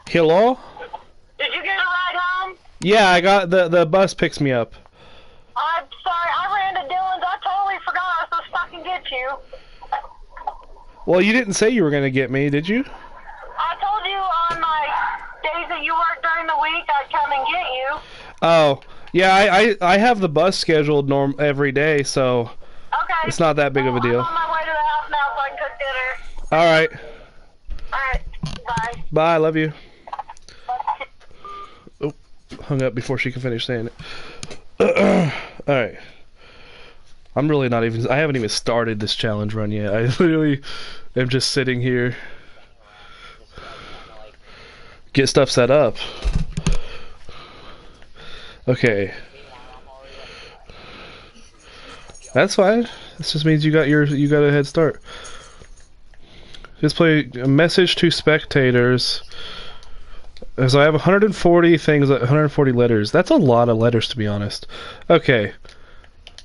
Hello? Did you get a ride home? Yeah, I got the bus picks me up. I'm sorry, I ran to Dylan's. I totally forgot I was supposed to fucking get you. Well, you didn't say you were gonna get me, did you? I told you on my days that you work during the week, I'd come and get you. Oh, yeah, I have the bus scheduled every day, so Okay. it's not that big of a Well, I'm deal. on my way to the house now so I can cook dinner. All right, Alright, bye. bye, love you. Oh, hung up before she could finish saying it. All right. I'm really not even. I haven't even started this challenge run yet. I literally am just sitting here, get stuff set up. Okay, that's fine. This just means you got a head start. Just play a message to spectators. So I have 140 things, 140 letters. That's a lot of letters, to be honest. Okay,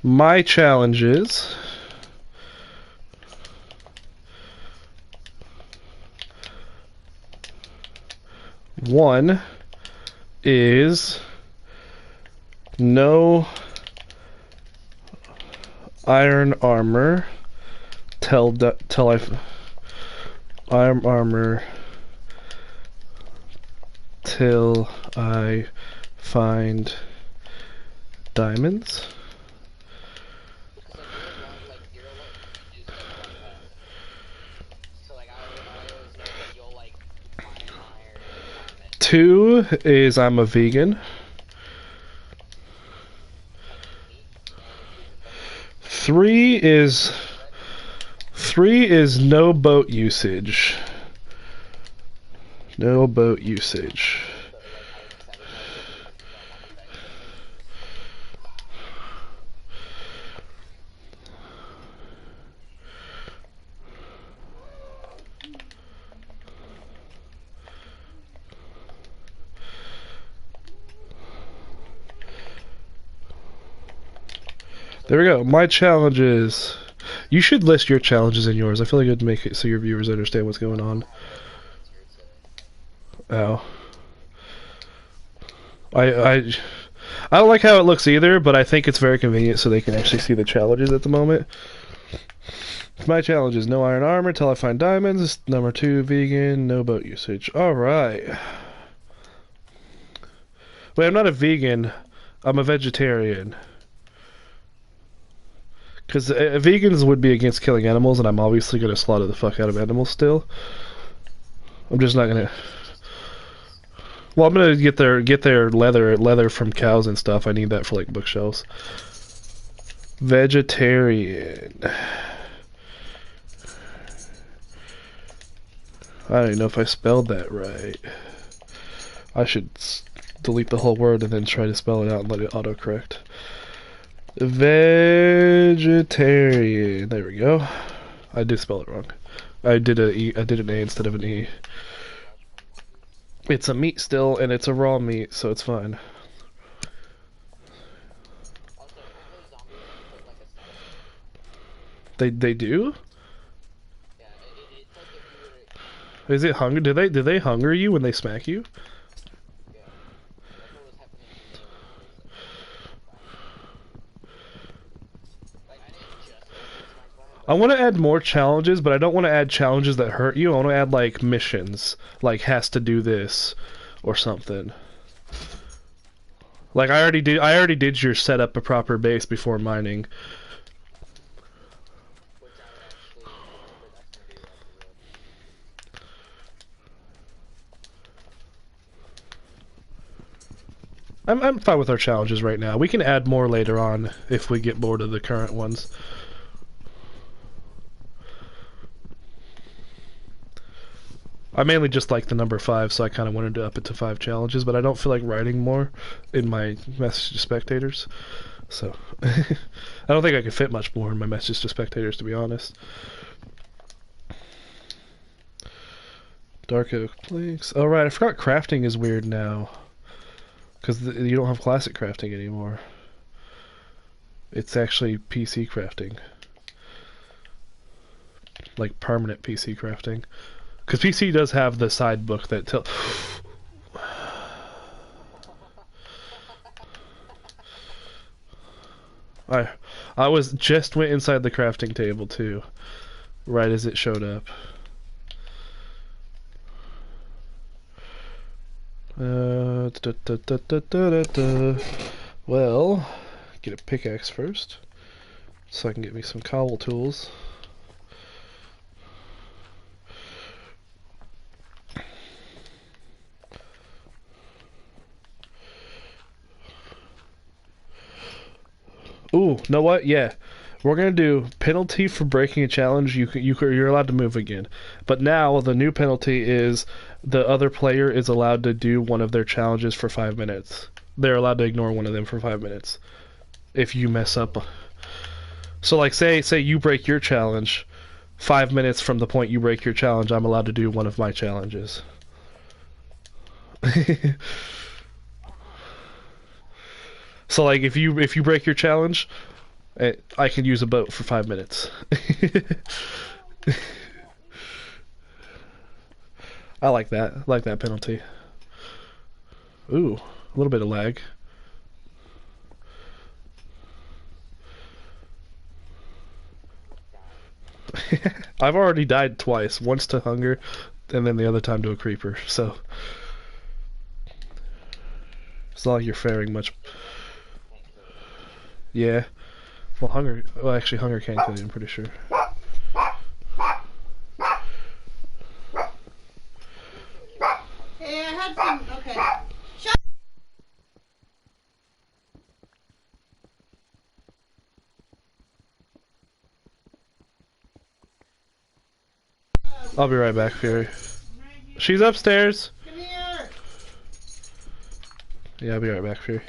my challenges. One is no iron armor till iron armor till I find diamonds. Two is I'm a vegan. Three is no boat usage. No boat usage. There we go. My challenges. You should list your challenges in yours. I feel like it'd make it so your viewers understand what's going on. Oh. I don't like how it looks either, but I think it's very convenient so they can actually see the challenges at the moment. My challenge is no iron armor till I find diamonds. Number 2, vegan, no boat usage. Alright. Wait, I'm not a vegan. I'm a vegetarian. Because vegans would be against killing animals, and I'm obviously going to slaughter the fuck out of animals still. I'm just not going to... Well, I'm going to get their leather from cows and stuff. I need that for, like, bookshelves. Vegetarian. I don't even know if I spelled that right. I should delete the whole word and then try to spell it out and let it autocorrect. Vegetarian. There we go. I did spell it wrong. I did an A instead of an E. It's a meat still, and it's a raw meat, so it's fine. They do? Is it hunger? Do they hunger you when they smack you? I want to add more challenges, but I don't want to add challenges that hurt you. I want to add like missions, like has to do this or something. Like I already did your set up a proper base before mining. I'm fine with our challenges right now. We can add more later on if we get bored of the current ones. I mainly just like the number 5, so I kind of wanted to up it to 5 challenges, but I don't feel like writing more in my message to spectators. So, I don't think I could fit much more in my message to spectators, to be honest. Dark oak planks. Oh, right, I forgot crafting is weird now. Because you don't have classic crafting anymore. It's actually PC crafting. Like permanent PC crafting. Because PC does have the side book that I was just went inside the crafting table too, right as it showed up. Well, get a pickaxe first, so I can get me some cobble tools. Ooh, know what? Yeah, we're gonna do penalty for breaking a challenge. You're allowed to move again, but now the new penalty is the other player is allowed to do one of their challenges for 5 minutes. They're allowed to ignore one of them for 5 minutes if you mess up. So, like, say you break your challenge, 5 minutes from the point you break your challenge, I'm allowed to do one of my challenges. So, like, if you break your challenge, I can use a boat for 5 minutes. I like that. I like that penalty. Ooh, a little bit of lag. I've already died twice. Once to hunger, and then the other time to a creeper. So it's not like you're faring much. Yeah. Well, hunger. Well, actually, hunger can kill you. I'm pretty sure. Hey, I had some. Okay. I'll be right back, Fury. She's upstairs. Come here. Yeah, I'll be right back, Fury.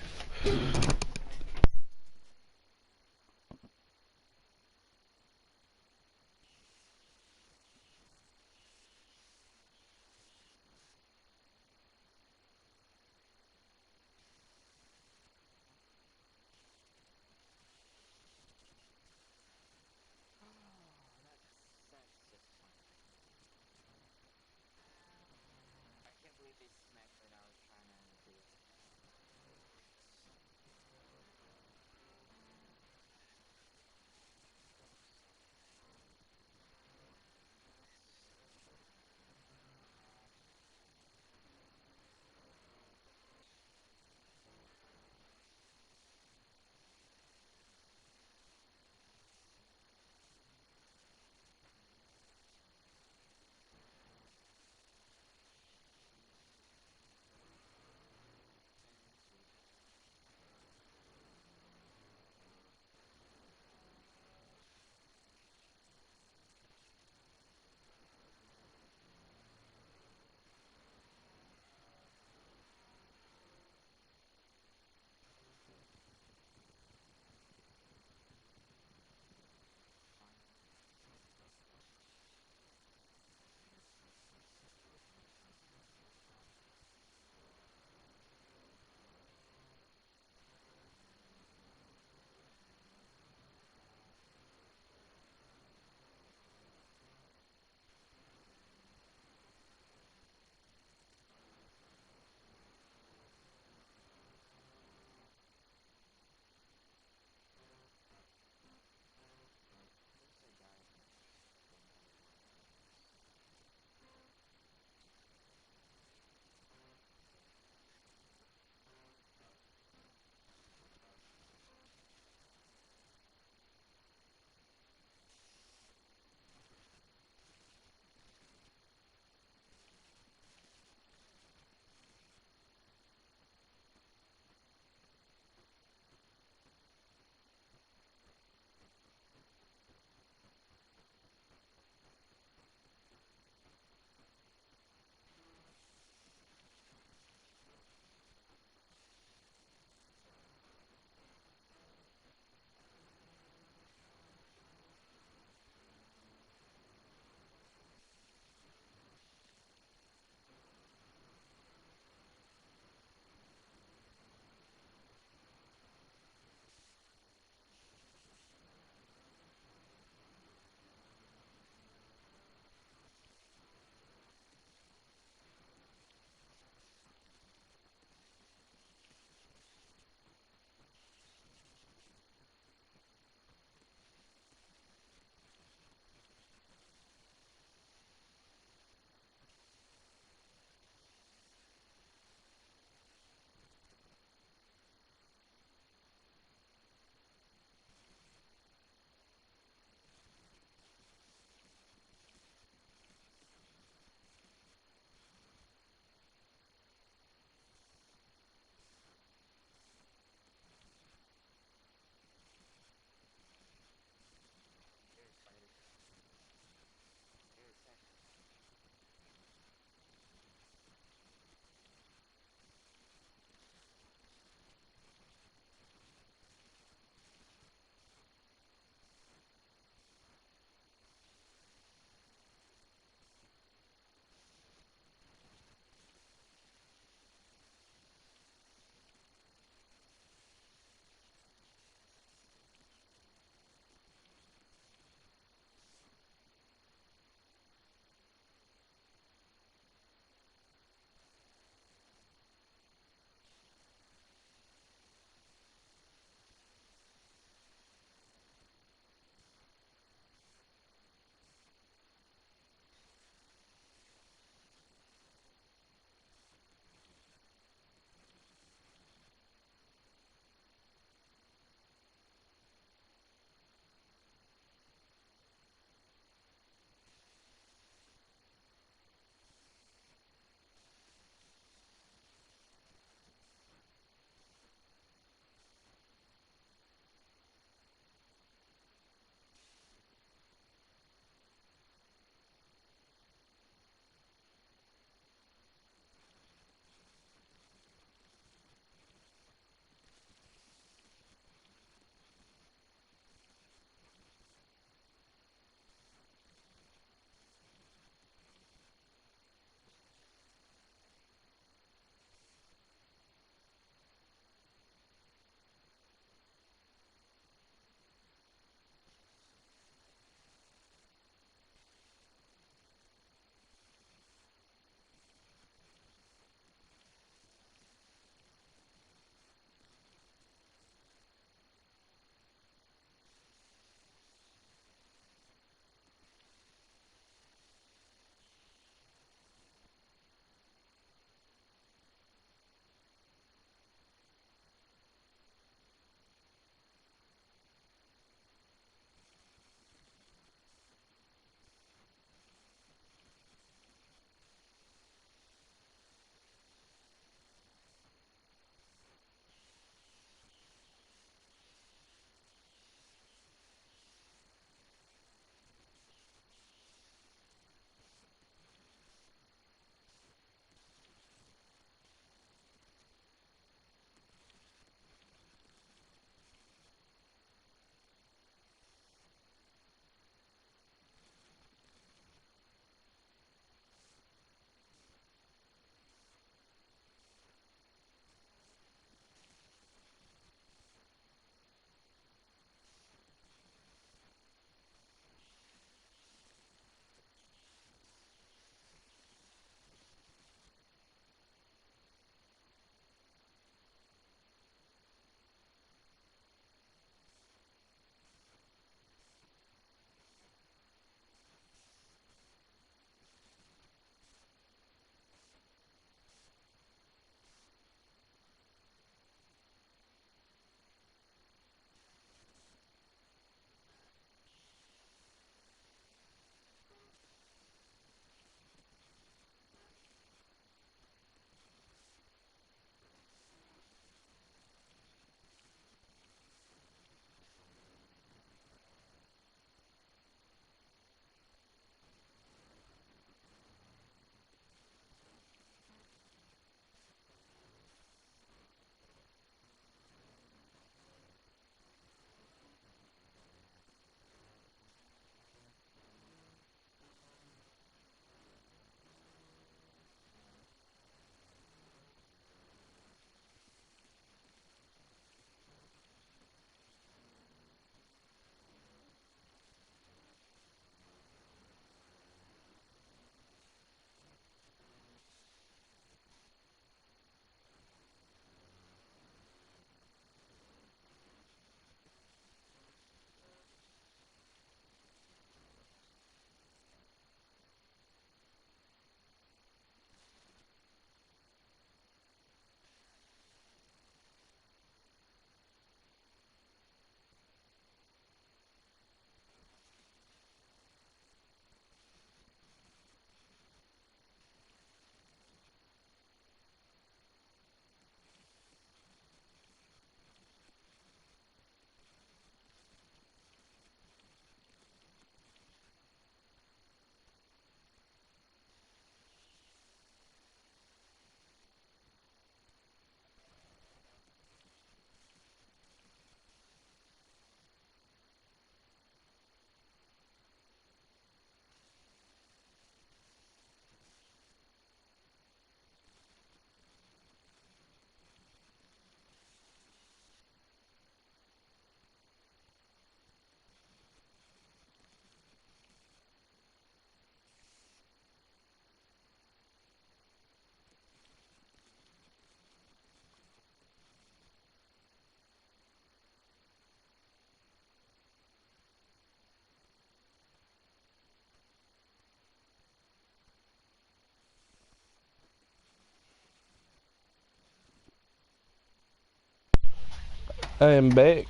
I am back.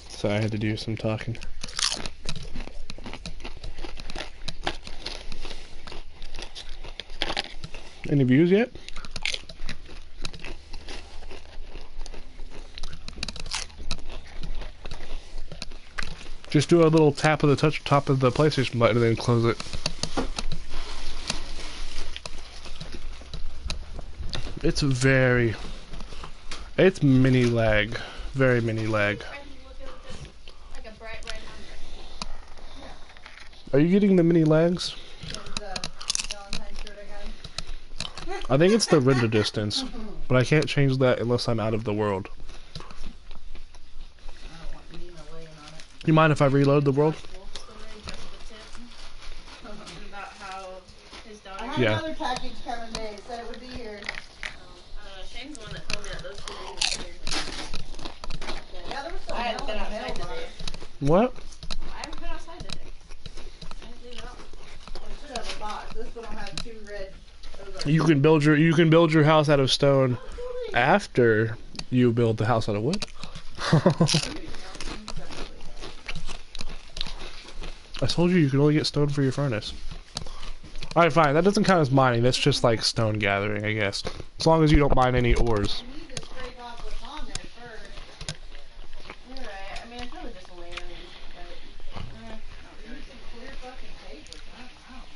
Sorry, I had to do some talking. Any views yet? Just do a little tap of the top of the PlayStation button and then close it. It's mini lag. Very mini lag. Are you getting the mini lags? I think it's the render distance, but I can't change that unless I'm out of the world. You mind if I reload the world? Yeah. Another package coming today. Said it would be here. Shane's the one that told me that those two days were here. Yeah, there was some I haven't been outside today. What? I haven't been outside today. I didn't leave it out. I should have a box. This one will have 2 red. You can build your house out of stone after you build the house out of wood. I told you can only get stone for your furnace. Alright, fine. That doesn't count as mining. That's just like stone gathering, I guess. As long as you don't mine any ores. You need to scrape off what's on there first. You're right. I mean, it's really just layering, but Use some clear fucking paper. I don't know.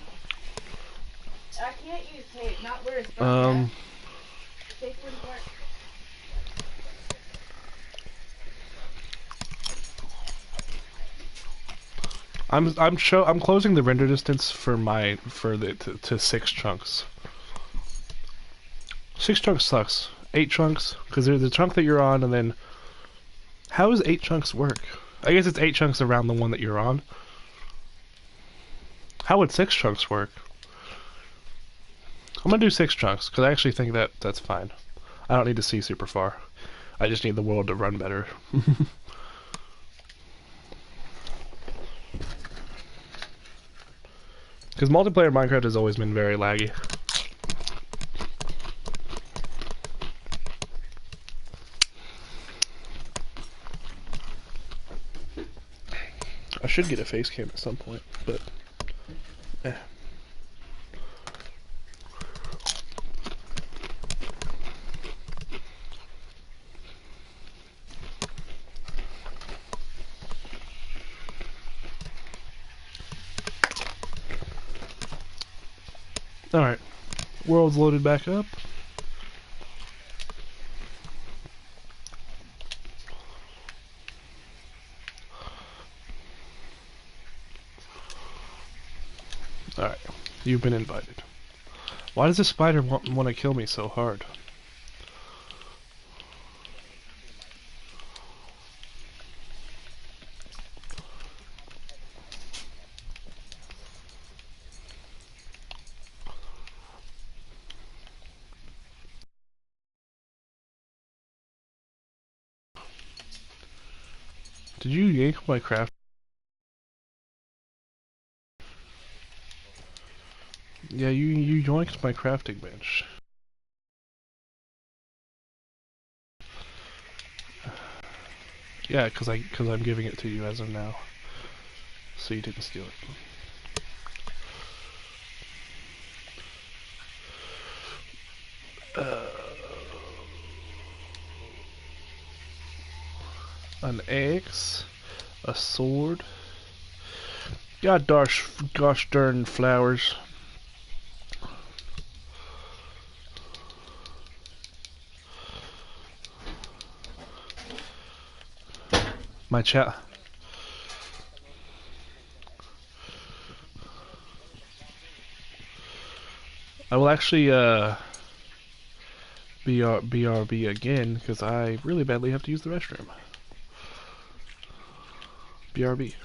I can't use tape. Not where it's from. Tape wouldn't work. I'm closing the render distance to 6 chunks. 6 chunks sucks. 8 chunks, because there's the chunk that you're on, and then how does 8 chunks work? I guess it's 8 chunks around the one that you're on. How would 6 chunks work? I'm gonna do 6 chunks because I actually think that's fine. I don't need to see super far. I just need the world to run better. Because multiplayer Minecraft has always been very laggy. I should get a face cam at some point, but eh. Alright, world's loaded back up. Alright, you've been invited. Why does this spider want to kill me so hard? Did you yank my craft? Yeah, you yoinked my crafting bench. Yeah, cause I'm giving it to you as of now, so you didn't steal it. An axe, a sword. God gosh darn flowers. My chat. I will actually BRB again because I really badly have to use the restroom. BRB.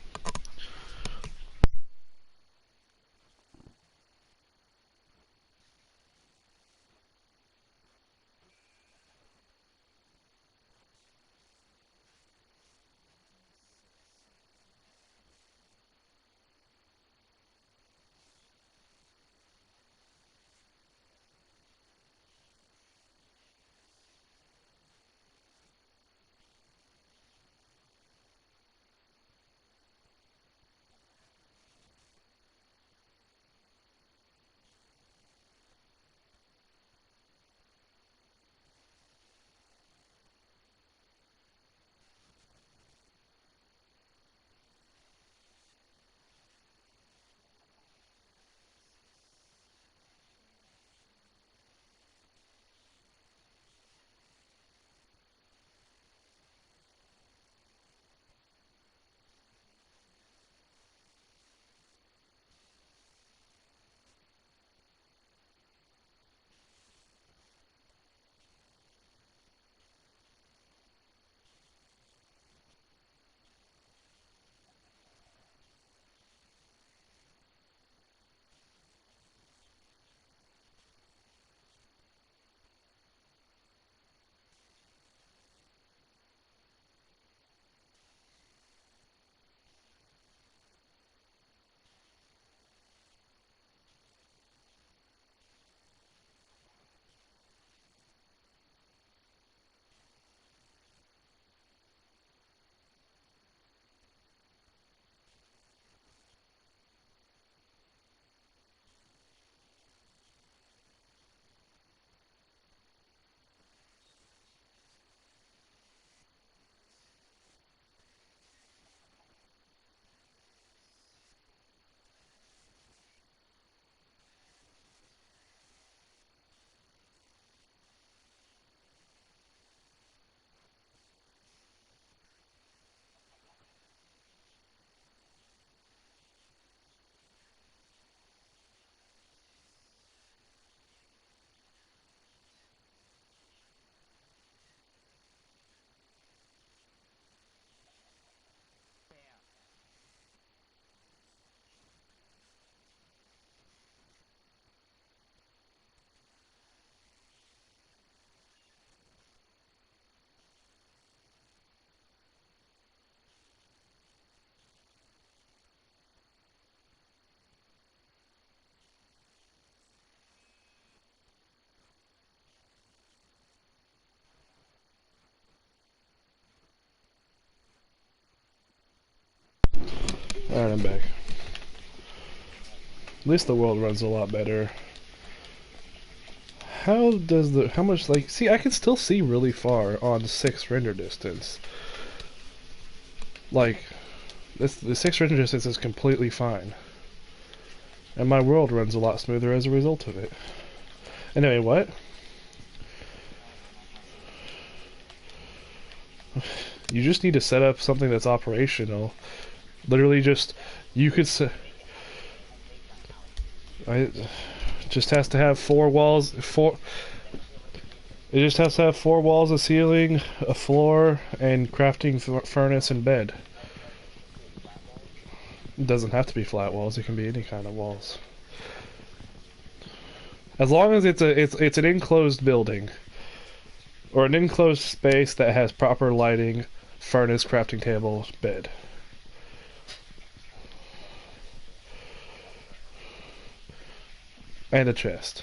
Alright, I'm back. At least the world runs a lot better. How much, like, see, I can still see really far on 6 render distance. Like, the 6 render distance is completely fine. And my world runs a lot smoother as a result of it. Anyway, what? You just need to set up something that's operational. Literally just, you could just has to have 4 walls, it just has to have 4 walls, a ceiling, a floor, and crafting furnace and bed. It doesn't have to be flat walls, it can be any kind of walls. As long as it's an enclosed building. Or an enclosed space that has proper lighting, furnace, crafting table, bed. And a chest.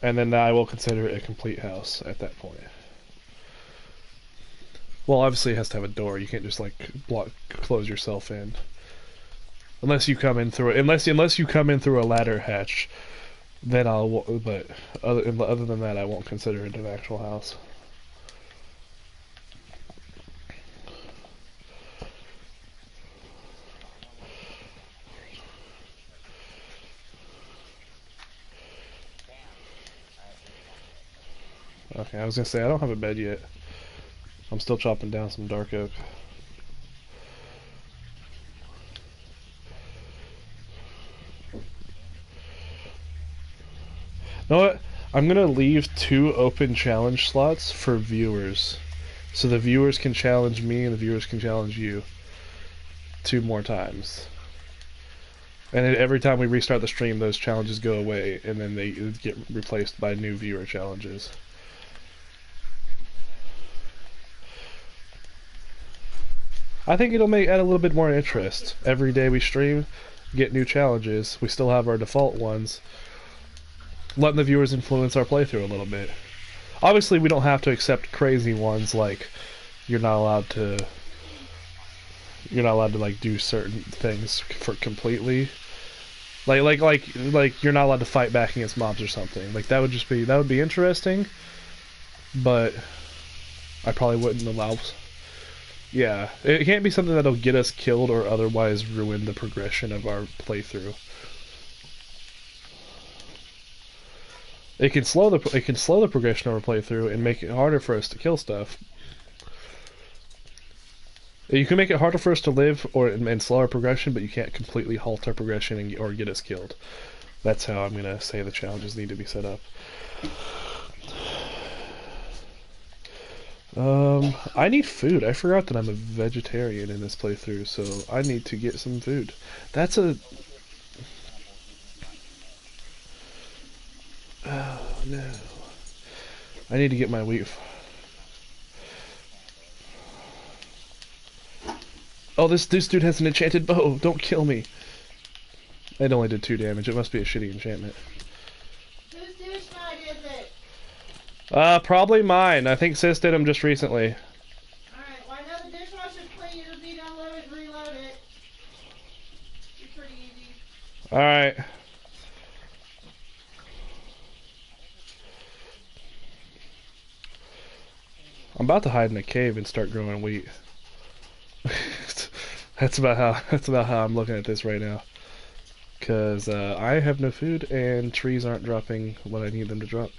And then I will consider it a complete house at that point. Well, obviously it has to have a door. You can't just like close yourself in. Unless you come in through it. Unless you come in through a ladder hatch, then but other than that, I won't consider it an actual house. Okay, I was gonna say I don't have a bed yet. I'm still chopping down some dark oak. You know what? I'm gonna leave 2 open challenge slots for viewers. So the viewers can challenge me and the viewers can challenge you 2 more times. And then every time we restart the stream, those challenges go away and then they get replaced by new viewer challenges. I think it'll add a little bit more interest. Every day we stream, get new challenges. We still have our default ones. Letting the viewers influence our playthrough a little bit. Obviously, we don't have to accept crazy ones like you're not allowed to like do certain things for completely. Like you're not allowed to fight back against mobs or something. Like that would be interesting, but I probably wouldn't allow. Yeah, it can't be something that'll get us killed or otherwise ruin the progression of our playthrough. It can slow the progression of our playthrough and make it harder for us to kill stuff. You can make it harder for us to live and slow our progression, but you can't completely halt our progression or get us killed. That's how I'm gonna say the challenges need to be set up. I need food. I forgot that I'm a vegetarian in this playthrough, so I need to get some food. That's a... Oh, no. I need to get my wheat. Oh, this dude has an enchanted bow. Don't kill me. It only did 2 damage. It must be a shitty enchantment. Whose douche night is it? Probably mine. I think Sis did them just recently. Alright, well I know the dishwasher's clean, you just need to unload it and reload it. It's pretty easy. Alright. I'm about to hide in a cave and start growing wheat. That's about how I'm looking at this right now. Cause I have no food and trees aren't dropping what I need them to drop.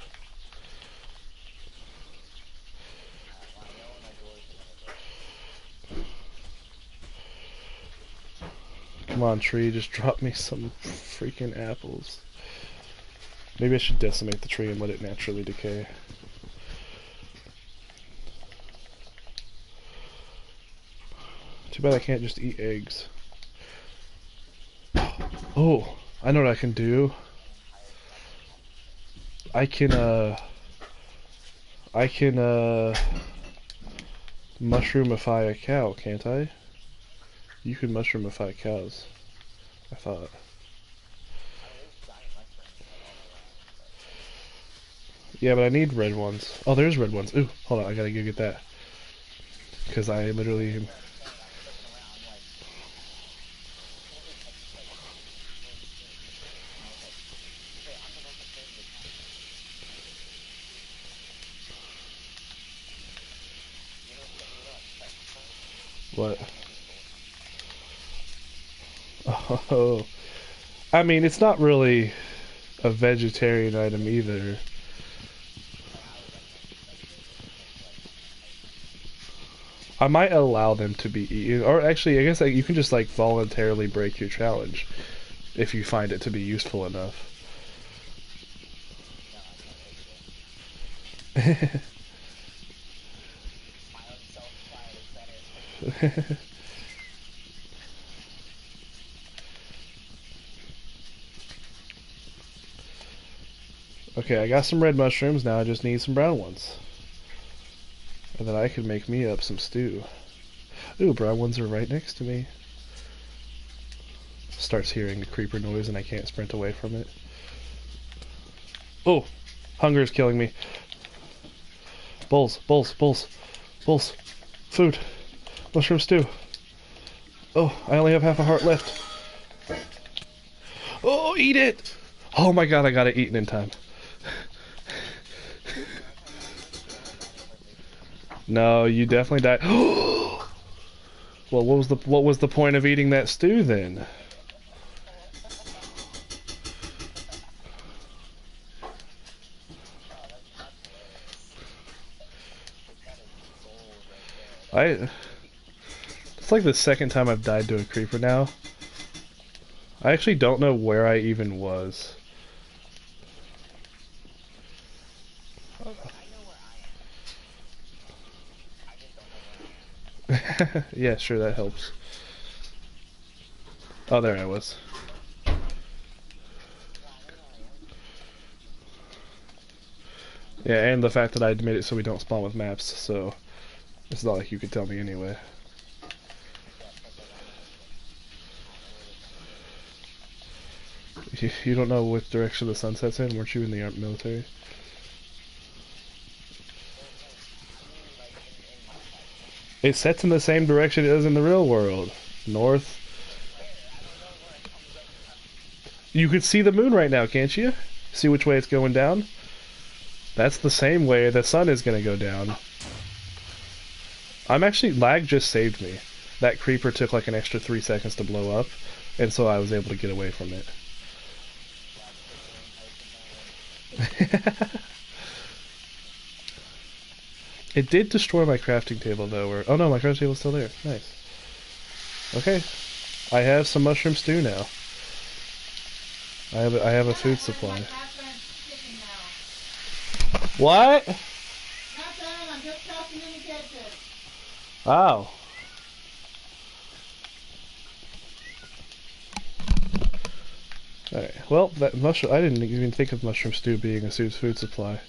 Come on, tree, just drop me some freaking apples. Maybe I should decimate the tree and let it naturally decay. Too bad I can't just eat eggs. Oh, I know what I can do. I can mushroomify a cow, can't I? You can mushroomify cows, I thought. Yeah, but I need red ones. Oh, there's red ones. Ooh, hold on, I gotta go get that. Because I literally... What? Oh, I mean, it's not really a vegetarian item either. I might allow them to be eaten, or actually, I guess like, you can just like voluntarily break your challenge if you find it to be useful enough. Okay, I got some red mushrooms, now I just need some brown ones. And then I can make me up some stew. Ooh, brown ones are right next to me. Starts hearing the creeper noise and I can't sprint away from it. Oh, hunger is killing me. Bowls, bowls, bowls, bowls. Food. Mushroom stew. Oh, I only have half a heart left. Oh, eat it! Oh my god, I got it eaten in time. No, you definitely died. Well, what was the point of eating that stew then? It's like the second time I've died to a creeper now. I actually don't know where I even was. Yeah, sure, that helps. Oh, there I was. Yeah, and the fact that I made it so we don't spawn with maps, so it's not like you could tell me anyway. You don't know which direction the sun sets in? Weren't you in the military? It sets in the same direction it does in the real world. North. You could see the moon right now, can't you? See which way it's going down? That's the same way the sun is going to go down. Lag just saved me. That creeper took like an extra 3 seconds to blow up, and so I was able to get away from it. It did destroy my crafting table though, oh no, my crafting table's still there. Nice. Okay. I have some mushroom stew now. I have a food supply. What? Not done, I'm just tossing in the kitchen. Oh. Alright, well, that mushroom, I didn't even think of mushroom stew being a food supply,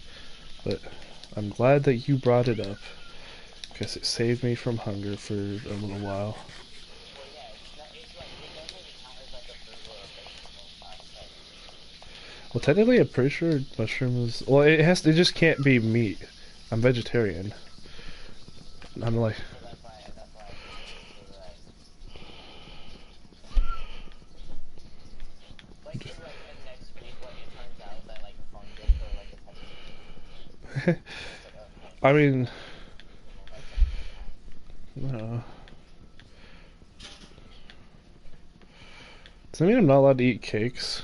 but I'm glad that you brought it up, because it saved me from hunger for a little while. Well, technically, I'm pretty sure mushrooms, well, it just can't be meat. I'm vegetarian. I'm like... I mean, does that mean I'm not allowed to eat cakes?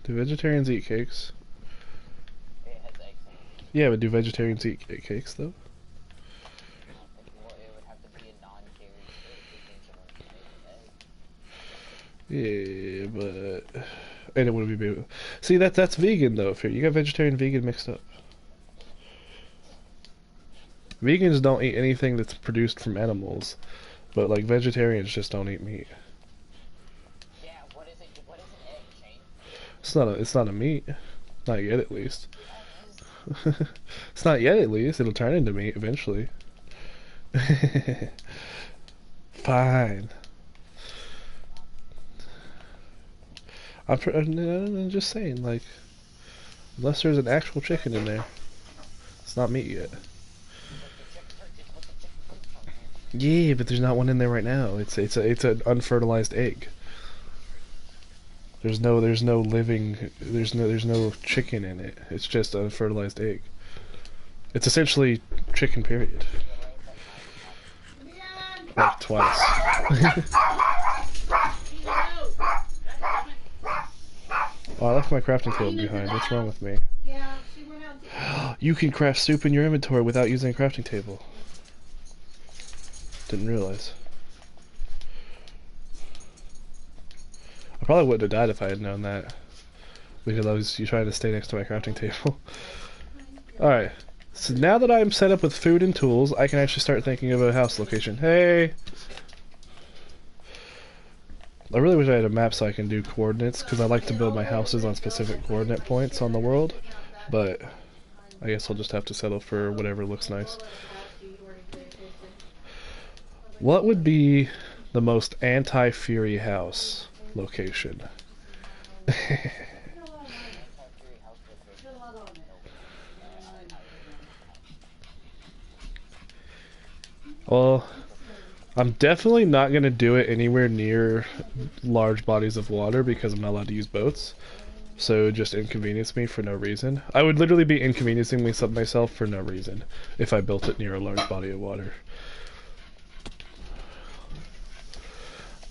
Do vegetarians eat cakes? It has eggs in it. Yeah, but do vegetarians eat cakes though? Well, it would have to be a non-dairy food if you're gonna make eggs. Yeah, but and it wouldn't be. See, that's vegan though. If you got vegetarian and vegan mixed up. Vegans don't eat anything that's produced from animals, but like vegetarians just don't eat meat. Yeah, what is it? What is an egg, Shane? It's not a meat. Not yet, at least. It's not yet, at least. It'll turn into meat eventually. Fine. I'm just saying, like, unless there's an actual chicken in there, it's not meat yet. Yeah, but there's not one in there right now. It's an unfertilized egg. There's no chicken in it. It's just an unfertilized egg. It's essentially chicken, period. like twice. Oh, I left my crafting table behind. What's wrong with me? Yeah, she went out to You can craft soup in your inventory without using a crafting table. Didn't realize. I probably wouldn't have died if I had known that. Because I was trying to stay next to my crafting table. Alright. So now that I'm set up with food and tools, I can actually start thinking of a house location. Hey! I really wish I had a map so I can do coordinates, because I like to build my houses on specific coordinate points on the world. But I guess I'll just have to settle for whatever looks nice. What would be the most anti-Fury house location? Well, I'm definitely not going to do it anywhere near large bodies of water because I'm not allowed to use boats. So just inconvenience me for no reason. I would literally be inconveniencing myself for no reason if I built it near a large body of water.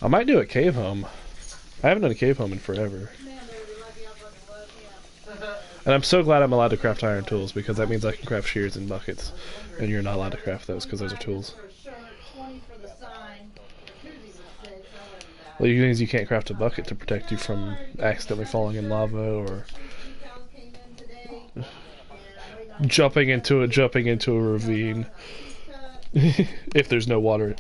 I might do a cave home. I haven't done a cave home in forever. And I'm so glad I'm allowed to craft iron tools because that means I can craft shears and buckets. And you're not allowed to craft those because those are tools. Well, you can't craft a bucket to protect you from accidentally falling in lava or jumping into a ravine if there's no water.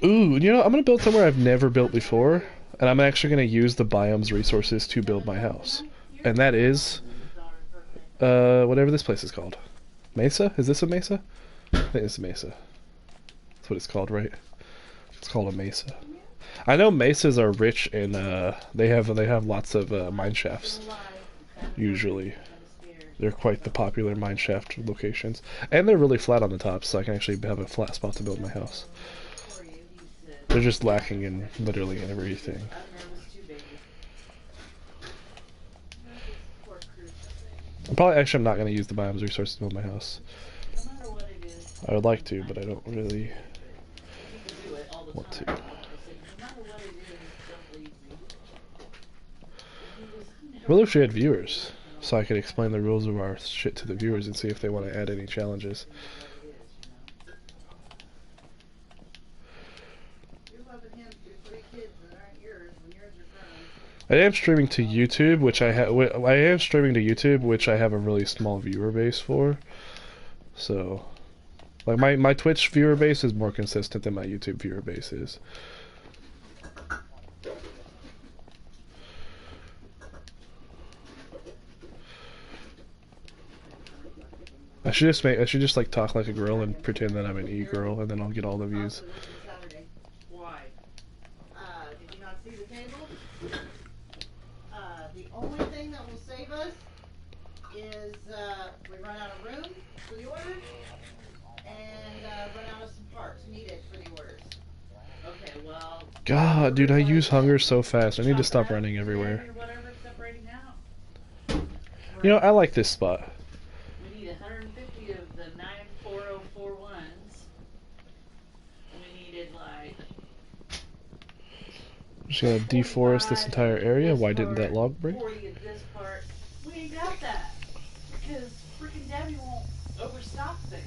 Ooh, you know, I'm gonna build somewhere I've never built before, and I'm actually gonna use the biome's resources to build my house, and that is whatever this place is called. Mesa? Is this a mesa? I think it's a mesa. That's what it's called, right? It's called a mesa. I know mesas are rich in they have lots of mine shafts. Usually, they're quite the popular mine shaft locations, and they're really flat on the top, so I can actually have a flat spot to build my house. They're just lacking in literally everything. I'm not going to use the biome's resources to build my house. I would like to, but I don't really want to. I really wish we had viewers, so I could explain the rules of our shit to the viewers and see if they want to add any challenges. I am streaming to YouTube, which I have a really small viewer base for. So, like my Twitch viewer base is more consistent than my YouTube viewer base is. I should just like talk like a girl and pretend that I'm an e-girl, and then I'll get all the views. Why? Did you not see the table? The only thing that will save us is we run out of room for the orders and run out of some parts needed for the orders. Okay, well. God, dude, I use hunger so fast. I need to stop running everywhere. You know, I like this spot. We need 150 of the 94041s. We needed like. Just gonna deforest this entire area. Why didn't that log break? 40 of this part. We ain't got that because freaking Debbie won't overstock things.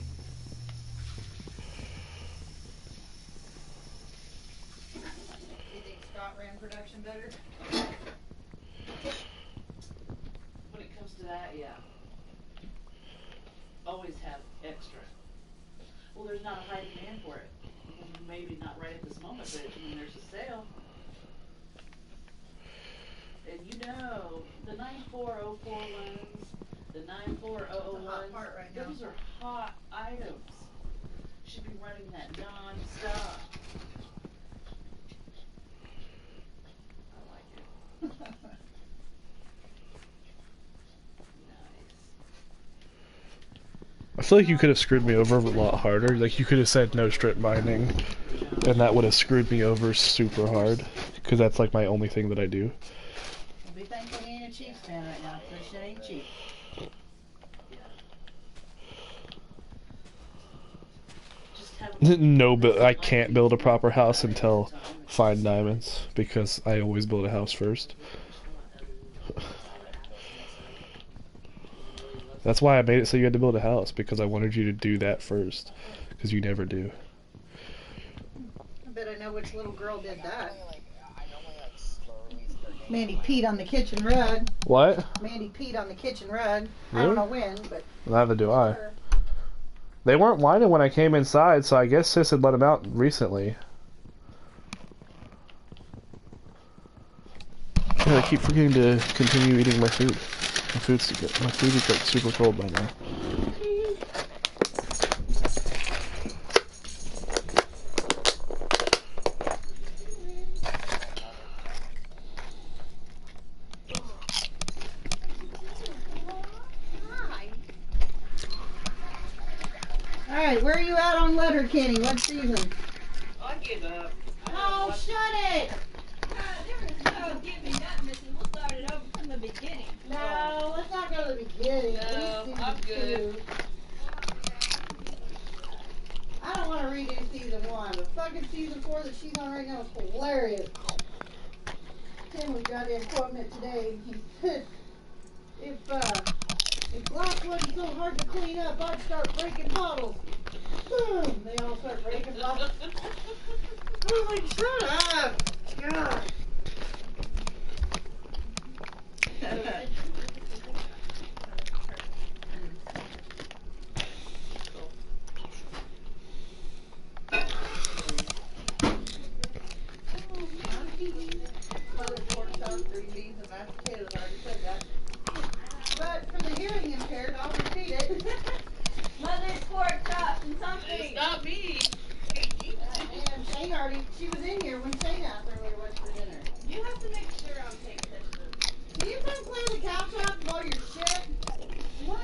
You think Scott ran production better? When it comes to that, yeah. Always have extra. Well, there's not a high demand for it. Maybe not right at this moment, but when there's a sale. And you know, the 94041s, the 94001s, right now. those are hot items. Should be running that non-stop. I like it. Nice. I feel like you could have screwed me over a lot harder. Like, you could have said no strip mining, and that would have screwed me over super hard. Because that's like my only thing that I do. Be thankful he ain't a Chiefs fan right now, because shit ain't cheap. No, but I can't build a proper house until find diamonds because I always build a house first. That's why I made it so you had to build a house, because I wanted you to do that first, because you never do. I bet I know which little girl did that. I normally like slowly start getting Mandy peed on the kitchen rug. What? Mandy peed on the kitchen rug. I Really? don't know when, but Neither do I. They weren't whining when I came inside, so I guess Sis had let them out recently. Yeah, I keep forgetting to continue eating my food. My food is like super cold by now. Alright, where are you at on Letterkenny? What season? I give up. Oh, shut it! There is no giving up, Missy. We'll start it over from the beginning. No, let's not go to the beginning. No, Season I'm good. 2. I don't want to redo season 1, but fucking season 4 that she's on right now is hilarious. Tim was goddamn quoting it today. He said, if glass wasn't so hard to clean up, I'd start breaking bottles. Boom! They all start breaking bottles. I was like, shut up! God. Mother's pork chop, green beans, and mashed potatoes. I already said that. But for the hearing impaired, I'll repeat it. Mother's pork chops and It's something. not me. And Shane already, she was in here when Shane asked her what's for dinner. You have to make sure I'm paying attention. Can you come play the cow shop while you're shit? What?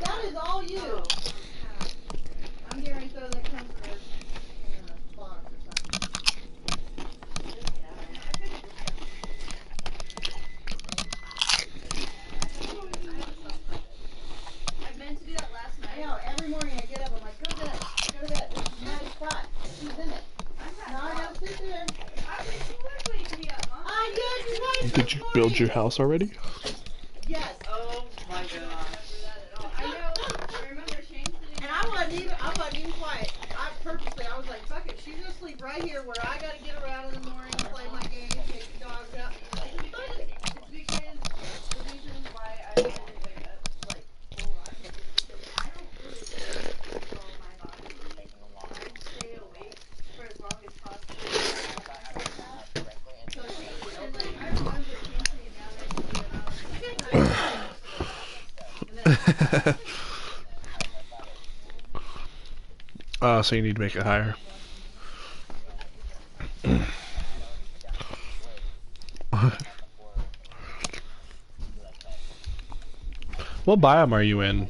That is all you. Oh. I'm getting ready to throw that comforter. In a box or something. I meant to do that last I night. know, every morning I get up, I'm like, go to bed, go to bed. This is Maddie's spot. She's in it. Now I gotta sit there. I wish you would wake me up, Mom. I did twice Did this you build your morning. house already? Yes. Oh my gosh. I know. I remember Shane sitting And I wasn't even quiet. I was like, fuck it, she's gonna sleep right here where I gotta get around in the morning, play my game, take the dogs out. It's because the reason why I wanted to wake up, like, I don't really control my body. I stay awake for as long as possible. So and like I remember Shane sitting down there and I was like, So you need to make it higher. What biome are you in?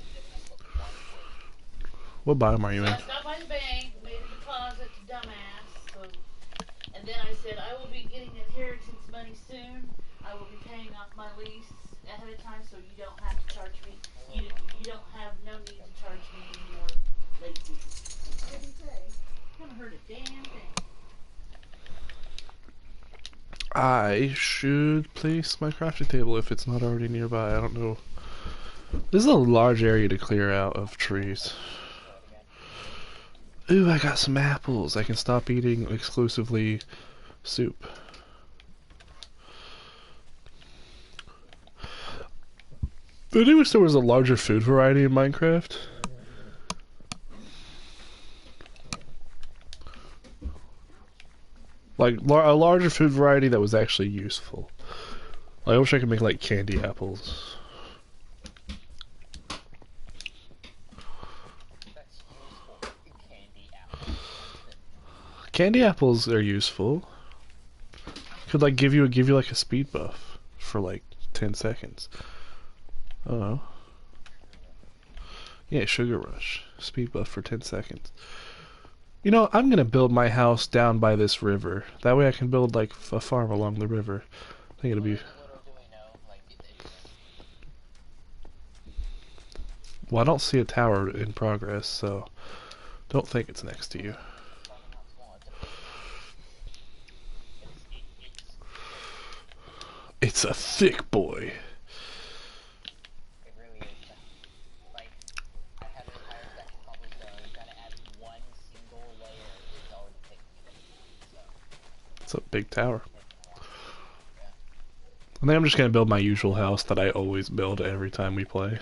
What biome are you in? I stopped by the bank, made a deposit to dumbass, so, and then I said, I will be getting inheritance money soon. I will be paying off my lease ahead of time, so you don't have to charge me. You don't have no need to charge me any more late fees. What did he say? Haven't heard a damn thing. I should place my crafting table if it's not already nearby. I don't know. This is a large area to clear out of trees. Ooh, I got some apples. I can stop eating exclusively soup. Did you wish there was a larger food variety in Minecraft? Like, a larger food variety that was actually useful. I wish I could make, like, candy apples. That's useful. Candy apple. Candy apples are useful. Could, like, give you like, a speed buff for, like, 10 seconds. Oh. Yeah, Sugar Rush. Speed buff for 10 seconds. You know, I'm gonna build my house down by this river. That way I can build, like, a farm along the river. I think it'll be... Little do we know, like, Well, I don't see a tower in progress, so... Don't think it's next to you. It's a thick boy. It really is. Like, I have an entire stack of cobblestone, trying to add one single layer is already taking me. So, It's a big tower. yeah. I think I'm just gonna build my usual house that I always build every time we play.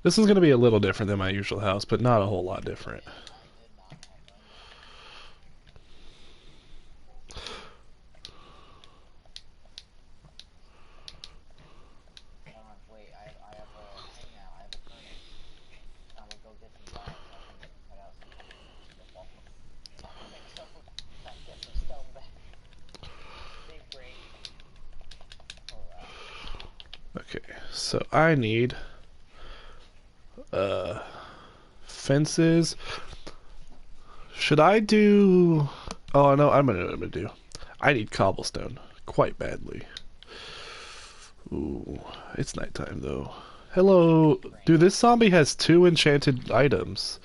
This is gonna be a little different than my usual house, but not a whole lot different. Wait, I have a thing now. I have a furnace. I will go get some fire so I can cut out some get some stone back. Big brain. Okay, so I need fences. Should I do... Oh, no, I know what I'm gonna do. I need cobblestone quite badly. Ooh, it's nighttime though. Hello, dude. This zombie has 2 enchanted items.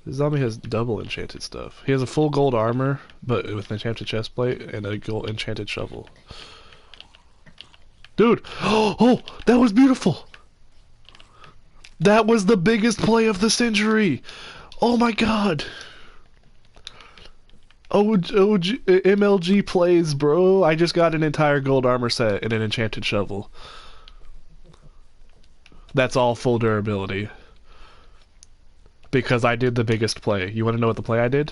This zombie has double enchanted stuff. He has a full gold armor, but with an enchanted chestplate and a gold enchanted shovel. Dude, oh, that was beautiful. That was the biggest play of the century. Oh my god. MLG plays, bro. I just got an entire gold armor set and an enchanted shovel. That's all full durability. Because I did the biggest play. You want to know what the play I did?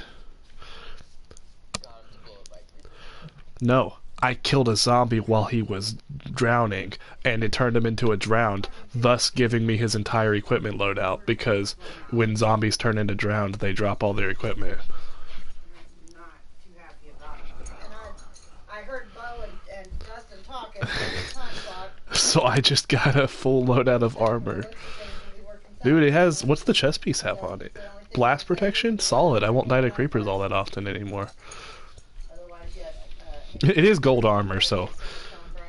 No. I killed a zombie while he was drowning, and it turned him into a drowned, thus giving me his entire equipment loadout, because when zombies turn into drowned, they drop all their equipment. Not too happy about it. And I heard Bo and Dustin talking at the time clock. So I just got a full loadout of armor. Dude, it has... What's the chest piece have on it? Blast protection? Solid. I won't die to creepers all that often anymore. It is gold armor, so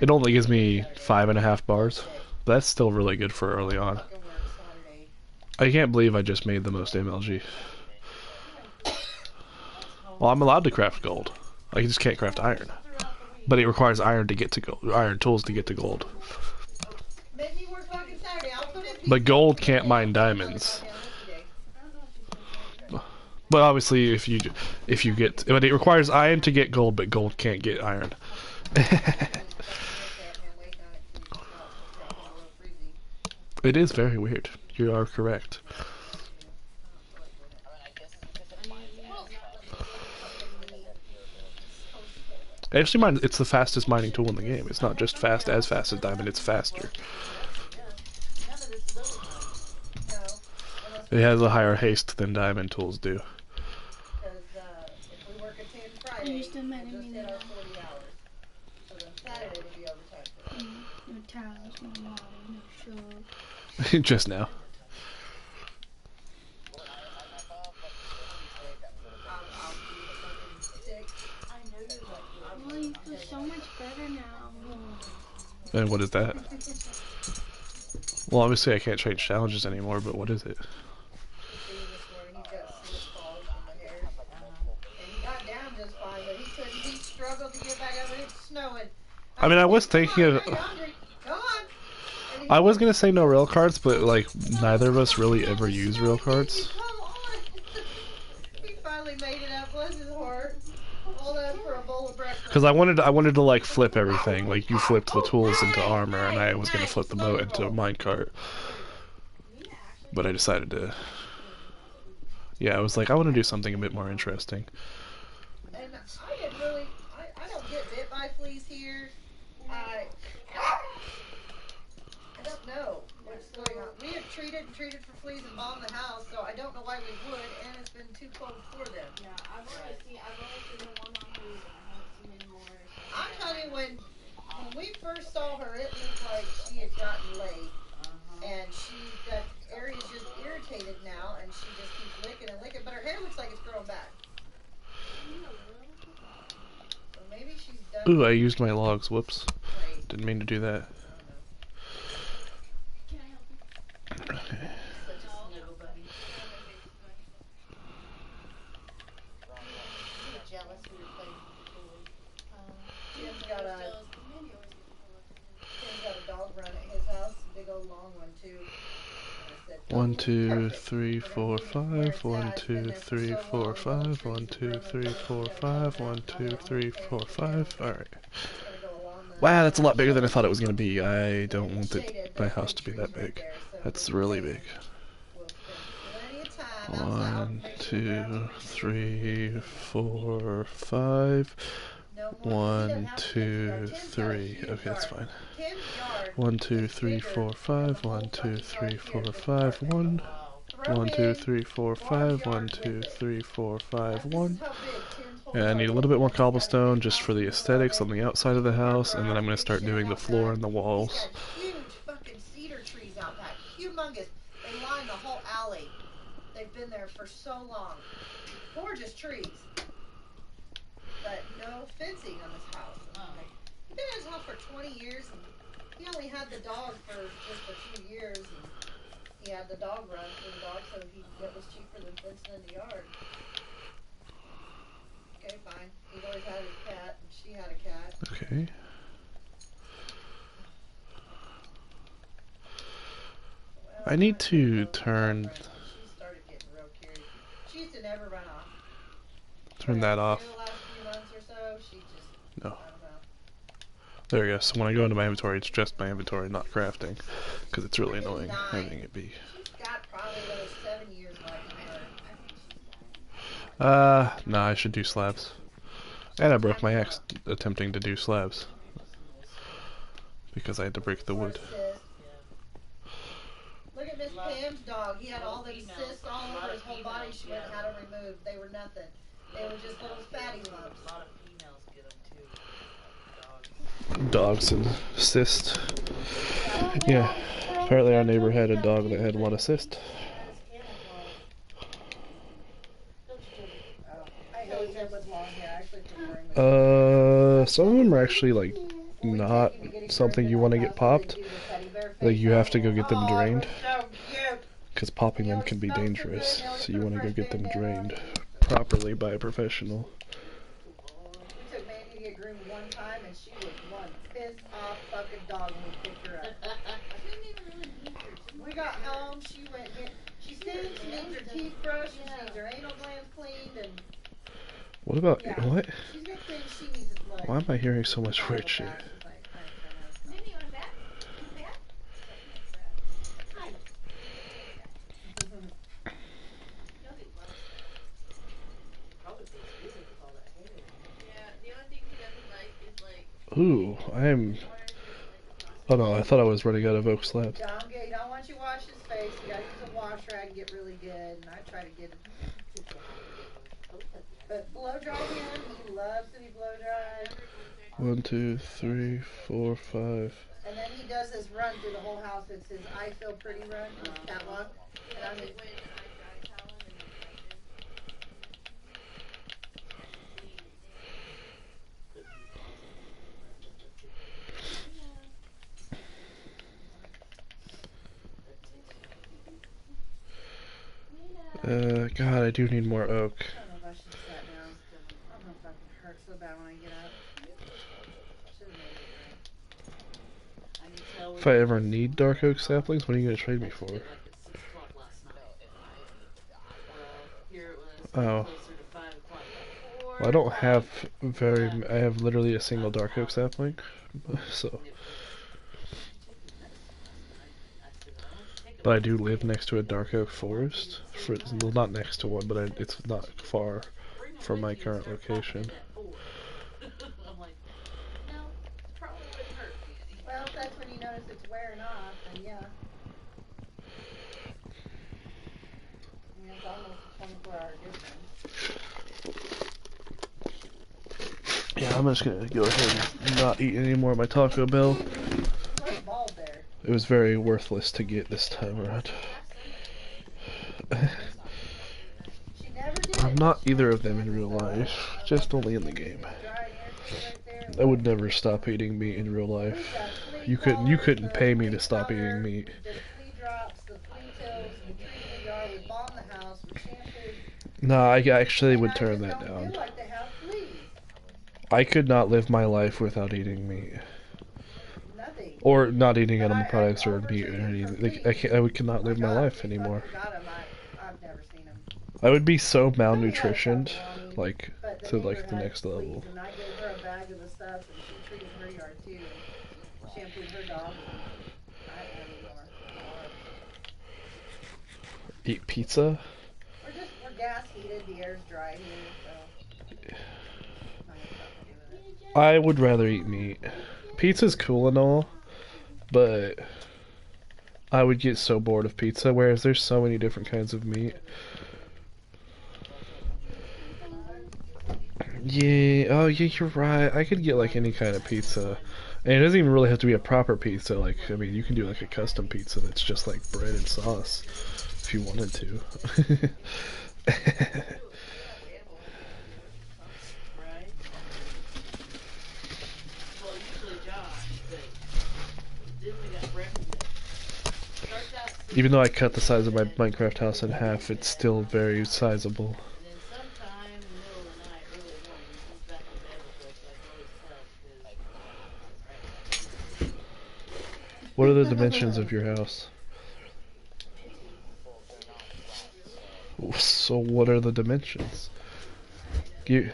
it only gives me 5.5 bars. But that's still really good for early on. I can't believe I just made the most MLG. Well, I'm allowed to craft gold. I just can't craft iron. But it requires iron to get to gold. Iron tools to get to gold. But gold can't mine diamonds. But obviously, if you get, but it requires iron to get gold, but gold can't get iron. It is very weird. You are correct. Actually, it's the fastest mining tool in the game. It's not just fast as diamond. It's faster. It has a higher haste than diamond tools do. If we work a 10 Friday, we'll just hit our 40 hours. So then Saturday would be overtime for us. No towels, no water, no sugar. Just now. Well, you feel so much better now. And what is that? Well, obviously I can't change challenges anymore, but what is it? I mean, I was thinking of... I was gonna say no rail cards, but like neither of us really ever use rail cards. He finally made it up, bless his heart. All that for a bowl of breakfast. Because I wanted to like flip everything. Like you flipped the tools into armor, and I was gonna flip the boat into a minecart. But I decided to. Yeah, I was like, I want to do something a bit more interesting. And I didn't really. I don't get bit by fleas here. I don't know what's going on. We have treated for fleas and bombed the house, so I don't know why we would, and it's been too cold for them. Yeah, I've only seen the one on who's I haven't seen any more. I'm telling you, when we first saw her, it looked like she had gotten laid, and that area's just irritated now, and she just keeps licking and licking, but her hair looks like it's growing back. So maybe she's done. Ooh, I used my logs. Whoops. Right. Didn't mean to do that. Can I help you? 1, 2, 3, 4, 5. 1, 2, 3, 4, 5. 1, 2, 3, 4, 5. 1, 2, 3, 4, 5. Alright. Wow, that's a lot bigger than I thought it was going to be. I don't want my house to be that big. That's really big. 1, 2, 3, 4, 5. 1, 2, 3. Okay, that's fine. 1, 2, 3, 4, 5. 1, 2, 3, 4, 5. 1. 1, 2, 3, 4, 5. 1, 2, 3, 4, 5. 1. And I need a little bit more cobblestone just for the aesthetics on the outside of the house, and then I'm going to start doing the floor and the walls. Huge fucking cedar trees out back, humongous. They line the whole alley. They've been there for so long. Gorgeous trees. But no fencing on this house. He's been in his house for 20 years, and he only had the dog for just a few years. And he had the dog run for the dog, so it was cheaper than fencing in the yard. Okay, fine. He's always had his cat, and she had a cat. Okay. Well, I need to turn... She started getting real curious. She used to never run off. Turn that off. The last few months or so, she just... No. I don't know. There we go. So when I go into my inventory, it's just my inventory, not crafting. Because it's really annoying having it be. She's got probably another 7 years left in her. Nah, I should do slabs. And I broke my axe attempting to do slabs. Because I had to break the wood. Look at Miss Pam's dog. He had all the cysts all over his whole body. She went and had them removed. They were nothing. They were just little fatty lumps. A lot of females get them too. Dogs and cyst. Yeah. Apparently our neighbor had a dog that had one assist. I hate them with long hair. I actually prefer him. Some of them are actually like not something you want to get popped. Like you have to go get them drained. Because popping them can be dangerous. So you want to go get them drained properly by a professional. We took Mandy to get groomed one time, and she was one pissed off fucking dog when we picked her up. We got home, she went in, she stinks, she needs her teeth brushed, she needs her anal glands cleaned, and What about what? she's got things she needs to like. Why am I hearing so much weird shit? Ooh, I'm... Oh no, I thought I was running out of oak slabs. You don't want you to wash his face, you gotta use a wash rag and get really good, and I try to get it. But blow dry him, he loves to be blow dried. 1, 2, 3, 4, 5. And then he does this run through the whole house. It's his I Feel Pretty run. It's that long. And I mean, God, I do need more oak. I don't know if I should sit down. I'm gonna fucking hurt so bad when I get up. Should've made it right. If I ever need dark oak saplings, what are you gonna trade me for? Oh. Well, I don't have I have literally a single dark oak sapling, so. But I do live next to a dark oak forest. Well, not next to one, but it's not far from my current location. Well, if that's when you notice it's wearing off, then yeah. I mean, it's almost a 24-hour difference. Yeah, I'm just gonna go ahead and not eat any more of my Taco Bell. What's bald there? It was very worthless to get this time around. She never did. I'm not either of them in real life, just only in the game. I would never stop eating meat in real life. You couldn't pay me to stop eating meat. The flea drops, the flea pills, we treat the yard, we balm the house, we shampoo. No, I actually would And I turn just that don't down. feel like they have fleas. I could not live my life without eating meat. Nothing. Really? or not eating But animal products or meat or overturned anything. complete. Like, I could not live my God, life if I anymore. forgot 'em, I've never seen them. I would be so Somebody had a malnutritioned, salami, like but the to neighbor like the had next fleas, level. and I gave her a bag of the stuff, and she treated her yard too, and shampooed her dog. And I don't anymore. Eat pizza? We're gas heated. The air's dry here, so. I have nothing to do with it. I would rather eat meat. Pizza's cool and all, but I would get so bored of pizza, whereas there's so many different kinds of meat. Yeah, oh yeah, you're right. I could get like any kind of pizza. And it doesn't even really have to be a proper pizza. Like, I mean, you can do like a custom pizza that's just like bread and sauce if you wanted to. Right? Well, usually Josh, but then we got Brendan that starts out Even though I cut the size of my Minecraft house in half, it's still very sizable. and then sometime in the middle of the night, early morning, he comes back to bed with us, like always tells, because What are the dimensions of your house? So what are the dimensions? You...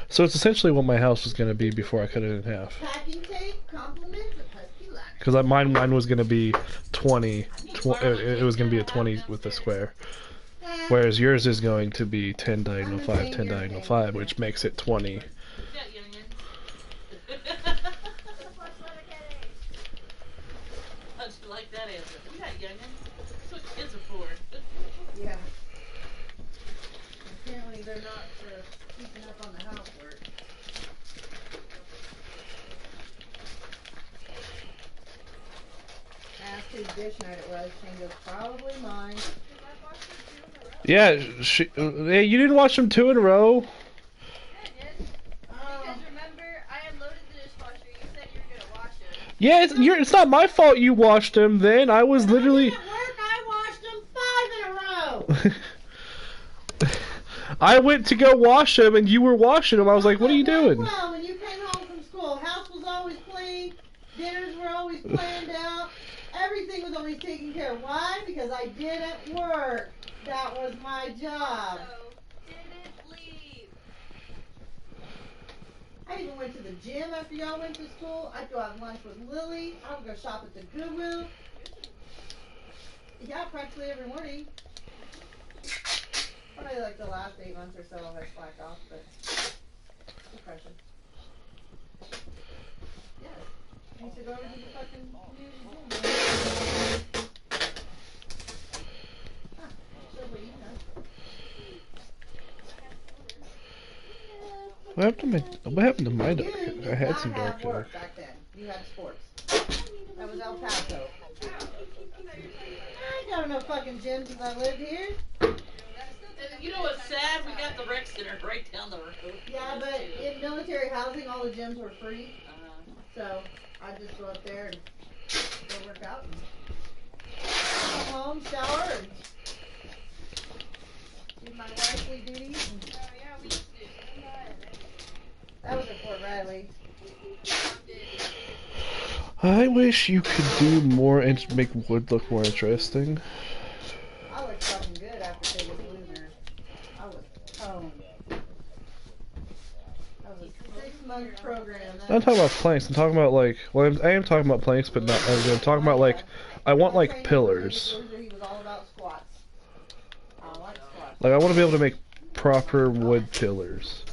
So it's essentially what my house was going to be before I cut it in half. Packing tape compliments of Husky Luck. Because mine was going to be 20. It was going to be a 20 with a square. Whereas yours is going to be 10 diagonal 5, 10 diagonal 5, which makes it 20. we got youngins. How'd you like that answer? We got youngins. That's what kids are for. Yeah. Apparently they're not for keeping up on the housework. Asked whose dish night it was. Shane goes, probably mine. Yeah, hey, you didn't watch them 2 in a row? Because remember, I unloaded the dishwasher. You said you were gonna wash it. Yeah, it's not my fault you watched them then. I was literally... At work, I washed them 5 in a row. I went to go wash them and you were washing them. I was like, what are you doing? Well, when you came home from school, house was always clean, dinners were always planned out, everything was always taken care of. Why? Because I didn't work. That was my job. So, didn't leave. I even went to the gym after y'all went to school. I'd go have lunch with Lily. I would go shop at the Goodwill. Yeah, practically every morning. Probably like the last 8 months or so I slacked off, but depression. Yes. I used to go over to the fucking community gym. Ah, so what you know. What happened to my dark? You did I had not some have dark hair. work back then. You had sports. That was El Paso. I don't know fucking gym since I lived here. And you know what's sad? We got the rec center right down the road. Yeah, but in military housing, all the gyms were free. So I just go up there and go work out and come home, shower, and do my wifely duties. And Oh, yeah, we used to do that. that was at Fort Riley. I wish you could do more and make wood look more interesting. I looked fucking good after Biggest Loser. I was toned. That was a 6-month program. I'm not talking about planks. I'm talking about like, well, I am talking about planks, but not. I'm talking about like, I want My like trainer for pillars. Biggest Loser, he was all about squats. I like squats. Like I want to be able to make proper wood pillars.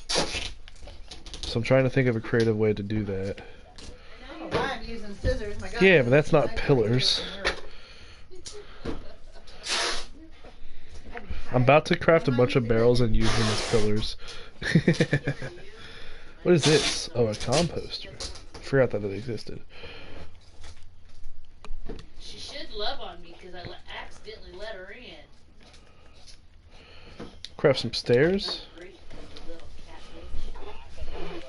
So I'm trying to think of a creative way to do that. I don't know why I'm using scissors. My God, Yeah, but that's not I pillars. I'd be I'm about to craft a bunch of barrels and use them as pillars. What is this? Oh, a composter. I forgot that it existed. She should love on me because I accidentally let her in. Craft some stairs. Great little cat bitch.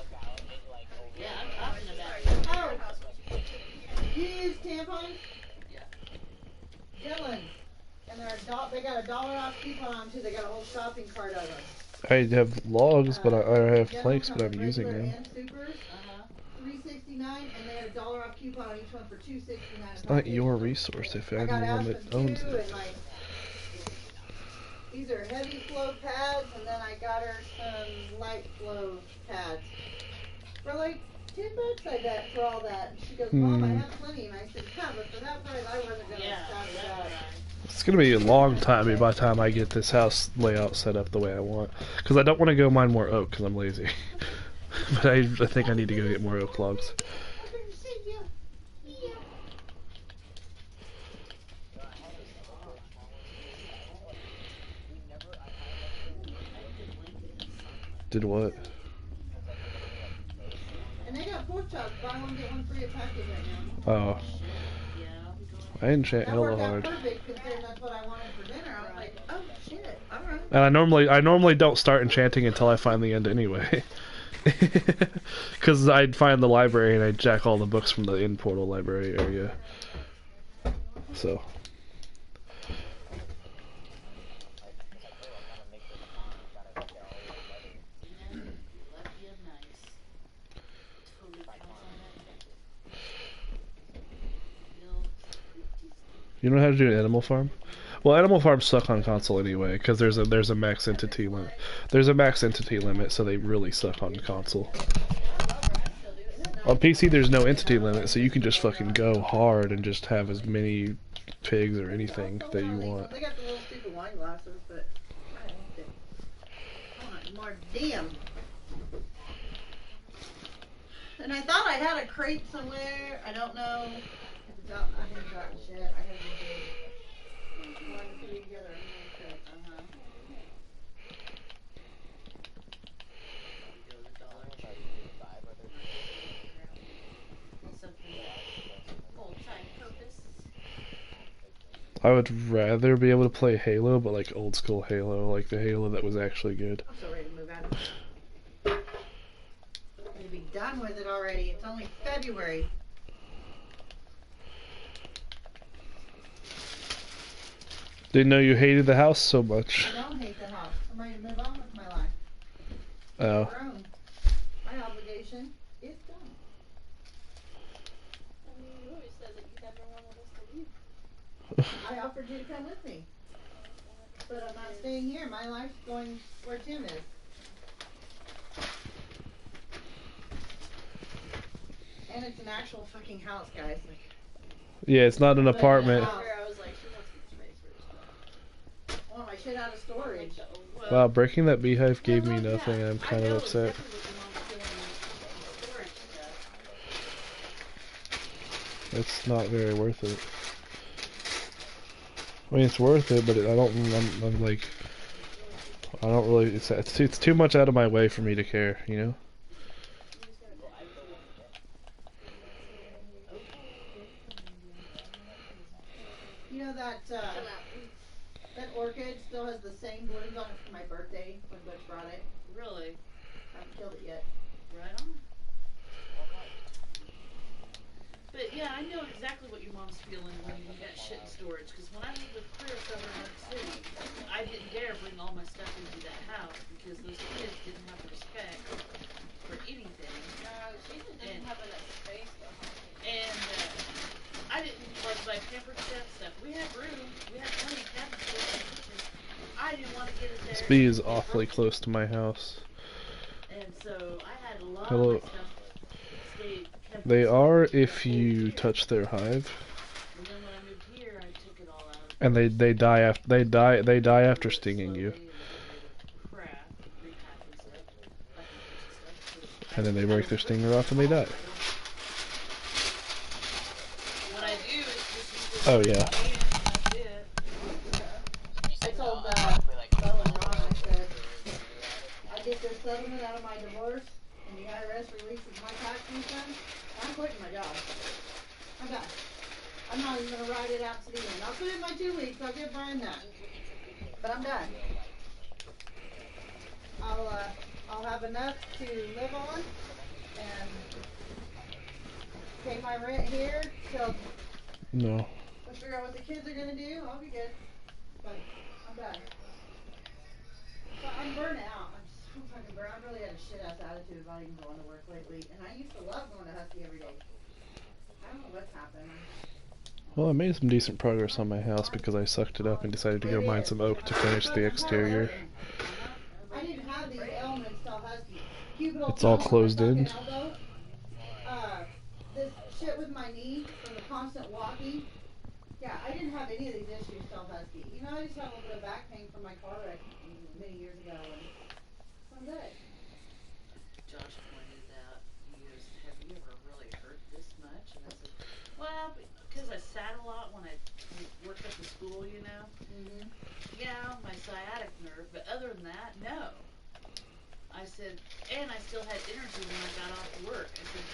Yeah, I'm talking about it. Oh, you use tampons? Yeah. Dylan, And they got a $1 off coupon on them too. They got a whole shopping cart of them. I have logs, but I have General planks, but comes I'm using regular them. and supers, Uh-huh. $3.69, and they had a $1 off coupon on each one for $2.69. It's not your resource if I got anyone Aspen that owns too, it. and like these are heavy flow pads, and then I got her some light flow pads for like $10, I bet, for all that. And she goes, Mom, I have plenty, and I said, yeah, but for that price, I wasn't gonna Yeah, stop that's it out. right. It's gonna be a long time by the time I get this house layout set up the way I want. Because I don't want to go mine more oak because I'm lazy. But I think I need to go get more oak logs. Did what? And they got pork chops, buy one get one free at Packers right now. Oh, Yeah. I enchant That hella worked out hard. perfect considering that's what I wanted for dinner. I was like, oh shit, alright. And I normally don't start enchanting until I find the end anyway. Because I'd find the library and I'd jack all the books from the in portal library area. So. Lucky and nice. Totally counts on that. Bill, You know how to do an Animal Farm? Well, Animal Farms suck on console anyway, because there's a max entity limit. There's a max entity limit, so they really suck on console. On PC, there's no entity limit, so you can just fucking go hard and just have as many pigs or anything that you want. They got the little stupid wine glasses, but I don't think. I want more damn. And I thought I had a crate somewhere. I don't know. If it's out, I think it's out in the shed. I gotta do one to put it together. uh-huh. Something multi-purpose. I would rather be able to play Halo, but like old school Halo, like the Halo that was actually good. I'm so ready to move out of it. I'm to be done with it already. It's only February. Didn't know you hated the house so much. I don't hate the house. I'm ready to move on with my life. Oh. Grown. My obligation is done. I mean, you always said that you never wanted us to leave. I offered you to come with me. But I'm not staying here. My life's going where Tim is. And it's an actual fucking house, guys. Like, Yeah, it's not an apartment. Where I was like, she wants some space for her stuff. I want my shit out of storage. Wow, breaking that beehive gave me nothing, and I'm kind of upset. It's not very worth it. I mean, it's worth it, but I'm like, I don't really. It's too much out of my way for me to care, you know. You know that that orchid still has the same blooms on it from my birthday when Butch brought it. Really? I haven't killed it yet. Right on. But yeah, I know exactly what your mom's feeling when you got shit in storage. Because when I lived with Chris over in Oak City, I didn't dare bring all my stuff into that house because those kids didn't have the respect for anything. No, she just didn't have enough space though. And I didn't like my pampered chef stuff. We had room. We had plenty of cabinet space in the kitchen. I didn't want to get it there. This bee is awfully close to my house. And so I had a lot Hello. of my stuff stayed kept They in are storage. if you touch their hive, And then when I moved here, I took it all out. and they die after they die after stinging you, and then they break their stinger off and they die. What I do is just use Oh yeah. that's it. I told Bella and Ron, I said, I get this settlement out of my divorce, and the IRS releases my tax refund, I'm quitting my job. I'm done. I'm not even gonna ride it out to the end. I'll put in my 2 weeks, I'll get Brian that. But I'm done. I'll have enough to live on and pay my rent here till No. I figure out what the kids are gonna do. I'll be good. But I'm done. So I'm burnt out. I'm so fucking burnt. I've really had a shit ass attitude about even going to work lately. And I used to love going to Husky every day. I don't know what's happened. Well, I made some decent progress on my house because I sucked it up and decided to go mine some oak to finish the exterior. I didn't have these ailments till Husky. Cubital It's all tunnel, closed my in. fucking elbow. This shit with my knee from the constant walking. Yeah, I didn't have any of these issues till Husky. You know, I just had a little bit of back pain from my car wreck many years ago, and I'm good. Josh pointed out, he goes, have you ever really hurt this much? And I said, well, because I sat a lot when I worked at the school, you know. Mm-hmm. Yeah, my sciatic nerve, but other than that, no. I said, and I still had energy when I got off work. I said,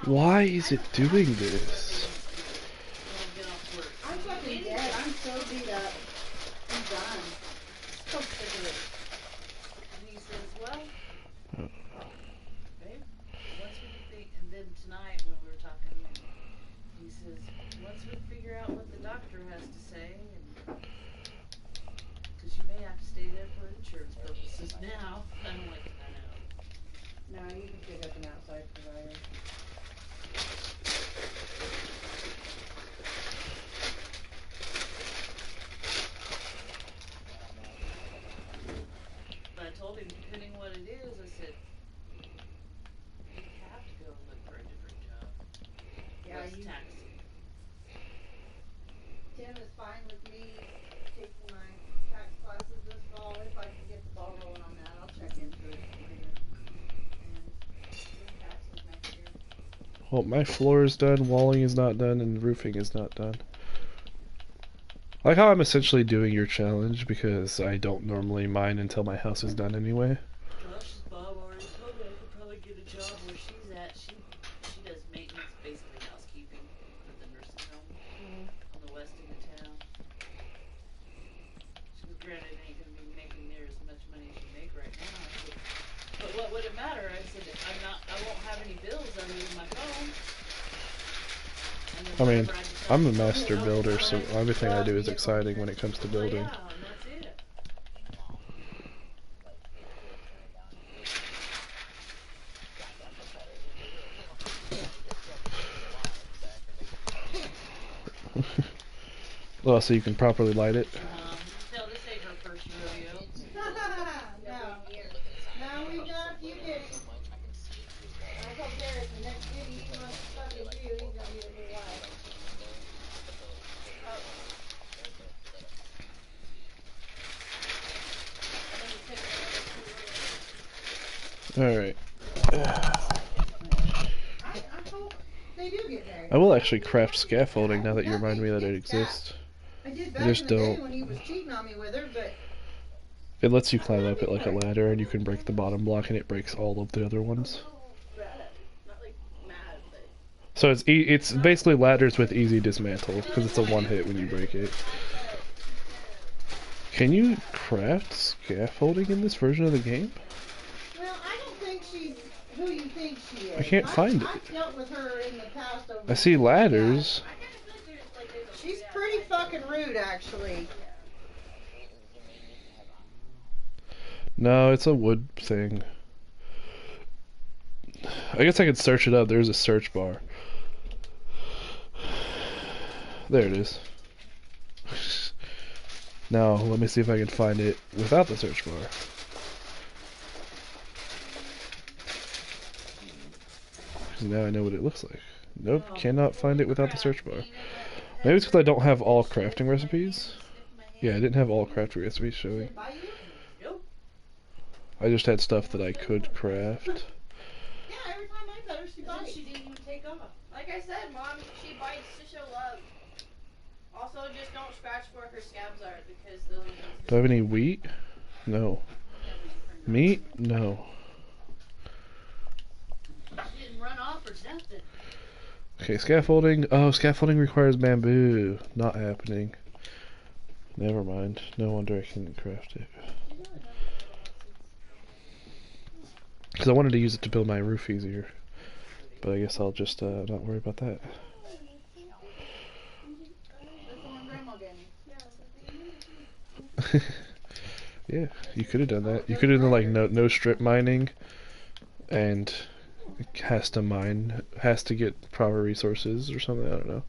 now. Why is I it don't doing have to this? when I get off work. I'm fucking dead. I'm so beat up. I'm done. So sick of it. And he says, well, babe, once we think, and then tonight when we were talking, he says, once we figure out what the doctor has to say, because you may have to stay there for insurance purposes now. And I'm like, I know. No, you can pick up an outside provider. But I told him, depending what it is, I said, you have to go look for a different job. Yeah, Less you. taxing. Tim is fine with me taking my tax classes this fall. If I can get the ball rolling on that, I'll check into it later. And do taxes next year. Well, my floor is done, walling is not done, and roofing is not done. I like how I'm essentially doing your challenge because I don't normally mine until my house is done anyway. Josh's Bob already told me I could probably get a job where she's at. She does maintenance, basically housekeeping at the nursing home on the west end of town. She was granted ain't gonna be making near as much money as you make right now. I said, but what would it matter? I said I won't have any bills other than my phone. And then I mean, whatever decide I'm a to do, master I'll builder, do so it. everything I do is exciting when it comes to Well, building. yeah, and that's it. Well, so you can properly light it. Tell this ain't her first rodeo. No, we've got a few ditties. I told Derek the next ditty he wants to fucking do, he's gonna be a new wife. Alright. I hope they do get married. I will actually craft scaffolding now that you remind me that it exists. I did I back just in the day don't. when he was cheating on me with her, but It lets you climb up it like a ladder, and you can break the bottom block, and it breaks all of the other ones. Not like mad, but So it's basically ladders with easy dismantle, because it's a one hit when you break it. Can you craft scaffolding in this version of the game? well, I don't think she's who you think she is. I can't find it. I've dealt with her in the past over. I see ladders. I kind of feel like there's a She's yeah, pretty like- fucking rude, actually. No, it's a wood thing. I guess I could search it up. There's a search bar. There it is. Now, let me see if I can find it without the search bar. Because now I know what it looks like. Nope, cannot find it without the search bar. Maybe it's because I don't have all crafting recipes. Yeah, I didn't have all crafting recipes showing. By you? I just had stuff that I could craft. Yeah, every time I pet her, she And then bites. she didn't even take off. Like I said, Mom, she bites to show love. Also, just don't scratch where her scabs are because those. Do I have any wheat? No. Meat? No. She didn't run off or nothing. Okay, scaffolding. Oh, scaffolding requires bamboo. Not happening. Never mind. No wonder I couldn't craft it. Because I wanted to use it to build my roof easier. But I guess I'll just not worry about that. That's the one Grandma gave me. Yeah, you could have done that. You could have done like no strip mining, and has to mine, has to get proper resources or something. I don't know.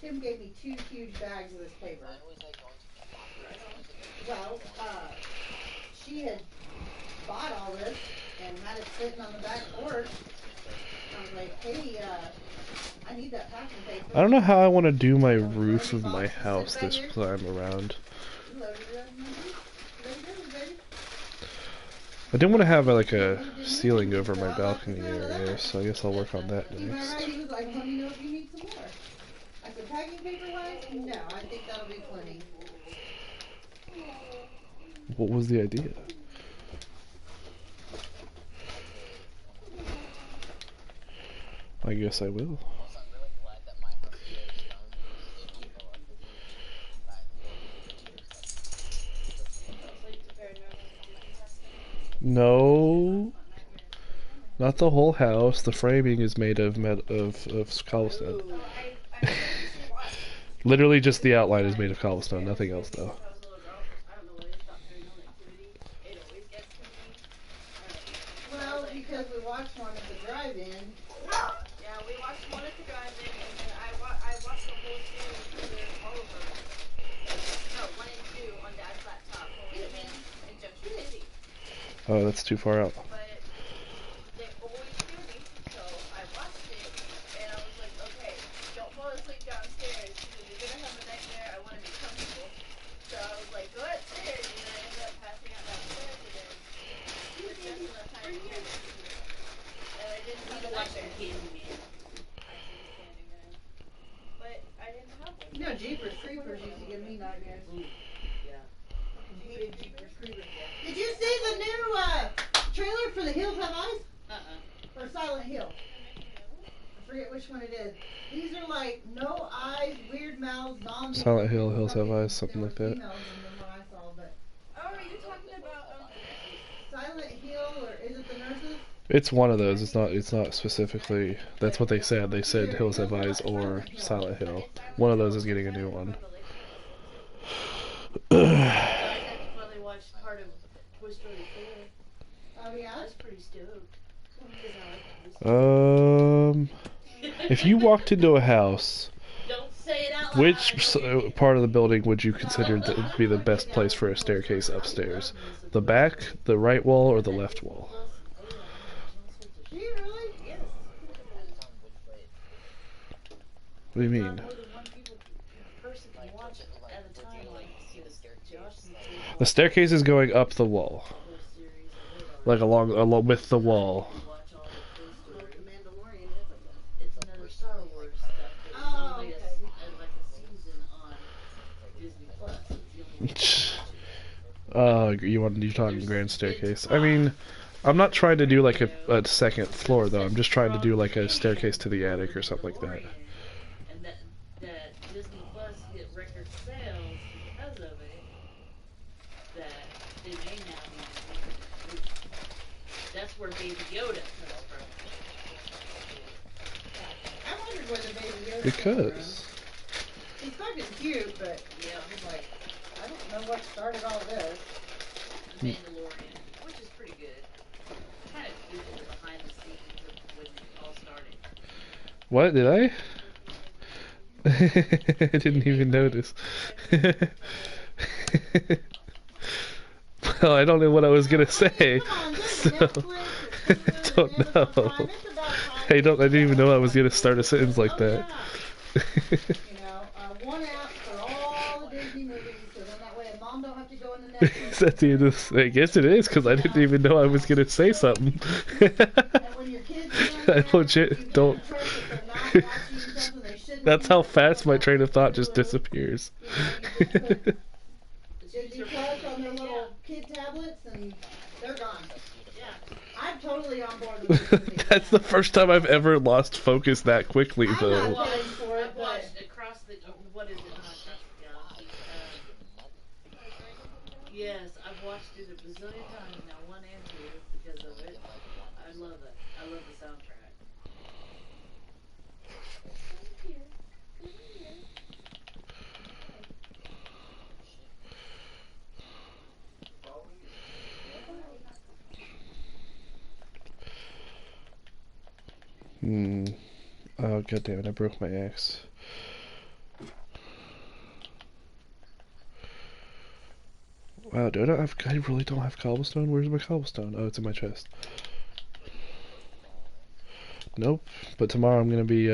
Tim gave me 2 huge bags of this paper. Mine was like going to Well, she had bought all this and had it sitting on the back porch. I was like, hey, I need that packing paper. I don't know how I want to do my roof of my house this time around. You loaded it up, baby. I didn't want to have like a ceiling over my balcony area, so I guess I'll work on that He went next. right, he was like, let me know if you need some more. I said, packing paper wise? No, I think that'll be plenty. What was the idea? I guess I will. Also, I'm really glad that my house is very strong because it will go up with you. No, not the whole house. The framing is made of cobblestone. Literally, just the outline is made of cobblestone. Nothing else, though. Well, because we watched one at the drive-in. Yeah, we watched one at the drive-in, and then I watched the whole series with Oliver. No, 1 and 2 on Dad's laptop when we lived in Junction City. Oh, that's too far out. But they always scare me, so I watched it, and I was like, okay, don't fall asleep downstairs because you're gonna have a nightmare. I want to be comfortable. So I was like, go upstairs, and then I ended up passing out downstairs, and then just enough time to get it. And I didn't have a nightmare. But I didn't have one. You know, Jeepers Creepers used to give me nightmares. Yeah. I hated Jeepers Creepers. Did you see the new trailer for The Hills Have Eyes? Or Silent Hill? I forget which one it is. These are like no eyes, weird mouths, zombies. Silent Hill, Hills Have Eyes, something like that. Females in them when I saw, but Oh, are you talking about Silent Hill, or is it the nurses? It's one of those. It's not specifically. That's what they said. They said Hills Have Eyes or Silent Hill. One of those is getting a new one. I finally watched part of Toy Story 4. Oh I yeah. was pretty stoked. Because I like If you walked into a house, Don't say it out loud. which part of the building would you consider to be the best place for a staircase upstairs? The back, the right wall, or the left wall? Do you really? Yes. What do you mean? More than one person can watch it at a time. Like, see the Josh and The staircase is going up the wall, series. like along with the wall. Watch all the Toy Well, Story. the Mandalorian is It's another Star Wars stuff. It's Oh, only okay. like a season on Disney Plus. It's the only You're talking grand staircase. I mean, I'm not trying to do like a second floor though. I'm just trying to do like a staircase to the attic or something like that. And that Disney Plus get record sales because of it. That they may now be. That's where Baby Yoda comes from. I wondered where the baby Yoda Because He's fucking cute, but Yeah, I was like, I don't know what started all this. The Mandalorian, which is pretty good. Kind of good behind the scenes of when it all started. what did I? I didn't even notice. Well, I don't know what I was gonna say, so I don't know. I didn't even know I was gonna start a sentence like that. You know, one app for all the Disney movies, so then that way mom don't have to go into Netflix. It's at the end of I guess it is because I didn't even know I was gonna say something. And when your kids are I young, legit you get don't. a trick if they're not watching something they shouldn't That's be how watching. fast my train of thought just disappears. You know, you just put Disney Plus on their little kid tablets and they're gone. Yeah. I'm totally on board with this. That's the first time I've ever lost focus that quickly, I'm though. not paying for it, I've but watched across the what is it? Not across the galaxy. Yes, I've watched it a bazillion times now, 1 and 2, because of it. I love it. I love the soundtrack. Oh, god damn it, I broke my axe. Wow, dude, I really don't have cobblestone? Where's my cobblestone? Oh, it's in my chest. Nope, but tomorrow I'm gonna be,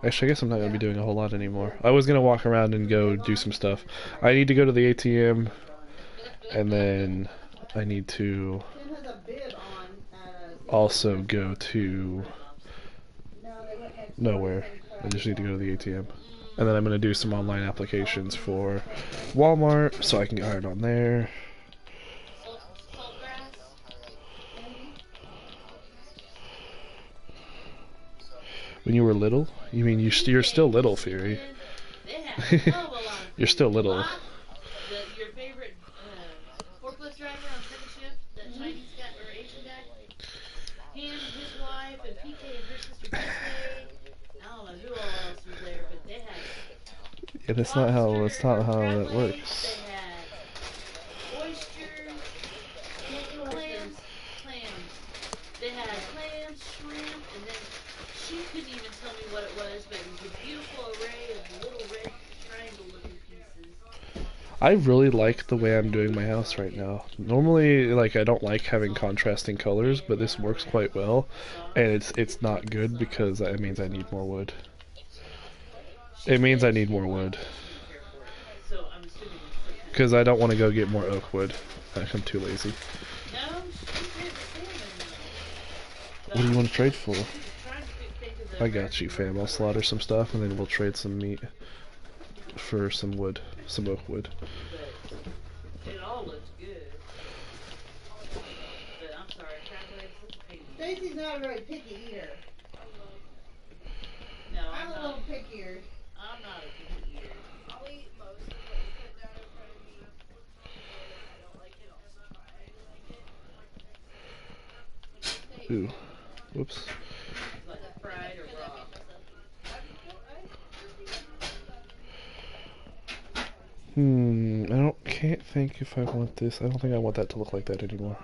actually, I guess I'm not gonna be doing a whole lot anymore. I was gonna walk around and go do some stuff. I need to go to the ATM, and then I need to Tim has a bib on at a... also go to No, they went next door. nowhere. I just need to go to the ATM. And then I'm gonna do some online applications for Walmart, so I can get hired on there. Saltgrass. When you were little? You mean you're still little, Fury? They had a hell of a lot of You're still food. little. Your favorite forklift driver on second shift, that Chinese guy or Asian guy, him, his wife, and PK and her sister PK. I don't know who all else was there, but they had Yeah, that's not how crab that legs, works. They had oysters, clams. They had clams, shrimp, and then she couldn't even tell me what it was, but it was a beautiful array of little red triangle-looking pieces. I really like the way I'm doing my house right now. Normally, like, I don't like having contrasting colors, but this works quite well, and it's not good because that means I need more wood. It means I need more wood. So I'm assuming it's some kind Because I don't want to go get more oak wood. I'm too lazy. of... No, she said the salmon. What do you want to trade for? She was trying to think of the I got you, fam. I'll slaughter some stuff, and then we'll trade some meat for some wood. Some oak wood. But it all looks good. But I'm sorry, crab legs, it's a pain. Stacy's not a very picky eater. No, I'm a not. little pickier. I'm not a picky eater. I'll eat most of what's put down in front of me. And if I don't like it, I'll survive like it. Ooh. Whoops. Like fried or raw. Can't think if I want this. I don't think I want that to look like that anymore.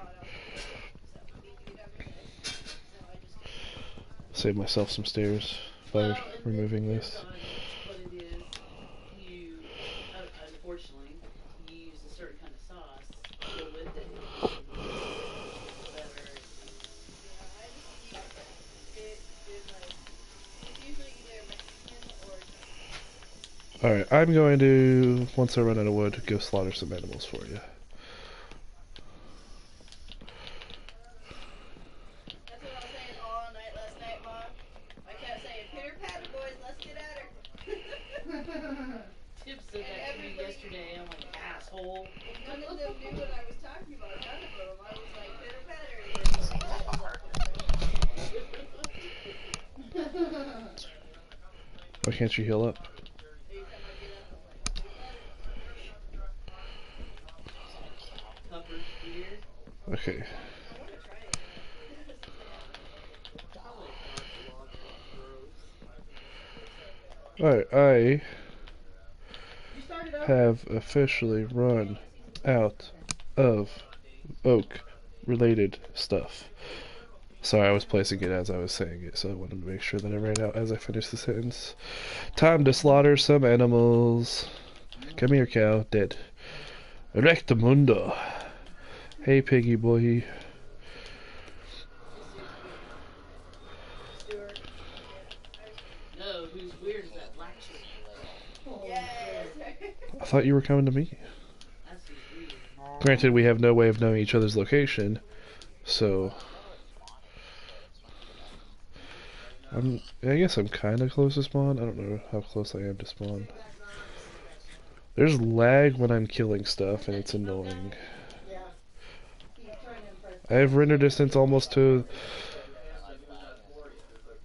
Save myself some stairs by removing this. What it is, you, unfortunately, you use a certain kind of sauce to go with it. Better. It's usually either Mexican or Alright, I'm going to, once I run out of wood, go slaughter some animals for you. That's what I was saying all night last night, Mom. I kept saying, pitter patter, boys, let's get at her. Tip said that to me yesterday. I'm like, asshole. None of them knew what I was talking about. None of them. I was like, pitter patter. And they were like, Why can't you heal up? Covered beer. Okay. Alright, I You started over. have officially run out of oak related stuff. Sorry, I was placing it as I was saying it, so I wanted to make sure that I ran out as I finished the sentence. Time to slaughter some animals. Come here, cow. Dead. Rectamundo. Hey, piggy boy. No, who's weird is that black chick. yes. I thought you were coming to me. That's who's weird. Granted, we have no way of knowing each other's location, so I guess I'm kind of close to spawn. I don't know how close I am to spawn. There's lag when I'm killing stuff, and it's annoying. Yeah. He's trying to impress. I have render distance almost to.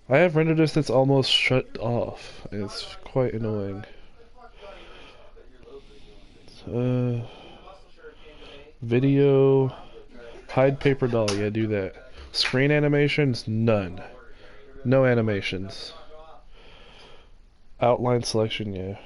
I have render distance almost shut off. It's quite annoying. Video. Hide paper doll. Yeah, do that. Screen animations? None. No animations. Outline selection? Yeah.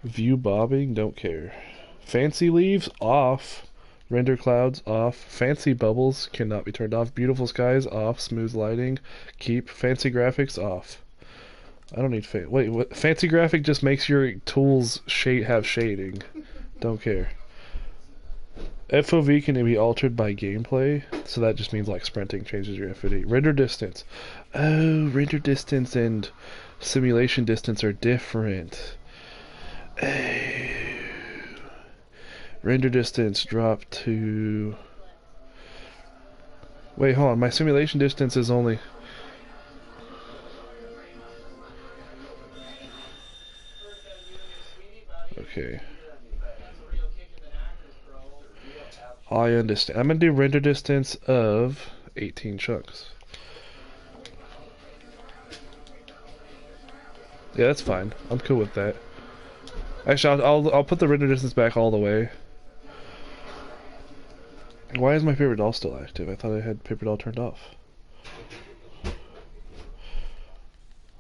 View bobbing? Don't care. Fancy leaves? Off. Render clouds? Off. Fancy bubbles? Cannot be turned off. Beautiful skies? Off. Smooth lighting? Keep. Fancy graphics? Off. I don't need wait, what? Fancy graphic just makes your tools have shading. Don't care. FOV can be altered by gameplay, so that just means like sprinting changes your FOV. Render distance. Oh, render distance and simulation distance are different. Oh. Render distance drop to... Wait, hold on. My simulation distance is only... Okay. I understand. I'm gonna do render distance of 18 chunks. Yeah, that's fine. I'm cool with that. Actually, I'll put the render distance back all the way. Why is my paper doll still active? I thought I had paper doll turned off. It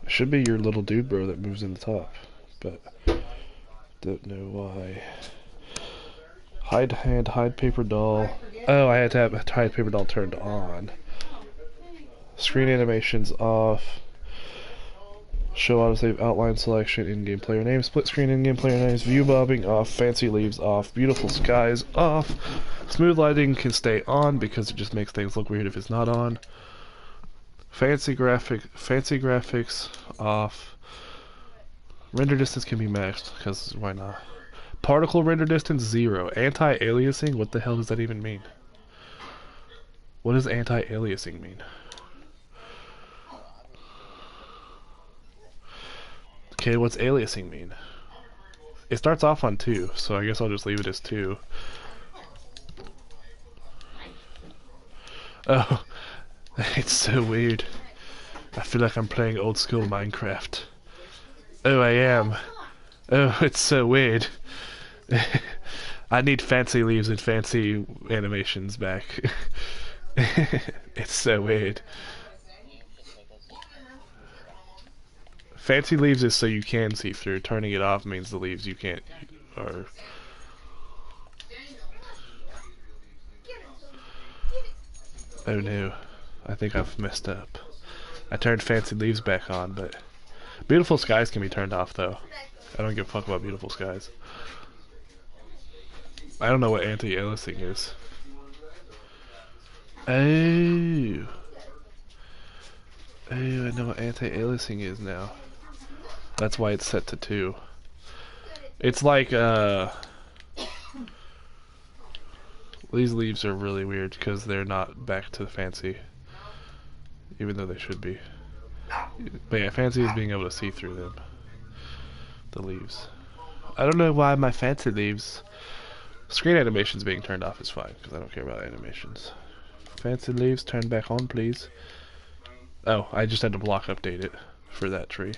should be your little dude bro that moves in the top, but don't know why. Hide paper doll. Oh, I had to have hide paper doll turned on. Screen animations off. Show autosave outline selection, in-game player names, split screen in-game player names, view bobbing off, fancy leaves off, beautiful skies off. Smooth lighting can stay on because it just makes things look weird if it's not on. Fancy graphics off. Render distance can be maxed because why not? Particle render distance 0. Anti-aliasing? What the hell does that even mean? What does anti-aliasing mean? Okay, what's aliasing mean? It starts off on 2, so I guess I'll just leave it as 2. Oh, it's so weird. I feel like I'm playing old school Minecraft. Oh, I am. Oh, it's so weird. I need fancy leaves and fancy animations back. It's so weird. Fancy leaves is so you can see through. Turning it off means the leaves you can't are... Oh no. I think I've messed up. I turned fancy leaves back on, but... Beautiful skies can be turned off though. I don't give a fuck about beautiful skies. I don't know what anti-aliasing is. Oh. Oh, I know what anti-aliasing is now. That's why it's set to 2. It's like, these leaves are really weird because they're not back to fancy. Even though they should be. But yeah, fancy is being able to see through them. The leaves. I don't know why my fancy leaves... Screen animations being turned off is fine, because I don't care about animations. Fancy leaves, turn back on, please. Oh, I just had to block update it for that tree.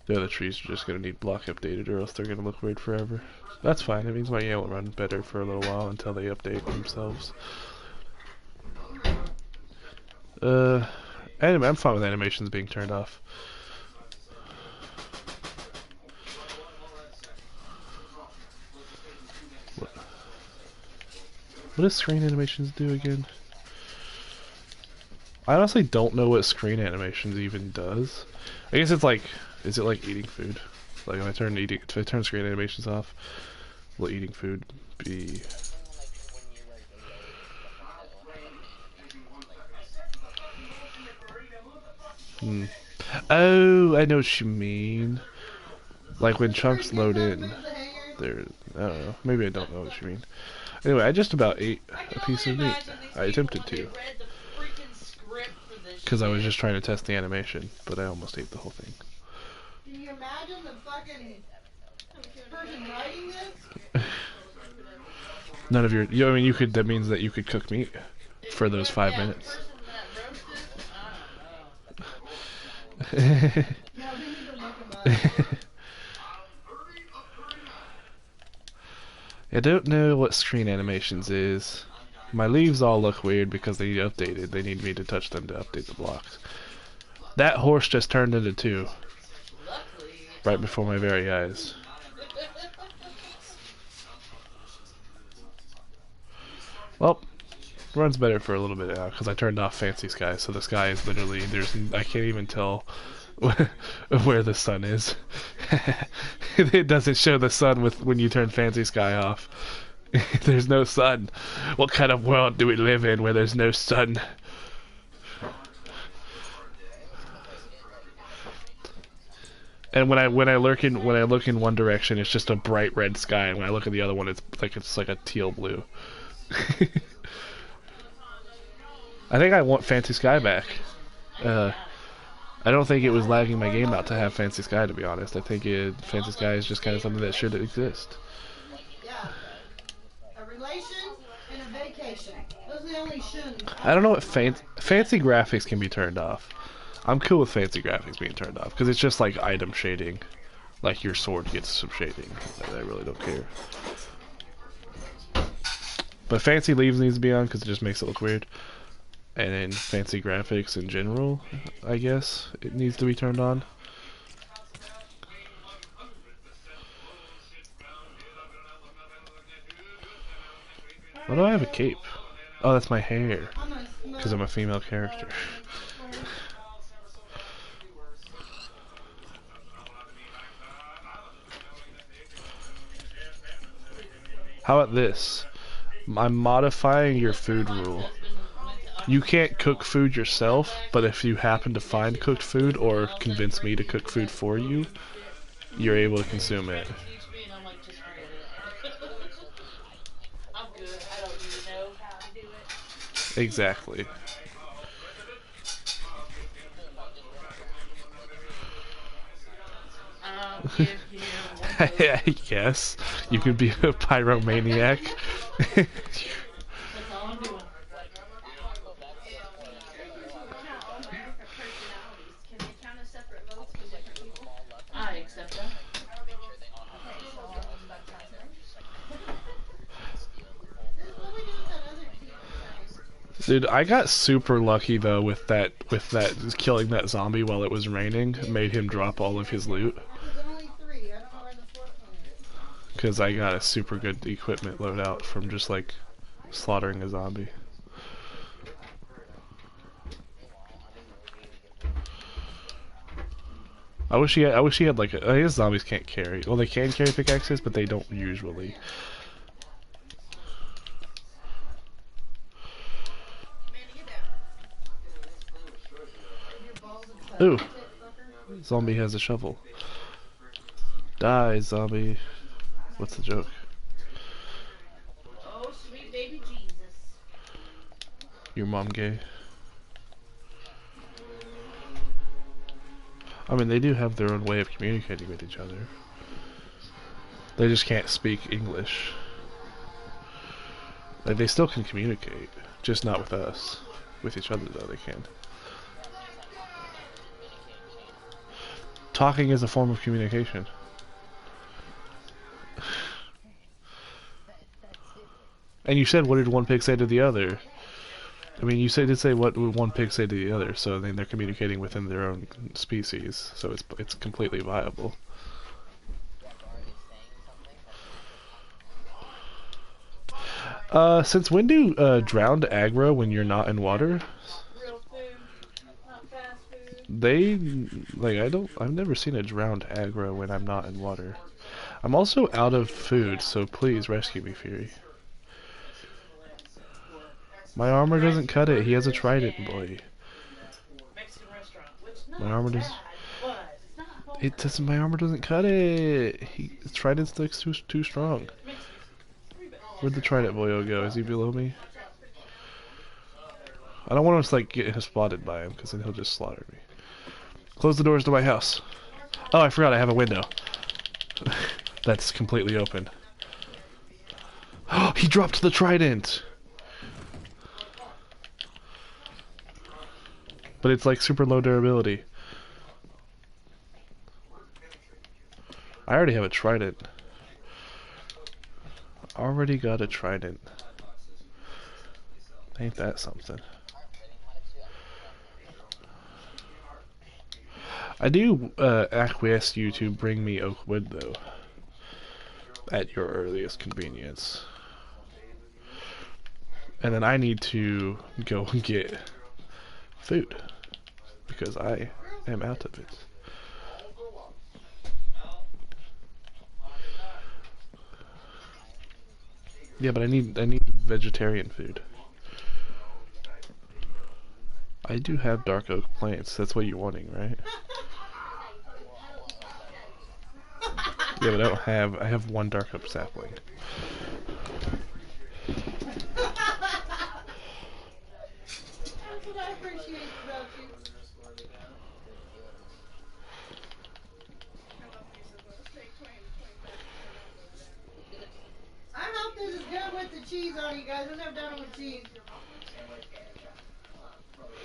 The other trees are just going to need block updated, or else they're going to look weird forever. That's fine, it means my game will run better for a little while until they update themselves. Anyway, I'm fine with animations being turned off. What does screen animations do again? I honestly don't know what screen animations even does. I guess it's like, is it like eating food? Like if I turn screen animations off, will eating food be... Oh, I know what you mean. Like when chunks load in, they're... I don't know. Maybe I don't know what you mean. Anyway, I just about ate a piece of meat. I attempted to. Because I was just trying to test the animation, but I almost ate the whole thing. Can you imagine the fucking person writing this? None of your... I mean, you could... That means that you could cook meat for those 5 minutes. No, we need to look him up. I don't know what screen animations is. My leaves all look weird because they updated. They need me to touch them to update the blocks. That horse just turned into two. Luckily, it's Right on before my very eyes. Well, runs better for a little bit now because I turned off Fancy Sky, so the sky is literally I can't even tell where the sun is. It doesn't show the sun when you turn Fancy Sky off. There's no sun. What kind of world do we live in where there's no sun? And when I look in one direction, it's just a bright red sky, and when I look at the other one, it's like a teal blue. I think I want Fancy Sky back. I don't think it was lagging my game out to have Fancy Sky, to be honest. I think Fancy Sky is just kind of something that should exist. Yeah. A relation and a vacation. Those are the only shouldn't. I don't know what fancy graphics can be turned off. I'm cool with fancy graphics being turned off because it's just like item shading, like your sword gets some shading. I really don't care. But fancy leaves needs to be on because it just makes it look weird. And then fancy graphics in general, I guess it needs to be turned on. Why do I have a cape? Oh, that's my hair. Because I'm a female character. How about this? I'm modifying your food rule. You can't cook food yourself, but if you happen to find cooked food or convince me to cook food for you, you're able to consume it. teach me, and I'm like, just forget it. I'm good. I don't even know how to do it. Exactly. Give him one vote. I guess you could be a pyromaniac. That's all I'm doing. Count all my different personalities. Can they count as separate votes for different people? I accept that. Okay, so I'll baptize her. What do we do with that other key? Dude, I got super lucky though with that killing that zombie while it was raining made him drop all of his loot. There's only 3. I don't know where the 4th one is. Because I got a super good equipment loadout from just like slaughtering a zombie. I wish he had like I guess zombies can't carry. Well, they can carry pickaxes, but they don't usually. Ooh, zombie has a shovel. Die, zombie. What's the joke? Oh, sweet baby Jesus. Your mom gay? I mean, they do have their own way of communicating with each other. They just can't speak English. Like, they still can communicate, just not with us. With each other, though, they can. Talking is a form of communication. And you said, what did one pig say to the other? I mean, you did say what would one pig say to the other, so then they're communicating within their own species, so it's completely viable. Since when do drowned aggro when you're not in water? Real food, not fast food. They, like, I've never seen a drowned aggro when I'm not in water. I'm also out of food, so please rescue me, Fury. My armor doesn't cut it, he has a trident, boy. Mexican restaurant, which My armor does. It doesn't. My armor doesn't cut it. His trident sticks too strong. Where'd the trident boyo go? Is he below me? I don't want to like get spotted by him because then he'll just slaughter me. Close the doors to my house. Oh, I forgot I have a window. That's completely open. Oh, he dropped the trident. But it's like super low durability. I already have a trident. already got a trident. Ain't that something? I do acquiesce you to bring me Oakwood, though, at your earliest convenience. And then I need to go and get food, because I am out of it. Yeah, but I need vegetarian food. I do have dark oak plants. That's what you're wanting, right? Yeah, but I have one dark oak sapling. That's what I appreciate about you. I hope this is good with the cheese on you guys. I've never done it with cheese.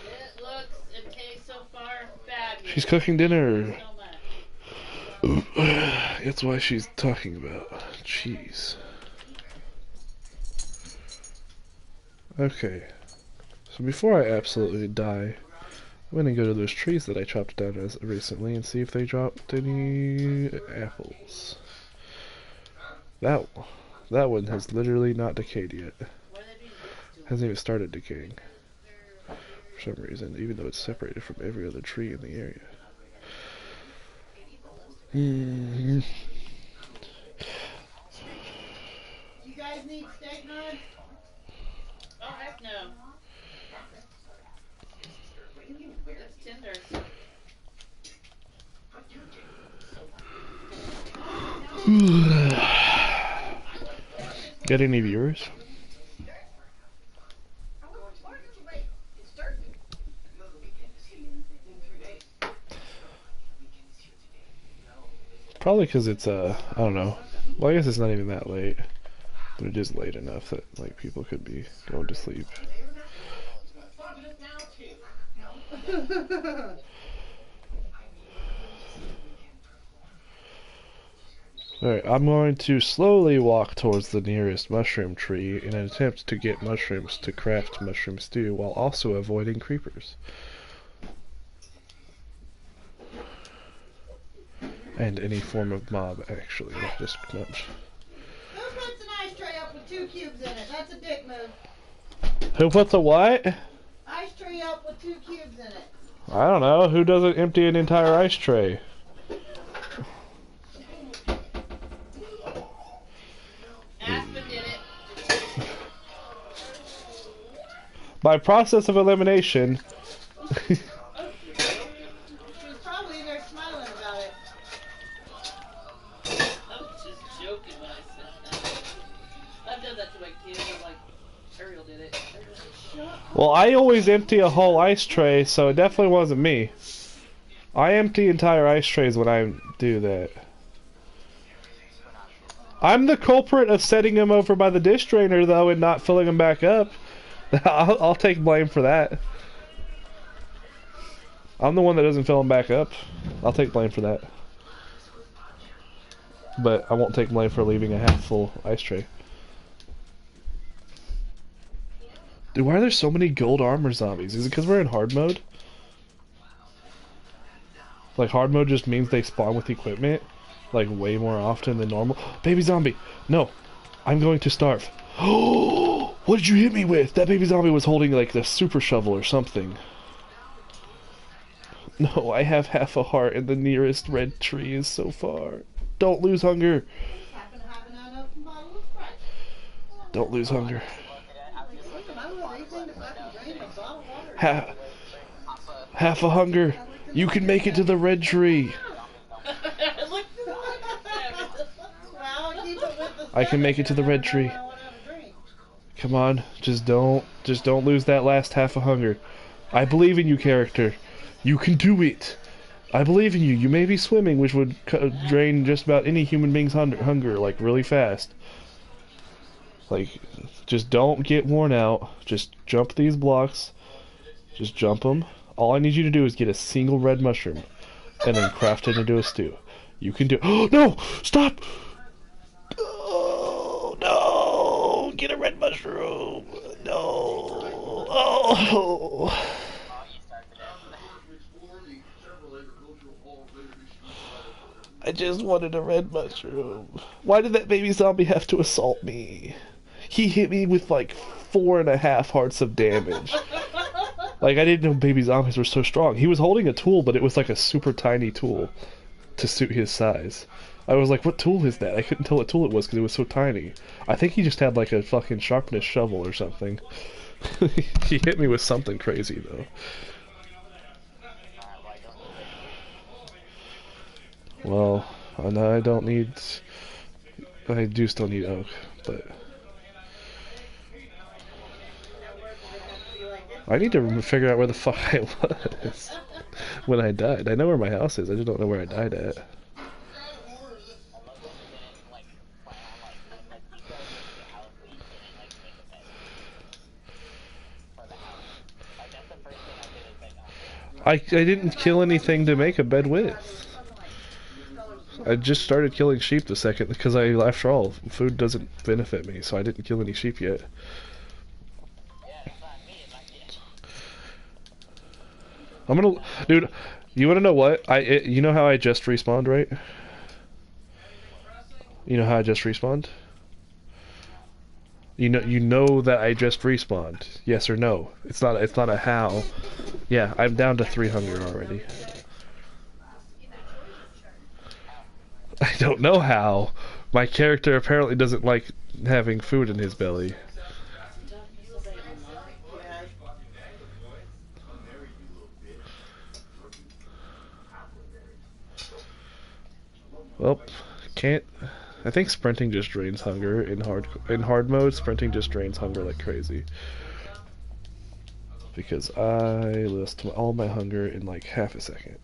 It looks and tastes so far fabulous. She's cooking dinner. So much. That's why she's talking about cheese. Okay. So before I absolutely die, I'm gonna go to those trees that I chopped down recently and see if they dropped any apples. That one has literally not decayed yet. Hasn't even started decaying. For some reason, even though it's separated from every other tree in the area. You guys need steak knives? Oh, heck no. That's tender. Got any viewers? Probably because it's I don't know. Well, I guess it's not even that late, but it is late enough that like people could be going to sleep. Alright, I'm going to slowly walk towards the nearest mushroom tree in an attempt to get mushrooms to craft mushroom stew while also avoiding creepers. And any form of mob, actually, not just much. Who puts an ice tray up with 2 cubes in it? That's a dick move. Who puts a what? Ice tray up with 2 cubes in it. I don't know. Who doesn't empty an entire ice tray? Aspen did it. By process of elimination. She was probably in there smiling about it. I was just joking when I said that. I've done that to my kids. I'm like, Ariel did it. Well, I always empty a whole ice tray, so it definitely wasn't me. I empty entire ice trays when I do that. I'm the culprit of setting them over by the dish drainer, though, and not filling them back up. I'll take blame for that. I'm the one that doesn't fill them back up. I'll take blame for that. But I won't take blame for leaving a half-full ice tray. Dude, why are there so many gold armor zombies? Is it because we're in hard mode? Like, hard mode just means they spawn with equipment, like, way more often than normal. Baby zombie! No! I'm going to starve. Oh! What did you hit me with? That baby zombie was holding, like, the super shovel or something. No, I have half a heart and the nearest red tree is so far. Don't lose hunger. Happen to have an unopened bottle of Sprite. Don't lose hunger. I will anything to fucking drain a bottle of water. Half a hunger. You can make it to the red tree. Look, Well, keep it with the I can make it to the red tree. I want to have a drink. Come on, just don't lose that last half a hunger. I believe in you, character. You can do it. I believe in you. You may be swimming, which would drain just about any human being's hunger, like, really fast. Like, just don't get worn out. Just jump these blocks. Just jump them. All I need you to do is get a single red mushroom, and then craft it into a stew. You can do. Oh no! Stop! Oh mushroom. No. Oh. Oh, you started it. I just wanted a red mushroom. Why did that baby zombie have to assault me? He hit me with like 4.5 hearts of damage. Like, I didn't know baby zombies were so strong. He was holding a tool, but it was like a super tiny tool to suit his size. I was like, what tool is that? I couldn't tell what tool it was because it was so tiny. I think he just had like a fucking sharpness shovel or something. He hit me with something crazy though. Well, I don't need... I do still need oak, but... I need to figure out where the fuck I was when I died. I know where my house is, I just don't know where I died at. I didn't kill anything to make a bed with. I just started killing sheep the second, because after all, food doesn't benefit me, so I didn't kill any sheep yet. I'm gonna, dude, you wanna know what? You know how I just respawned, right? You know how I just respawned? You know that I just respawned. Yes or no? It's not a how. Yeah, I'm down to 3 hunger already. I don't know how. My character apparently doesn't like having food in his belly. Well, can't. I think sprinting just drains hunger in hard mode. Sprinting just drains hunger like crazy. Because I lost all my hunger in like half a second.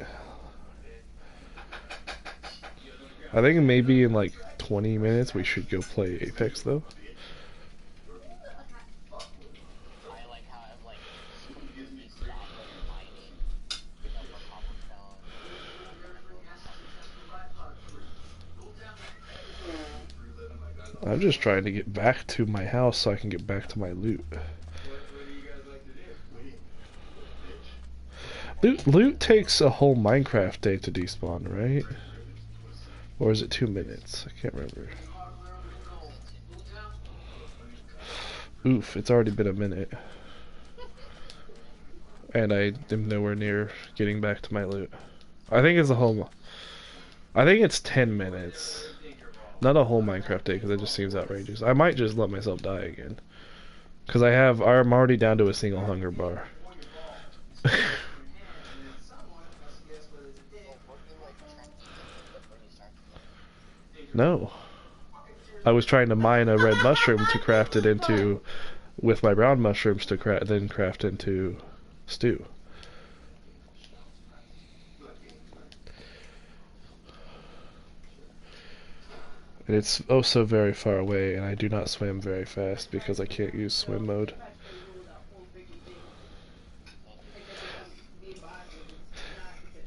I think maybe in like 20 minutes we should go play Apex though. I'm just trying to get back to my house so I can get back to my loot. Loot takes a whole Minecraft day to despawn, right? Or is it 2 minutes? I can't remember. Oof, it's already been a minute. And I am nowhere near getting back to my loot. I think it's a whole... I think it's 10 minutes. Not a whole Minecraft day, because that just seems outrageous. I might just let myself die again. Because I'm already down to a single hunger bar. No. I was trying to mine a red mushroom to craft it into, with my brown mushrooms to then craft into stew. And it's oh so very far away, and I do not swim very fast because I can't use swim mode.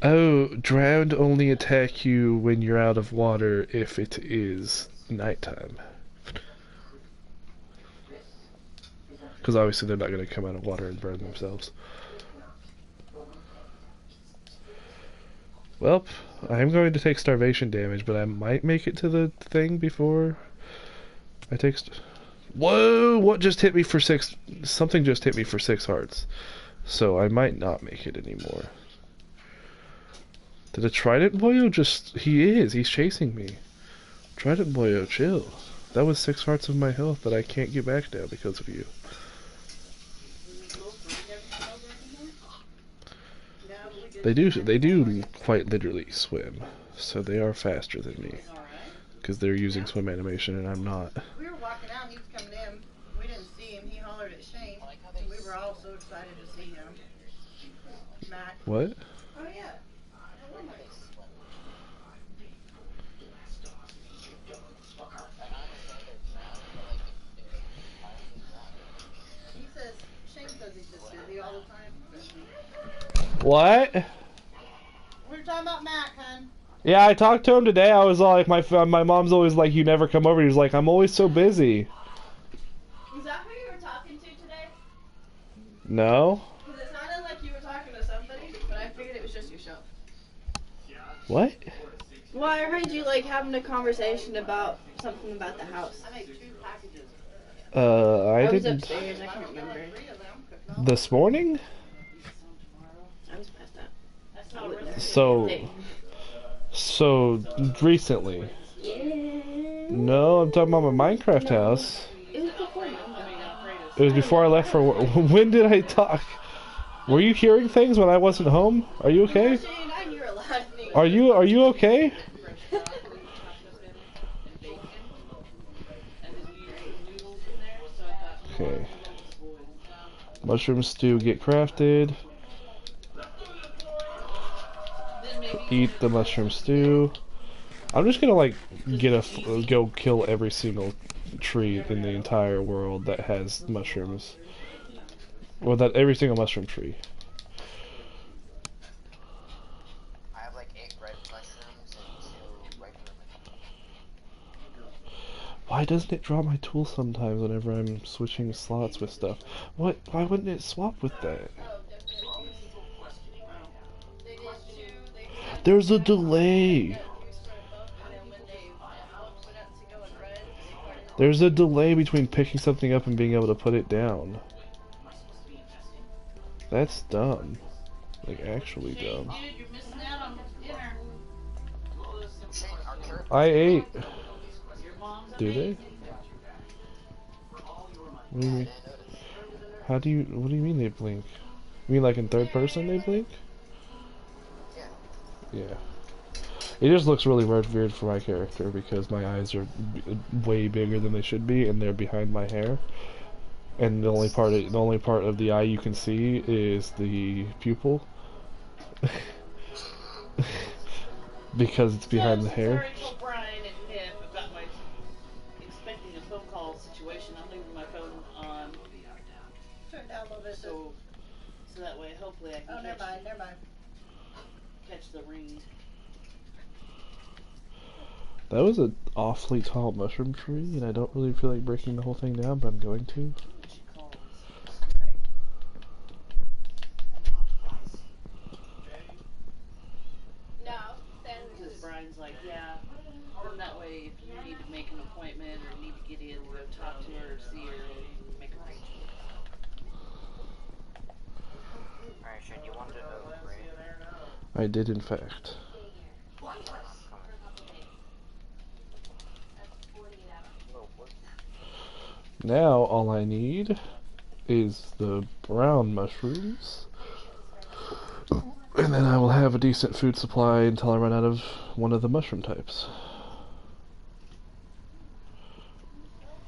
Oh, drowned only attack you when you're out of water if it is nighttime. Because obviously they're not going to come out of water and burn themselves. Well, I'm going to take starvation damage, but I might make it to the thing before I take... Whoa! What just hit me for 6... Something just hit me for 6 hearts. So I might not make it anymore. Did a Trident Boyo just... He's chasing me. Trident Boyo, chill. That was 6 hearts of my health that I can't get back now because of you. They do quite literally swim, so they are faster than me. Because they're using swim animation and I'm not. We were walking out, he was coming in. We didn't see him. He hollered at Shane. And we were all so excited to see him. Matt. What? Oh, yeah. He says, Shane says he's just busy all the time. What? We were talking about Matt, hon. Yeah, I talked to him today. I was like, my mom's always like, you never come over. He was like, I'm always so busy. Is that who No? Because it sounded like you were talking to somebody, but I figured it was just yourself. What? Well, I heard you like having a conversation about something about the house. I I was didn't. upstairs. I can't remember. This morning? I was past that. That's not really. So recently. Yeah. No, I'm talking about my Minecraft house. It was before. It was before I left for work. When did I talk? Were you hearing things when I wasn't home? Are you okay? Shane, I hear a lot of things. Are you okay? Okay. Mushroom stew get crafted. Eat the mushroom stew. I'm just gonna like go kill every single tree in the entire world that has mushrooms. Well, that every single mushroom tree. I have like 8 red mushrooms and 2 regular mushrooms. Why doesn't it draw my tool sometimes whenever I'm switching slots with stuff? What? Why wouldn't it swap with that? There's a delay. There's a delay between picking something up and being able to put it down. That's dumb. Like, actually dumb. Dude, you're missing out on dinner. Shane, our carrot I ate. Your mom's Do they? What do you mean? How do you, what do you mean they blink? You mean like in third person they blink? Yeah. It just looks really weird for my character because my eyes are way bigger than they should be and they're behind my hair. And the only part of the eye you can see is the pupil. Because it's behind the hair. Sorry for Brian and Pip about my expecting a phone call situation. I'm leaving my phone on Turn down a little bit. so that way hopefully I Oh, can never mind, never mind. catch the ring. That was an awfully tall mushroom tree, and I don't really feel like breaking the whole thing down, but I'm going to. She calls. No, Because Brian's like, yeah, then that way if you need to make an appointment or need to get in, go talk to her or see her and make arrangements. Alright, Shane, you wanted to know the grade? I did, in fact. Now, all I need is the brown mushrooms. And then I will have a decent food supply until I run out of one of the mushroom types.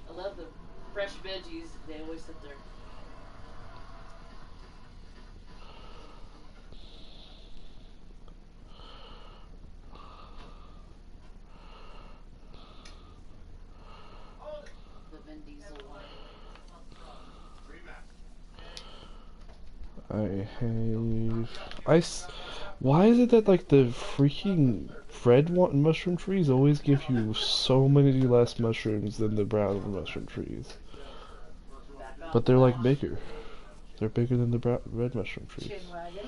I love the fresh veggies. They always sit there. The Vin Diesel one. Why is it that like the freaking red mushroom trees always give you so many less mushrooms than the brown mushroom trees? But they're like bigger. They're bigger than the red mushroom trees. Chin wagon.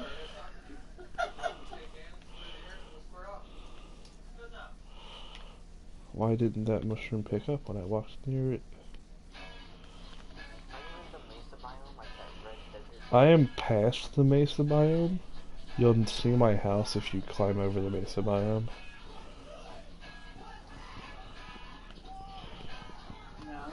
Why didn't that mushroom pick up when I walked near it? I am past the mesa biome. You'll see my house if you climb over the mesa biome. No.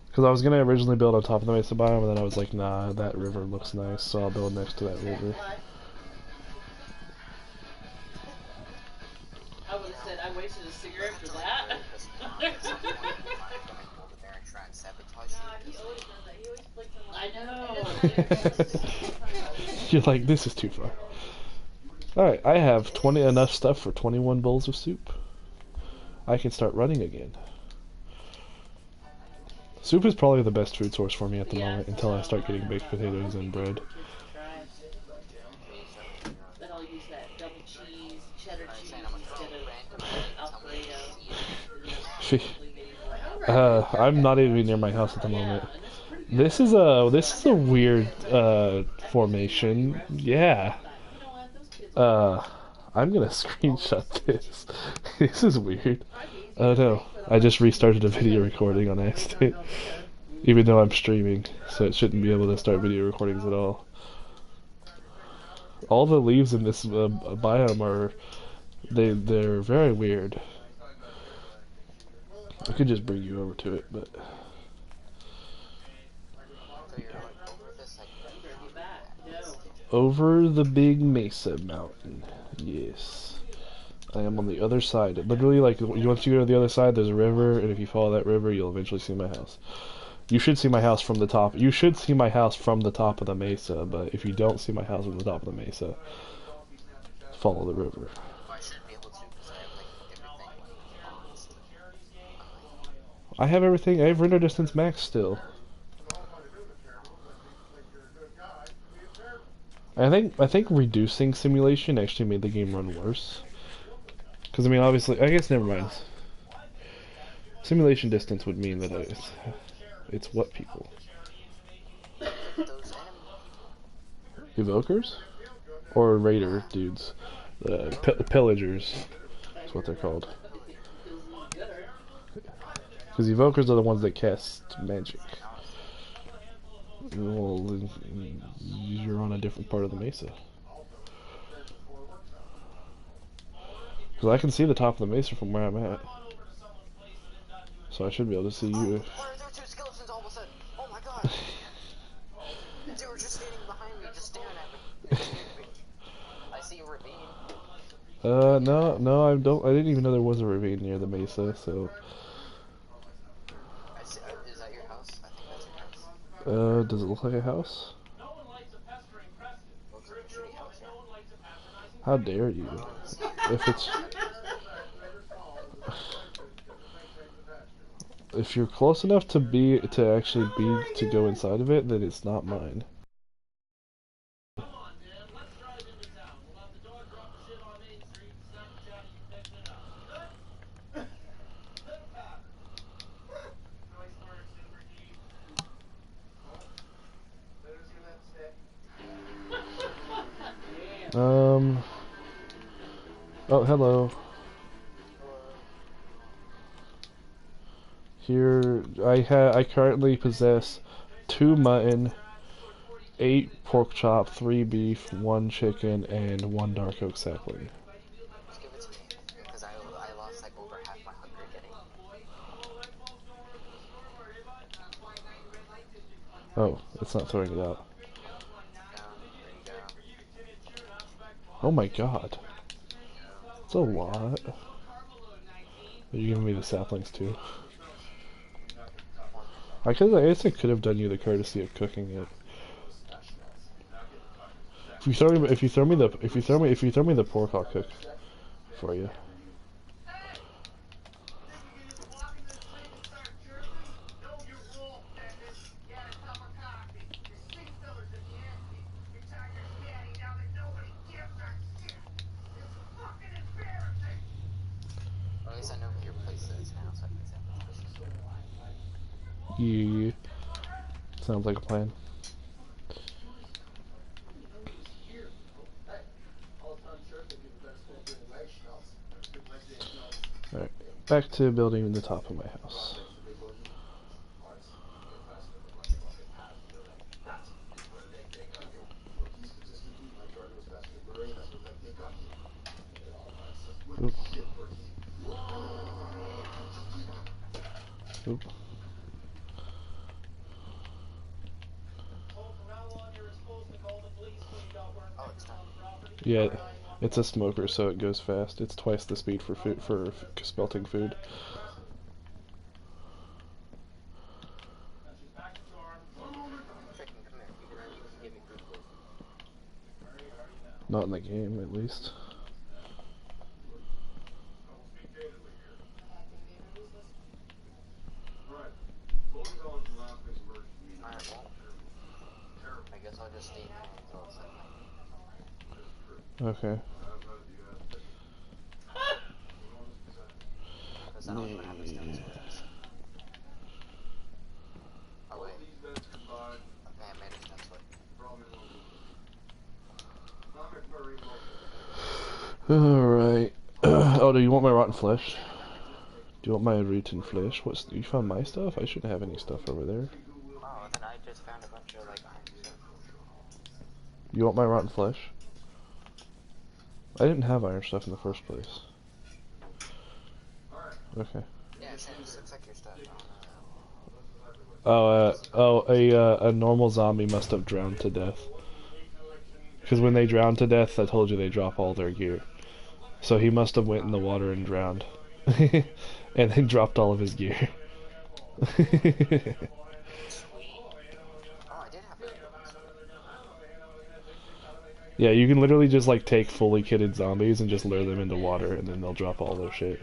Because I was going to originally build on top of the mesa biome, and then I was like, nah, that river looks nice, so I'll build next to that river. I would have said I wasted a cigarette for that. I know. You're like, this is too far. Alright, I have enough stuff for 21 bowls of soup. I can start running again. Soup is probably the best food source for me at the moment until I start getting baked potatoes and bread. That all you use that double cheese, cheddar I'm cheese saying I'm instead gonna of randomly tell me Alfredo. I'm not even near my house at the moment. Yeah, and it's pretty good. This is a weird formation. Yeah. You know what? Those kids I'm gonna screenshot this. This is weird. Oh no, I just restarted a video recording on accident. Even though I'm streaming, so it shouldn't be able to start video recordings at all. All the leaves in this biome are they're very weird. I could just bring you over to it, but So you're like over this like over the big mesa mountain. Yes, I am on the other side. Literally, like once you go to the other side, there's a river, and if you follow that river, you'll eventually see my house. You should see my house from the top. You should see my house from the top of the mesa, but if you don't see my house from the top of the mesa, follow the river. I should be able to because I have like everything like paused. I have everything. I have render distance max still. I think reducing simulation actually made the game run worse. Because I mean, obviously, I guess never mind. Simulation distance would mean that it's what people? Those Evokers? Or raider dudes? Pillagers. That's what they're called. Because evokers are the ones that cast magic. Well, you're on a different part of the mesa. Because I can see the top of the mesa from where I'm at. So I should be able to see you. Why are there two skeletons all of a sudden? Oh my god! They were just standing behind me, just staring at me. I see a ravine. No, I didn't even know there was a ravine near the mesa, so. I see, is that your house? I think that's your house. Does it look like a house? Looks like a shitty house, yeah. How dare you? If it's... If you're close enough to go inside of it, then it's not mine. Oh, hello. Here, I currently possess 2 mutton, 8 pork chop, 3 beef, 1 chicken, and 1 dark oak sapling. Just give it to me, because I lost like over half my hunger getting. Oh, it's not throwing it out. There you go. Oh my god. It's a lot. Are you giving me the saplings too? I guess I could have done you the courtesy of cooking it. If you throw me the pork, I'll cook for you. Or at least I know where your place is now, so I can send it. Yeah. Sounds like a plan. Alright, back to building the top of my house. Oop. Oop. Oh, it's not. Yeah, it's a smoker, so it goes fast. It's twice the speed for food for smelting food. Chicken, come here. You can give me food, please. Not in the game, at least. Alright, well. I guess I'll just stay here until it's like. Okay. Because I don't even have a stance. Oh wait. Okay, I made a stance with. Alright. Oh, do you want my rotten flesh? Do you want my rotten flesh? You found my stuff? I shouldn't have any stuff over there. Oh, then I just found a bunch of like iron stuff. You want my rotten flesh? I didn't have iron stuff in the first place. Okay. Yeah, it looks like your stuff. A normal zombie must have drowned to death. Because when they drown to death, I told you they drop all their gear. So he must have went in the water and drowned. And then dropped all of his gear. Oh, I did have it. Yeah, you can literally just like take fully kitted zombies and just lure them into water and then they'll drop all their shit.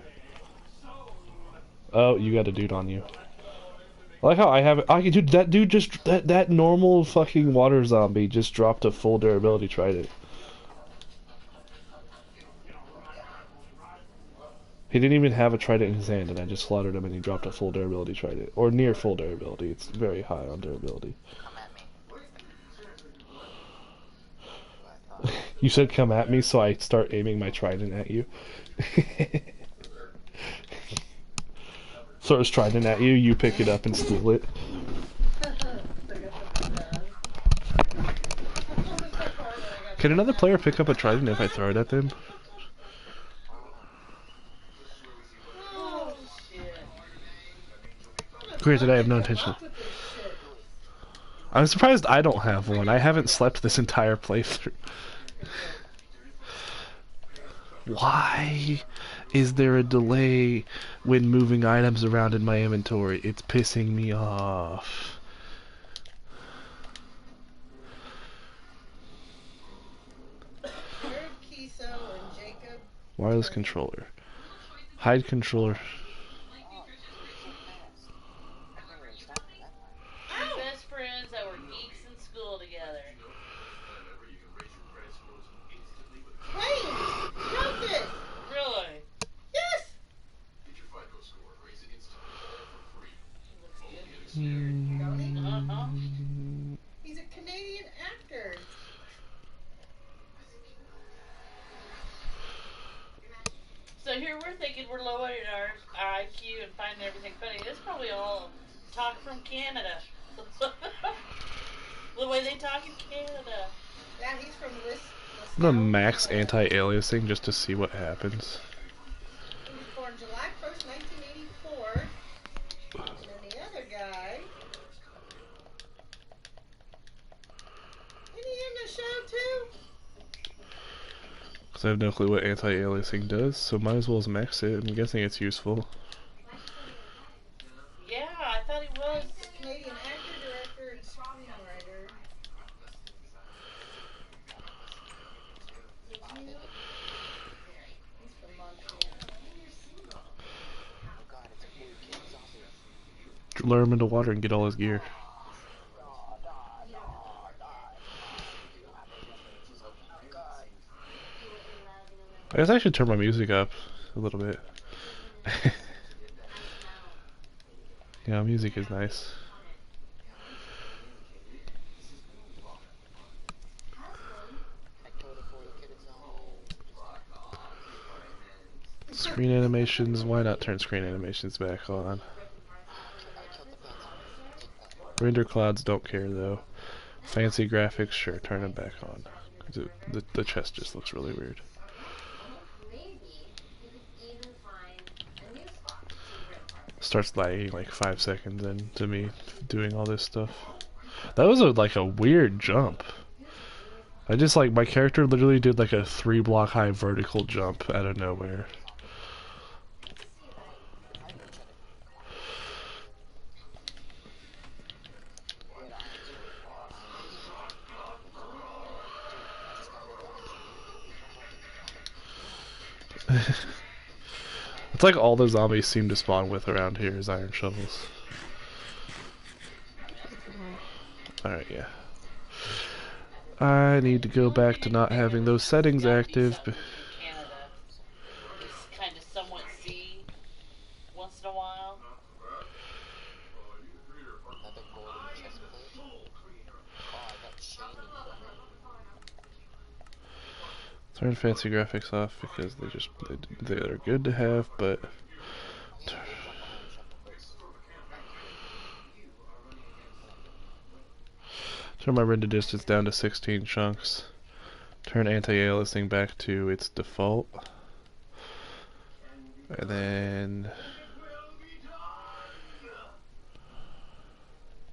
Oh, you got a dude on you. I like how I have it. Dude, that dude just that normal fucking water zombie just dropped a full durability trident. He didn't even have a trident in his hand, and I just slaughtered him, and he dropped a full durability trident, or near full durability. It's very high on durability. Come at me. You said come at me, so I start aiming my trident at you. Throws trident at you, you pick it up and steal it. Can another player pick up a trident if I throw it at them? Oh, shit. Granted, I have no intention. I'm surprised I don't have one. I haven't slept this entire playthrough. Why is there a delay when moving items around in my inventory? It's pissing me off. Herb, Kiso, and Jacob. Wireless controller. Hide controller. Two best friends that were geeks in school together. Wait! Justice! Really? Yes! Uh-huh. He's a Canadian actor. So here we're thinking we're lowering our IQ and finding everything funny. This is probably all talk from Canada. The way they talk in Canada. Yeah, he's from I'm gonna max anti-aliasing just to see what happens. He was born July 1st, 1984. And then the other guy. Isn't he in the show too? Because I have no clue what anti-aliasing does, so might as well as max it. I'm guessing it's useful. Yeah, I thought he was. He's a Canadian actor, director, and screenwriter. Did you? He's from Montana. Oh god, it's a blue kid zombie. Lure him into water and get all his gear. I guess I should turn my music up a little bit. Yeah, music is nice. Screen animations, why not turn screen animations back on? Render clouds, don't care though. Fancy graphics, sure, turn them back on. 'Cause the chest just looks really weird. Starts lagging like 5 seconds into me doing all this stuff. That was like a weird jump. I just like, my character literally did like a 3-block high vertical jump out of nowhere. It's like all the zombies seem to spawn with around here is iron shovels. Alright, yeah. I need to go back to not having those settings active. Canada. Just kind of somewhat see once in a while. Another golden chest plate. Oh, I got shiny. Turn fancy graphics off because they are good to have, but turn my render distance down to 16 chunks. Turn anti-aliasing back to its default. And then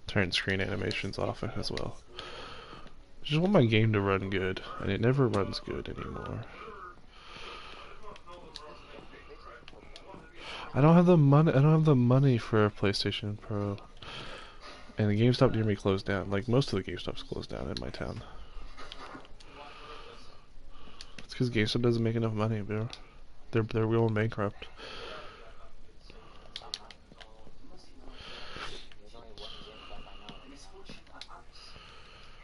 turn screen animations off as well. Just want my game to run good, and it never runs good anymore. I don't have the money for a PlayStation Pro. And the GameStop near me closed down. Like, most of the GameStops closed down in my town. It's because GameStop doesn't make enough money, bro. They're going bankrupt. There's only one GameStop I know.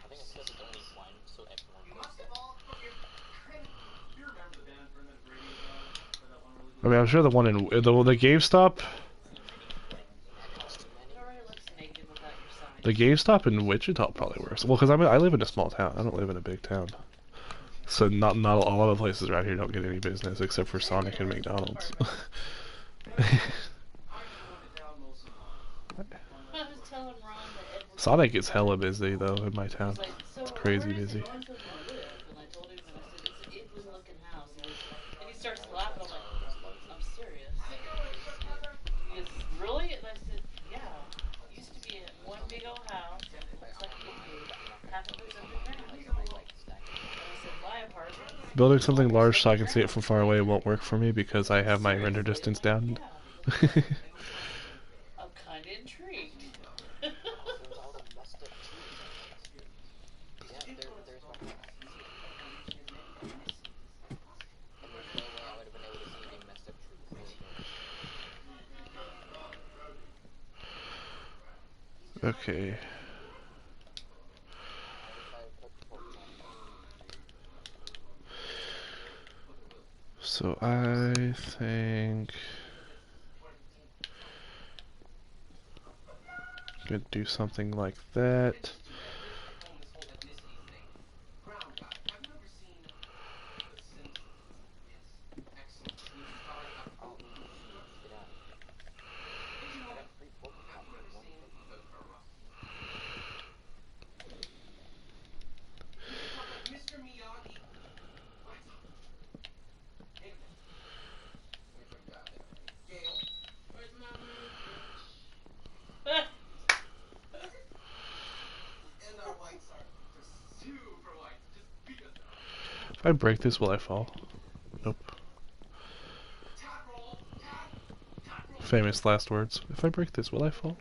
I think it's because it's only one, so everyone goes there. I mean, I'm sure the one in the GameStop, the GameStop in Wichita probably works. Well, because I live in a small town. I don't live in a big town. So not all of the places around here don't get any business except for Sonic and McDonald's. Sonic is hella busy though in my town. It's crazy busy. Building something large so I can see it from far away won't work for me because I have my render distance down. I'm kind of intrigued. Okay. So I think I'm gonna do something like that. If I break this, will I fall? Nope. Famous last words. If I break this, will I fall?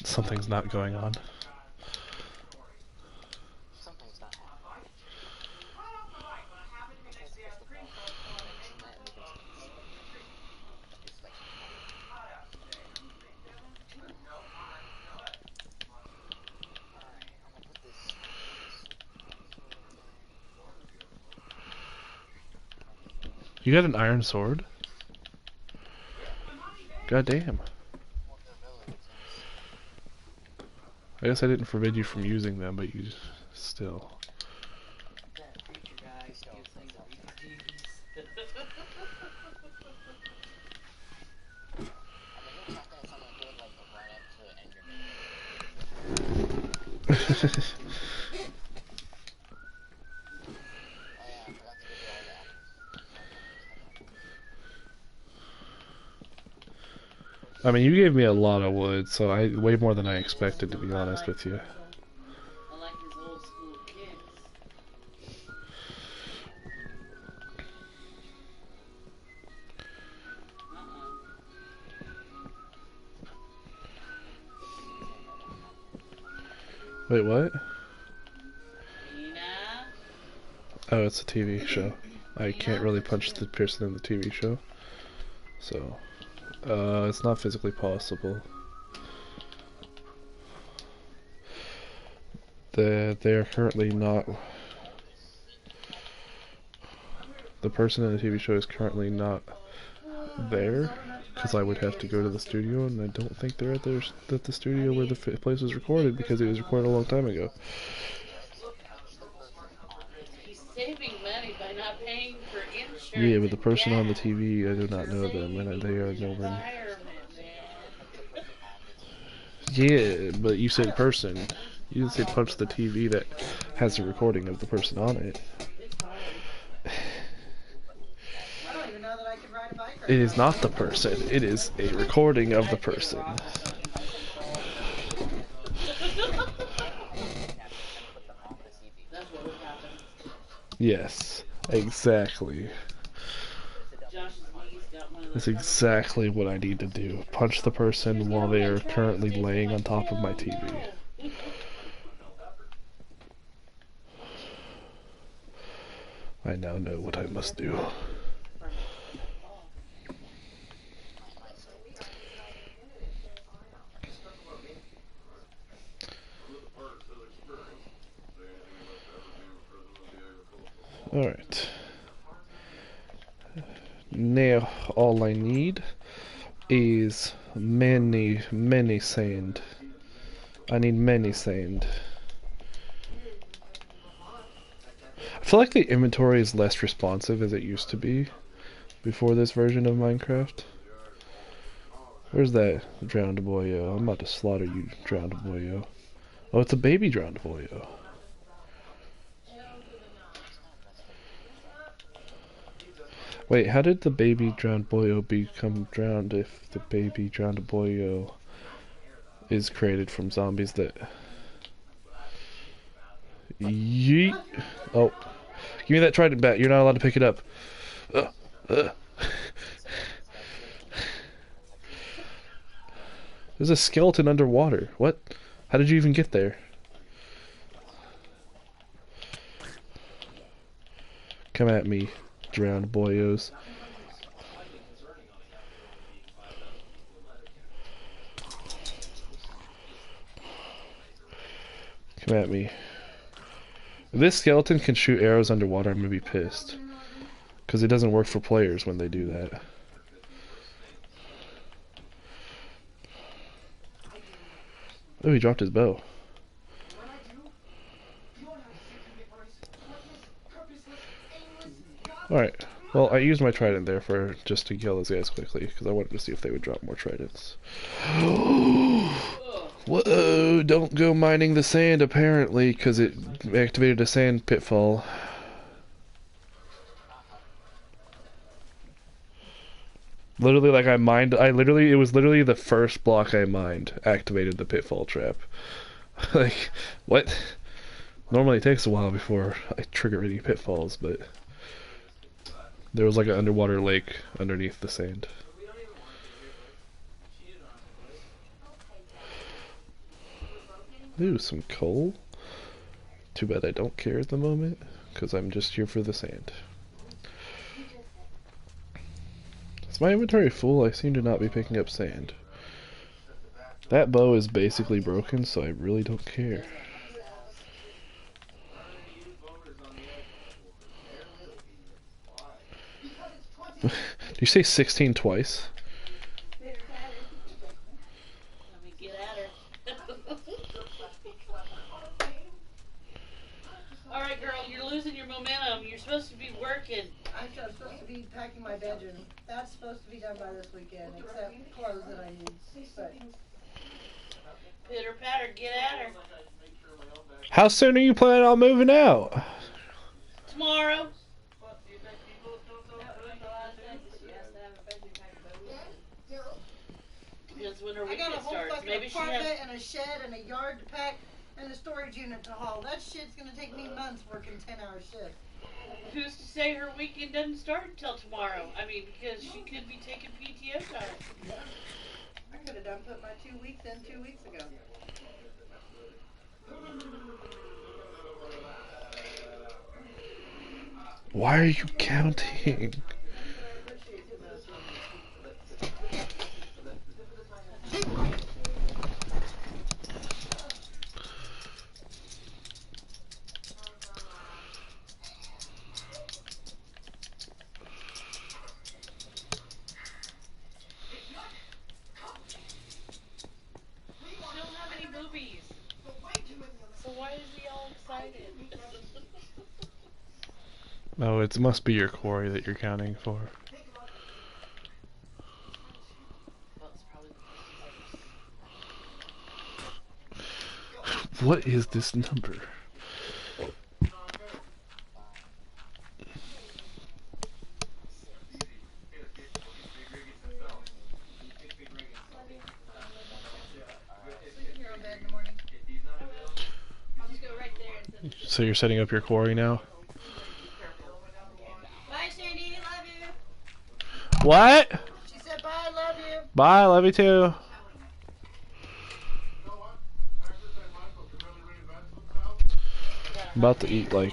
Something's not going on. You got an iron sword? God damn. I guess I didn't forbid you from using them, but you just, still. I mean, you gave me a lot of wood, so way more than I expected, to be honest with you. I like his old school kicks. Wait, what? Nina? Oh, it's a TV show. I can't really punch the person in the TV show. So, it's not physically possible. They're currently not... The person in the TV show is currently not there, because I would have to go to the studio, and I don't think they're at the studio where the place was recorded, because it was recorded a long time ago. He's saving money by not paying for insurance. Yeah, but the and person on the gas. TV, I do not know them, and they are nowhere. Environment, man. Yeah, but you said person. You didn't say punch the TV that has a recording of the person on it. I don't even know that I could ride a bike right It is now. not the person. It is a recording of the person. That's what would happen. Yes, exactly. Josh's niece got one of That's those exactly what I need to do. Punch the person while they are currently laying on top of my TV. I now know what I must do. Alright. Now all I need is many sand. I need many sand. I feel like the inventory is less responsive as it used to be before this version of Minecraft. Where's that drowned boyo? I'm about to slaughter you, drowned boyo. Oh, it's a baby drowned boyo. Wait, how did the baby drowned boyo become drowned if the baby drowned boyo is created from zombies that... Yeet! Oh. Give me that trident back. You're not allowed to pick it up. There's a skeleton underwater. What? How did you even get there? Come at me, drowned boyos. Come at me. If this skeleton can shoot arrows underwater, I'm gonna be pissed. Because it doesn't work for players when they do that. Oh, he dropped his bow. Alright. Well, I used my trident there for just to kill those guys quickly, because I wanted to see if they would drop more tridents. Whoa, don't go mining the sand, apparently, because it activated a sand pitfall. Literally, like, it was literally the first block I mined activated the pitfall trap. Like, what? Normally it takes a while before I trigger any pitfalls, but there was like an underwater lake underneath the sand. Ooh, some coal. Too bad I don't care at the moment, because I'm just here for the sand. Is my inventory full? I seem to not be picking up sand. That bow is basically broken, so I really don't care. Did you say 16 twice? Let me get at her. Alright, girl, you're losing your momentum. You're supposed to be working. I'm supposed to be packing my bedroom. That's supposed to be done by this weekend, except clothes that I need. But Pitter patter, get at her. How soon are you planning on moving out? Tomorrow. Because when her I got a weekend whole starts, fucking maybe she apartment has. and a shed and a yard to pack and a storage unit to haul. That shit's gonna take me months working 10-hour shifts. Who's to say her weekend doesn't start until tomorrow? I mean, because she could be taking PTO time. I could have done put my 2 weeks in 2 weeks ago. Why are you counting? We don't have any boobies. So why is he all excited? No, it must be your quarry that you're counting for. Well, it's probably the most he's ever What is this number? Sleep in your own bed in the morning. I'll just go right there and send So you're setting up your quarry now? Bye, Sandy. Love you. What? She said bye. Love you. Bye, love you too. I'm about to eat a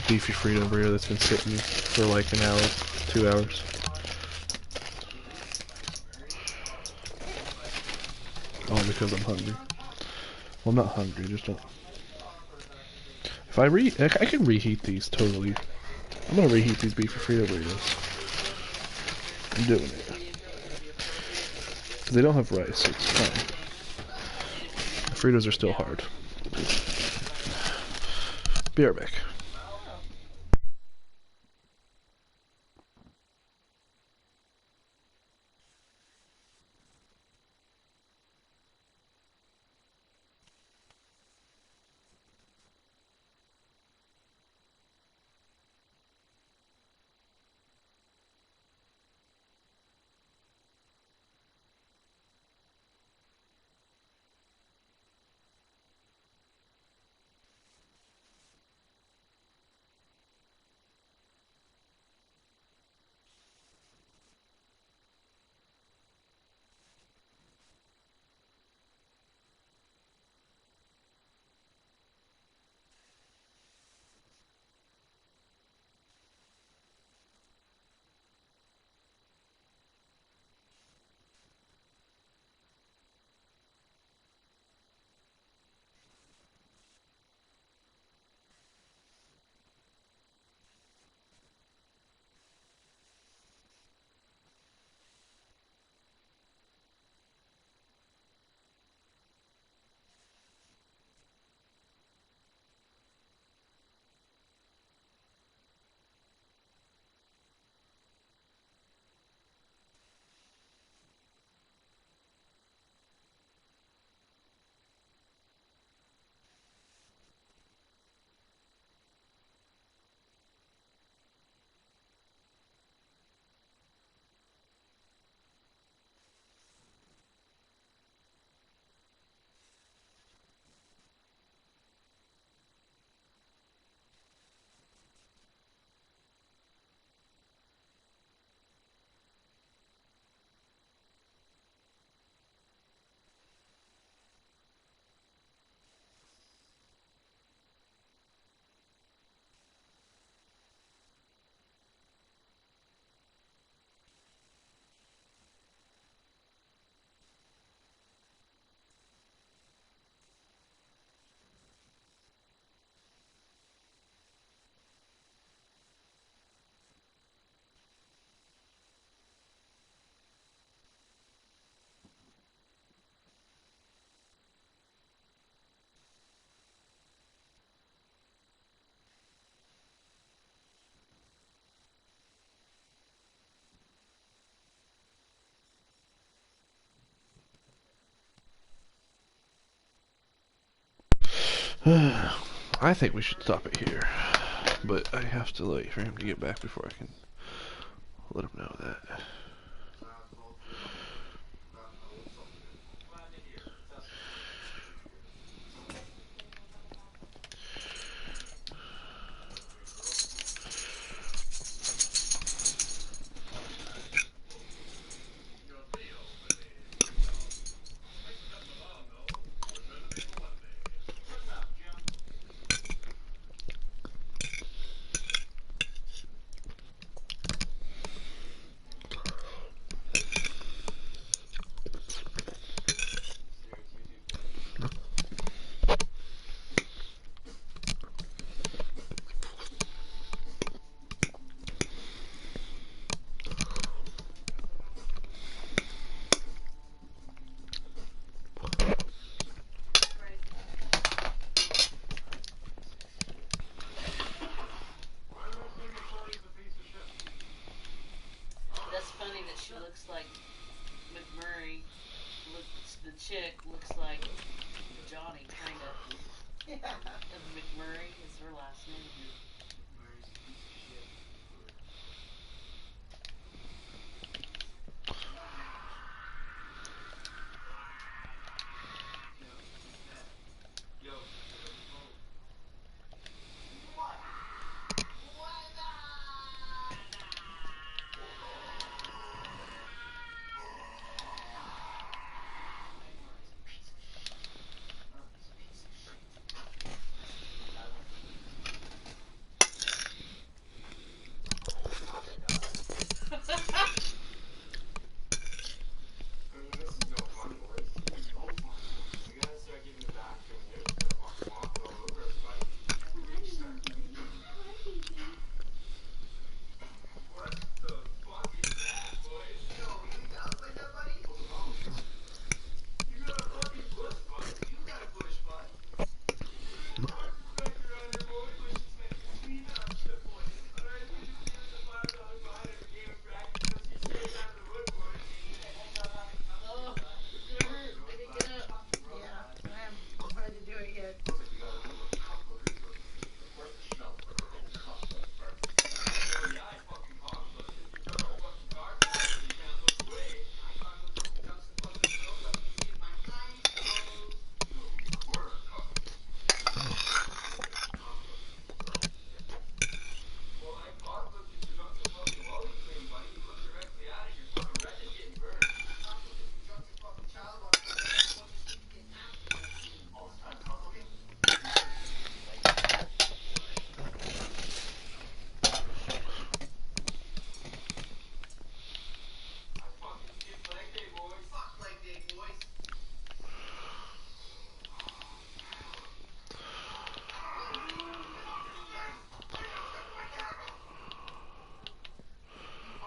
beefy Frito burrito that's been sitting for like an hour, 2 hours. All because I'm hungry. Well, I'm not hungry, just don't. If I can reheat these totally. I'm gonna reheat these beefy Frito burritos. I'm doing it. Because they don't have rice, so it's fine. The Fritos are still hard. Be right back. I think we should stop it here. But I have to wait for him to get back before I can let him know that. McMurray, the chick looks like Johnny, kinda. Yeah. And McMurray is her last name.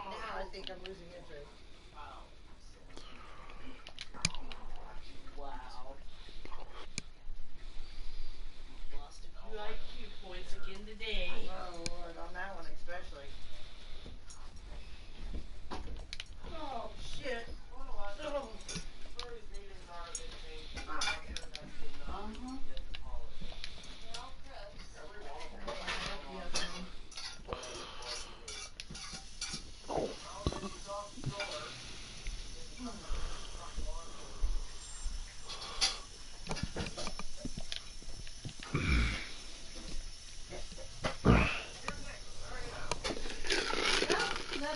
Now I think I'm losing interest. Wow. Lost a few IQ points again today. Oh Lord, on that one especially. Oh shit. Oh. Uh-huh.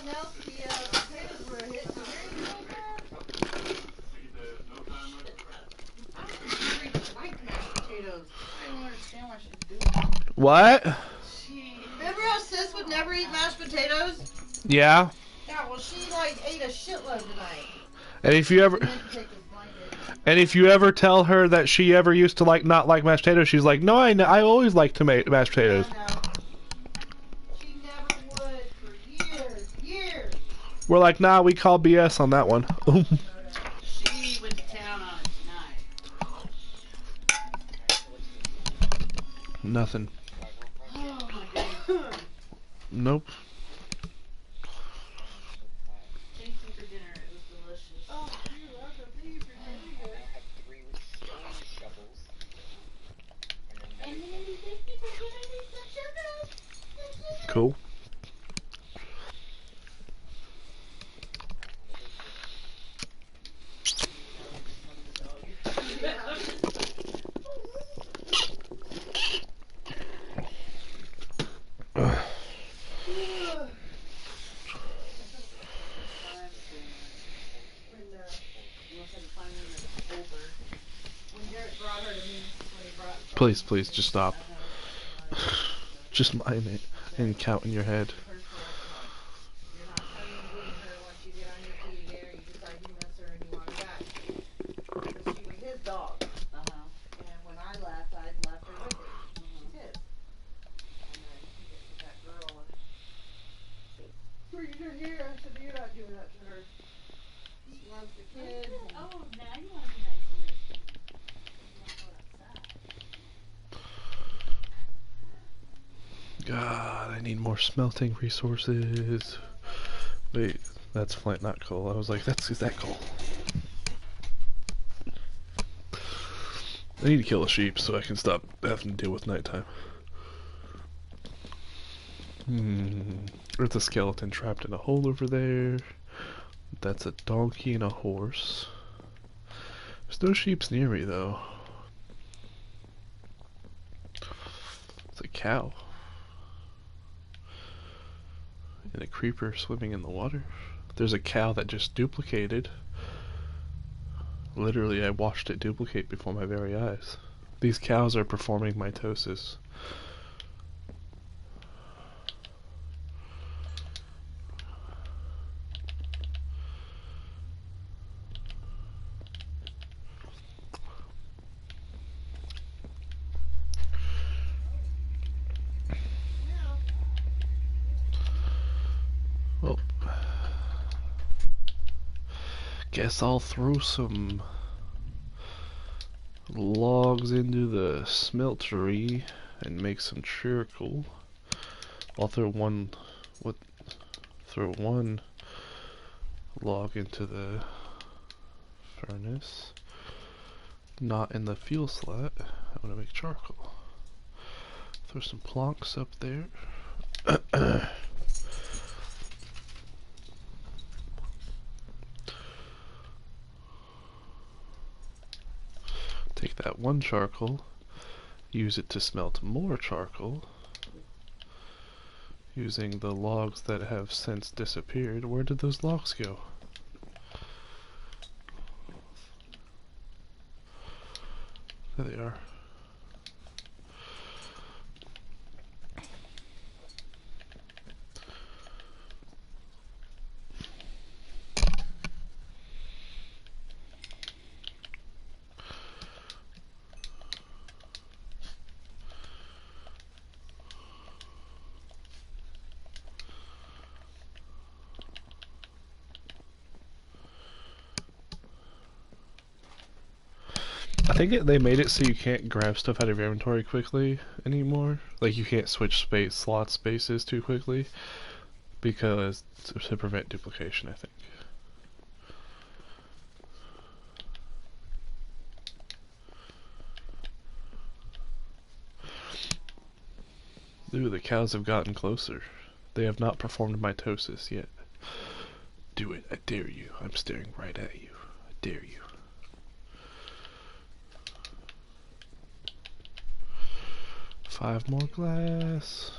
Nothing else. The potatoes were a hit. So here you go, I don't like mashed potatoes. I don't understand why she's doing What? Remember how Sis would never eat mashed potatoes? Yeah. Yeah, well she like ate a shitload tonight. And if you ever She meant to take this blanket. and if you ever tell her that she ever used to like not like mashed potatoes, she's like, no, I always liked mashed potatoes. No. She never would for years. We're like, nah, we call BS on that one. She went to town on it tonight. Nothing. Oh my goodness. Nope. Thank you for dinner. It was delicious. Oh, you're welcome. Thank you for I doing it. have 3 stone shovels. And And then then we thank you for giving me some sugar. Cool. When Garrett brought her to me, when he brought Please, please, just stop. Just mind it and count in your head. you're not coming her once you get on your feet again, you decide you miss her and you want her back. Because she was his dog. Uh-huh. And when I left her with him. She's his. And then he gets with that girl and brings her here. I said, you're not doing that to her. She loves the kids. And Oh, now you want to be nice to me. You want to go outside. God, I need more smelting resources. Wait, That's flint, not coal. I was like, is that coal? I need to kill a sheep so I can stop having to deal with nighttime. There's a skeleton trapped in a hole over there. That's a donkey and a horse. There's no sheeps near me though. It's a cow. And a creeper swimming in the water. There's a cow that just duplicated. Literally, I watched it duplicate before my very eyes. These cows are performing mitosis. Well, guess I'll throw some logs into the smeltery and make some charcoal. I'll throw one log into the furnace, not in the fuel slot. I'm gonna make charcoal. Throw some planks up there. Take that one charcoal, use it to smelt more charcoal, using the logs that have since disappeared. Where did those logs go? There they are. I think they made it so you can't grab stuff out of your inventory quickly anymore. Like you can't switch slot spaces too quickly because to prevent duplication, I think. Ooh, the cows have gotten closer. They have not performed mitosis yet. Do it, I dare you. I'm staring right at you. I dare you. Five more glass.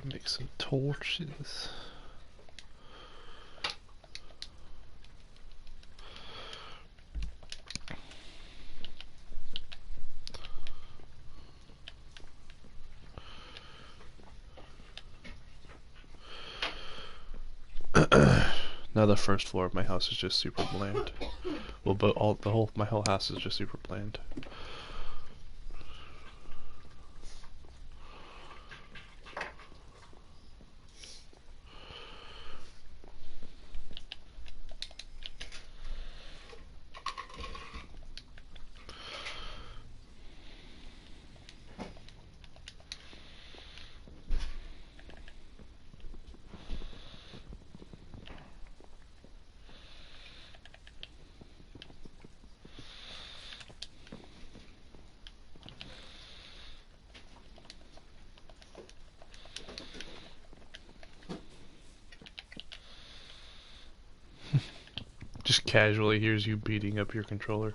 Make some torches. Now the first floor of my house is just super bland. Well, but my whole house is just super bland. Just casually hears you beating up your controller.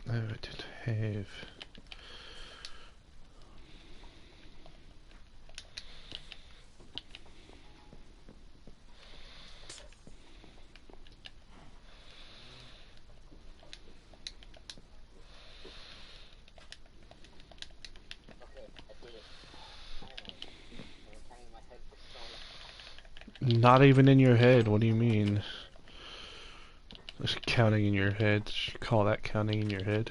Oh, I did have... Not even in your head. What do you mean? Just counting in your head. You call that counting in your head?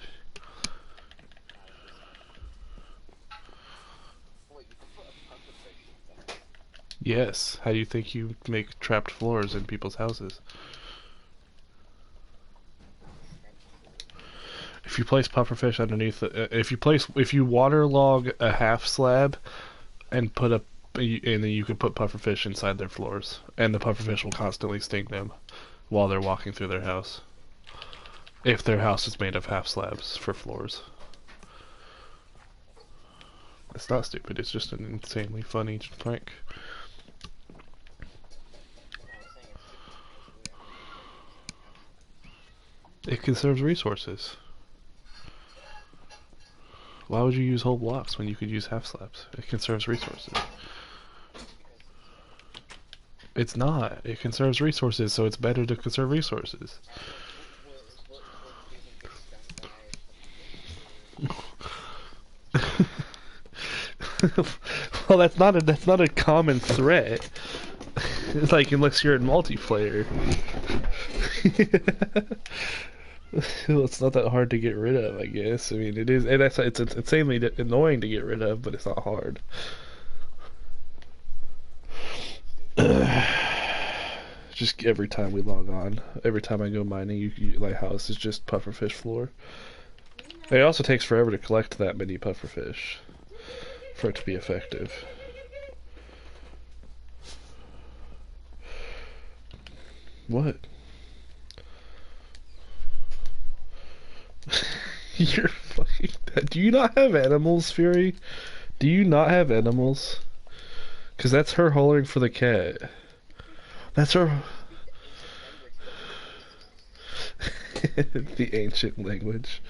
Wait, you can put a pufferfish inside. Yes. How do you think you make trapped floors in people's houses? If you place pufferfish underneath, if you waterlog a half slab, and then you can put pufferfish inside their floors, and the pufferfish will constantly sting them while they're walking through their house. If their house is made of half slabs for floors. It's not stupid, it's just an insanely funny prank. It conserves resources. Why would you use whole blocks when you could use half slabs? It conserves resources. It's not. It conserves resources, so it's better to conserve resources. Well, that's not a common threat. It's like, unless you're in multiplayer. Well, it's not that hard to get rid of, I guess. I mean, it is, and it's insanely annoying to get rid of, but it's not hard. Just every time we log on, every time I go mining, my house is just pufferfish floor. It also takes forever to collect that many pufferfish for it to be effective. What? You're fucking... Do you not have animals, Fury? Do you not have animals? Because that's her hollering for the cat. That's her... The ancient language.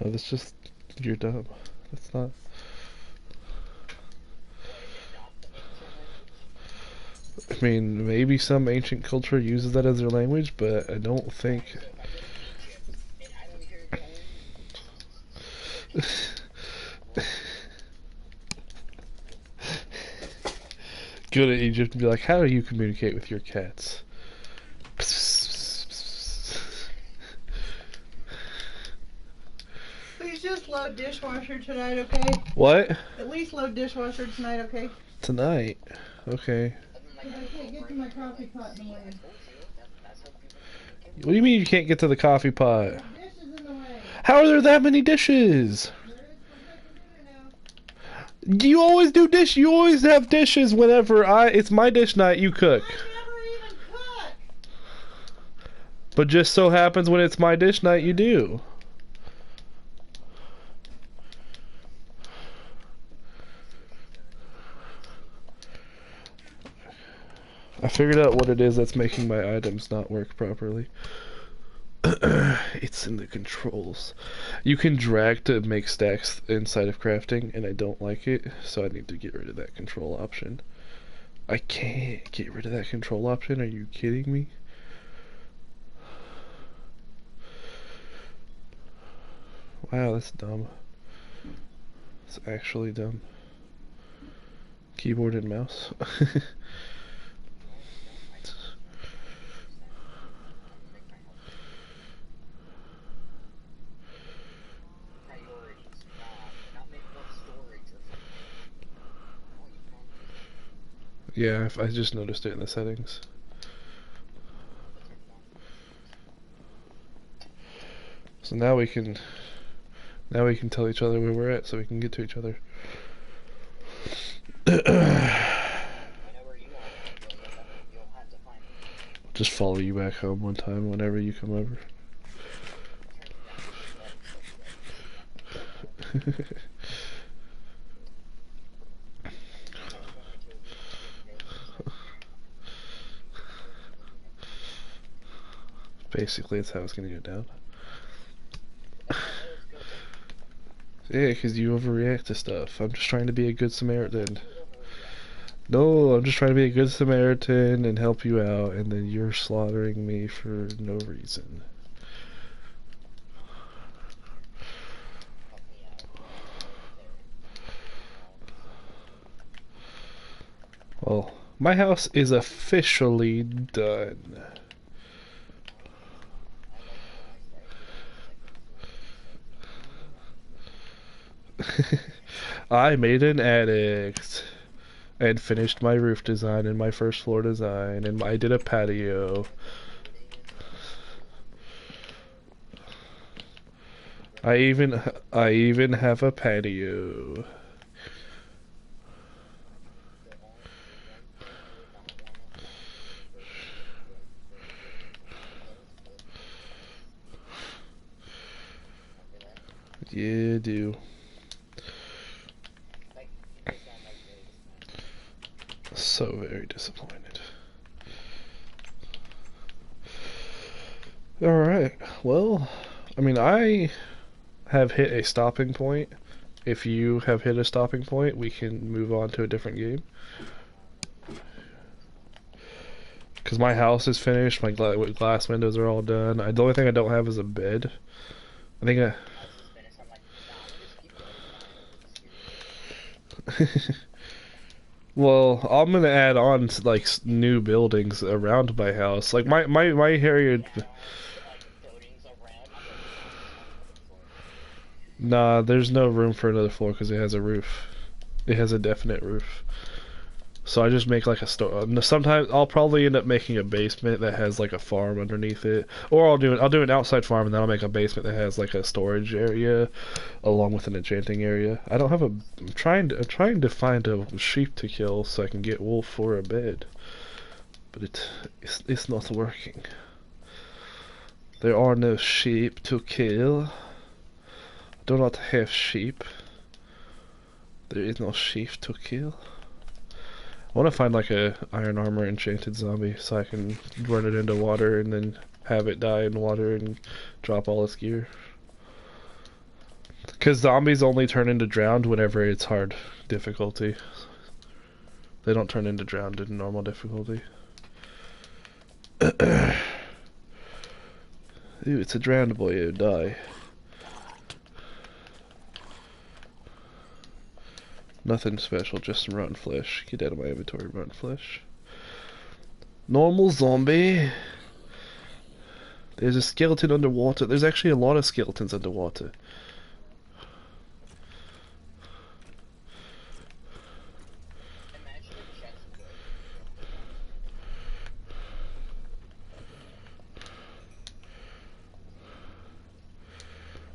No, that's just... You're dumb. That's not... I mean, maybe some ancient culture uses that as their language, but I don't think... Go to Egypt and be like, how do you communicate with your cats? Please just load dishwasher tonight, okay? What? At least load dishwasher tonight, okay? Tonight? Okay. I can't get to my coffee pot in the morning. What do you mean you can't get to the coffee pot? Dishes in the way. How are there that many dishes? There is something to do now. You always do dish. You always have dishes whenever it's my dish night. You cook. I never even cook. But just so happens when it's my dish night, you do. I figured out what it is that's making my items not work properly. It's in the controls. You can drag to make stacks inside of crafting, and I don't like it, so I need to get rid of that control option. I can't get rid of that control option, are you kidding me? Wow, that's dumb. It's actually dumb. Keyboard and mouse. Yeah, I just noticed it in the settings. So now we can tell each other where we're at, so we can get to each other. Just follow you back home one time whenever you come over. Basically, that's how it's gonna go down. Yeah, because you overreact to stuff. I'm just trying to be a good Samaritan. No, I'm just trying to be a good Samaritan and help you out, and then you're slaughtering me for no reason. Well, my house is officially done. I made an attic and finished my roof design and my first floor design, and I did a patio. I even have a patio. Yeah, do. So very disappointed. Alright, well, I mean, I have hit a stopping point. If you have hit a stopping point, we can move on to a different game. Because my house is finished, my glass windows are all done. The only thing I don't have is a bed. I think well, I'm gonna add on like new buildings around my house. Like my area. Nah, there's no room for another floor because it has a roof. It has a definite roof. So I just make like a store. Sometimes I'll probably end up making a basement that has like a farm underneath it, or I'll do an outside farm and then I'll make a basement that has like a storage area, along with an enchanting area. I don't have a. I'm trying to find a sheep to kill so I can get wool for a bed, but it's not working. There are no sheep to kill. I do not have sheep. There is no sheep to kill. I want to find like a iron armor enchanted zombie so I can run it into water and then have it die in water and drop all its gear. Because zombies only turn into drowned whenever it's hard difficulty. They don't turn into drowned in normal difficulty. Ooh, it's a drowned boy, it'll die. Nothing special, just some rotten flesh. Get out of my inventory, rotten flesh. Normal zombie. There's a skeleton underwater. There's actually a lot of skeletons underwater.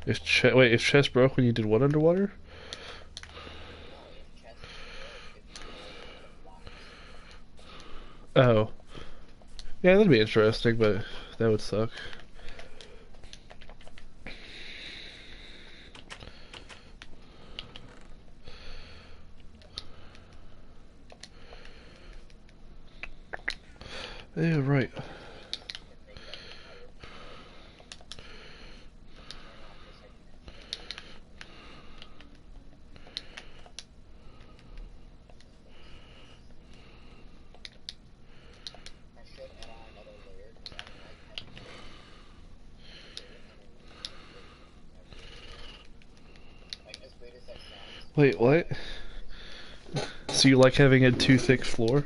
If chest broke when you did what underwater? Oh. Yeah, that'd be interesting, but that would suck. Yeah, right. Wait, what? So you like having a too thick floor?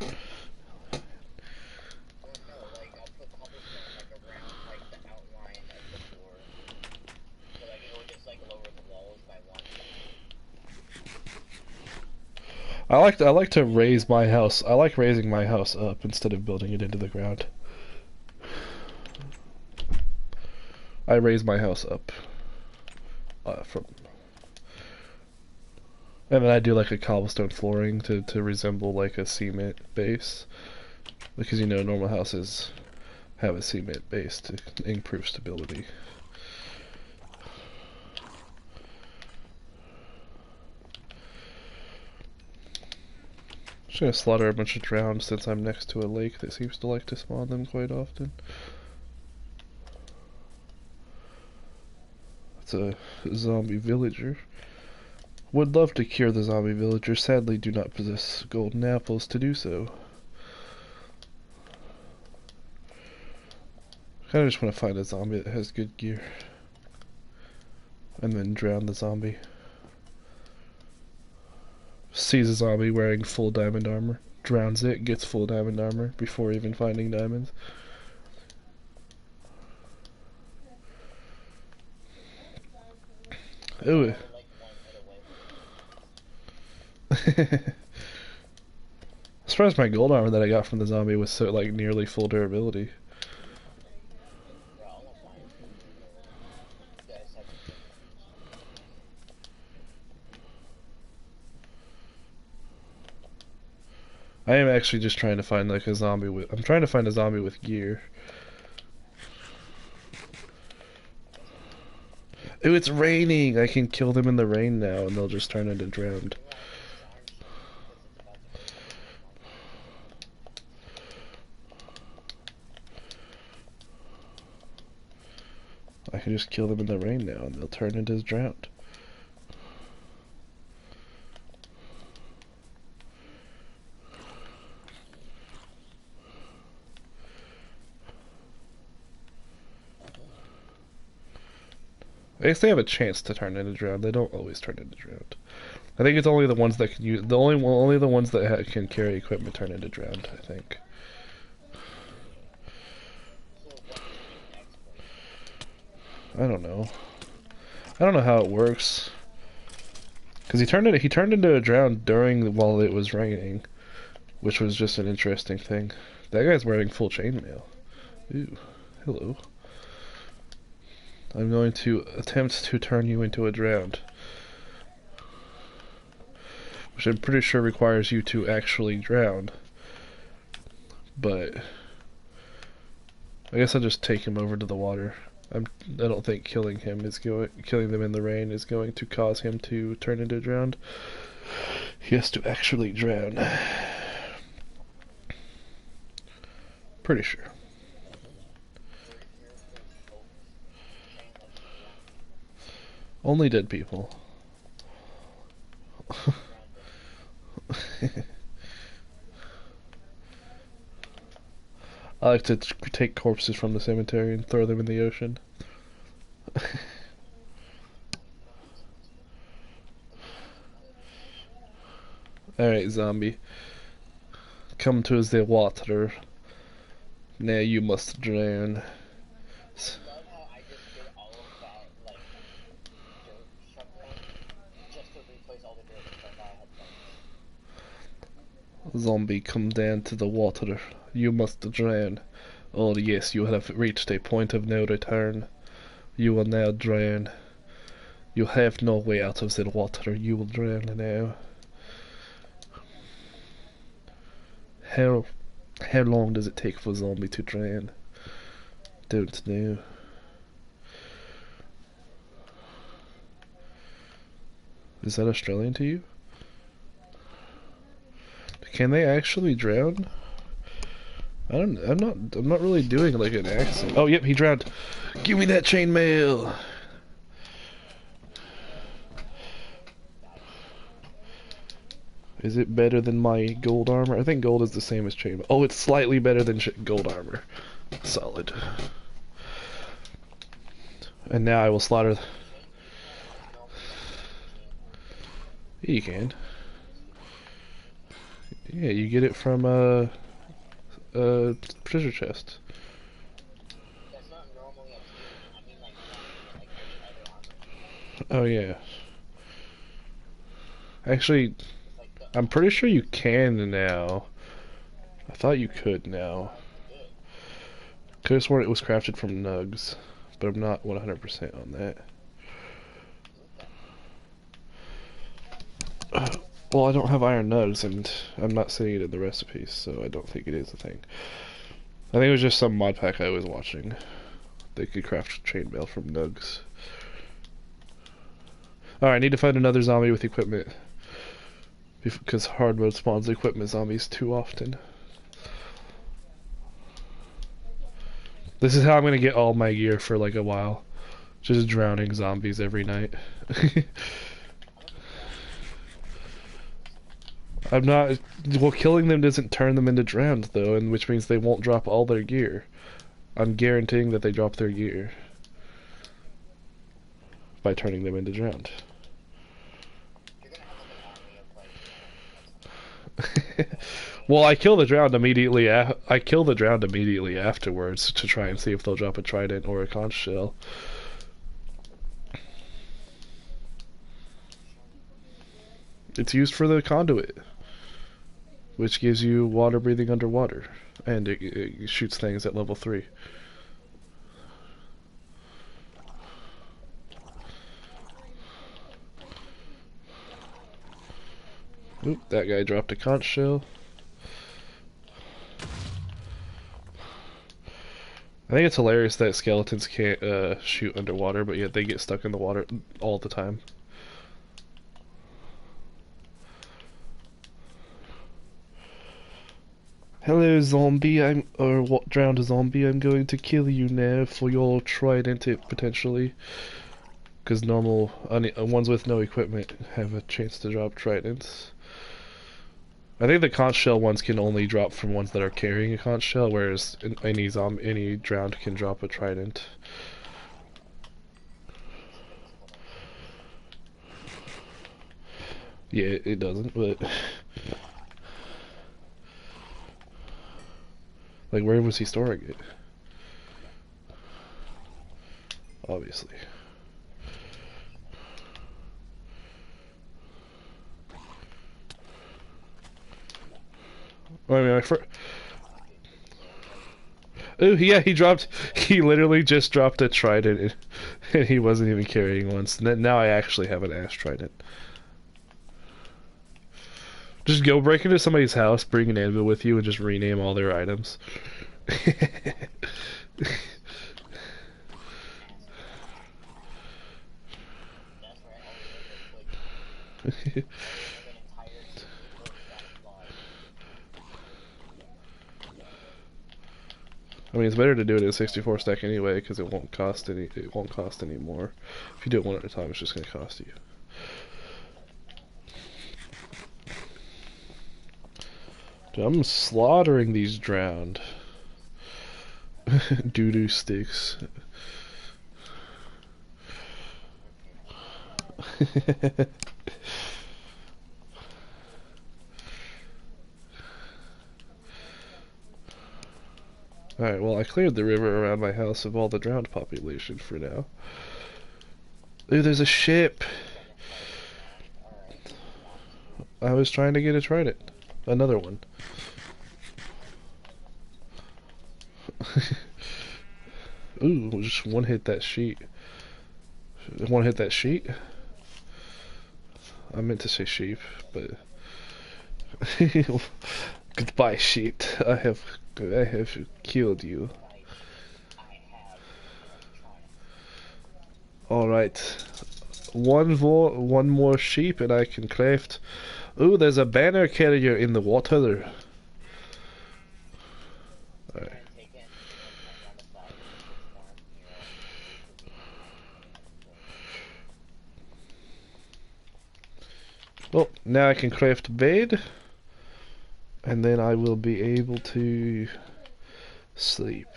I like to raise my house. I like raising my house up instead of building it into the ground. I raise my house up from, and then I do like a cobblestone flooring to resemble like a cement base, because you know normal houses have a cement base to improve stability. I'm just gonna slaughter a bunch of drowned since I'm next to a lake that seems to like to spawn them quite often. It's a zombie villager. Would love to cure the zombie villager, sadly do not possess golden apples to do so. Kinda just wanna find a zombie that has good gear. And then drown the zombie. Sees a zombie wearing full diamond armor. drowns it, gets full diamond armor before even finding diamonds. Ooh. I'm surprised my gold armor that I got from the zombie was so like nearly full durability. I am actually just trying to find like a zombie with. I'm trying to find a zombie with gear. Ooh, it's raining! I can kill them in the rain now and they'll just turn into drowned. I can just kill them in the rain now and they'll turn into drowned. I guess they have a chance to turn into drowned. They don't always turn into drowned. I think it's only the ones that can use only the ones that can carry equipment turn into drowned. I think. I don't know. I don't know how it works. Cause he turned into a drowned while it was raining, which was just an interesting thing. That guy's wearing full chainmail. Ooh, hello. I'm going to attempt to turn you into a drowned. Which I'm pretty sure requires you to actually drown. But I guess I'll just take him over to the water. I don't think killing them in the rain is going to cause him to turn into drowned. He has to actually drown. Pretty sure. Only dead people. I like to take corpses from the cemetery and throw them in the ocean. Alright, zombie. Come to the water. Now you must drown. Zombie, come down to the water. You must drown. Oh yes, you have reached a point of no return. You will now drown. You have no way out of the water. You will drown now. How long does it take for a zombie to drown? Don't know. Is that Australian to you? Can they actually drown? I'm not really doing like an accent. Oh, yep, he drowned. Give me that chainmail. Is it better than my gold armor? I think gold is the same as chainmail. Oh, it's slightly better than gold armor. Solid. And now I will slaughter. You can. Yeah, you get it from treasure chest. Oh yeah. Actually, I'm pretty sure you can now. I thought you could now. Could have sworn it was crafted from nugs, but I'm not 100% on that. Well, I don't have iron nugs, and I'm not seeing it in the recipes, so I don't think it is a thing. I think it was just some mod pack I was watching. They could craft chainmail from nugs. Alright, I need to find another zombie with equipment. Because hard mode spawns equipment zombies too often. This is how I'm gonna get all my gear for like a while. Just drowning zombies every night. I'm not... Well, killing them doesn't turn them into drowned, though, and which means they won't drop all their gear. I'm guaranteeing that they drop their gear. By turning them into drowned. Well, I kill the drowned immediately. I kill the drowned immediately afterwards to try and see if they'll drop a trident or a conch shell. It's used for the conduit, which gives you water breathing underwater, and it shoots things at level 3. Oop, that guy dropped a conch shell. I think it's hilarious that skeletons can't shoot underwater, but yet they get stuck in the water all the time. Hello, zombie. Drowned zombie. I'm going to kill you now for your trident, potentially. Because normal ones with no equipment have a chance to drop tridents. I think the conch shell ones can only drop from ones that are carrying a conch shell, whereas any drowned can drop a trident. Yeah, it doesn't, but like, where was he storing it? Obviously. I mean, oh yeah, he literally just dropped a trident, and he wasn't even carrying one. So now I actually have an ash trident. Just go break into somebody's house, bring an anvil with you, and just rename all their items. I mean, it's better to do it at 64 stack anyway, because it won't cost any more. If you do it one at a time, it's just going to cost you. Dude, I'm slaughtering these drowned. Doo-doo sticks. Alright, well, I cleared the river around my house of all the drowned population for now. Ooh, there's a ship! I was trying to get a trident. Another one. Ooh, just one hit that sheet. One hit that sheet? I meant to say sheep, but... Goodbye, sheet. I have killed you. Alright. One more sheep and I can craft... Ooh, there's a banner carrier in the water. Alright. Well, now I can craft bed. And then I will be able to sleep.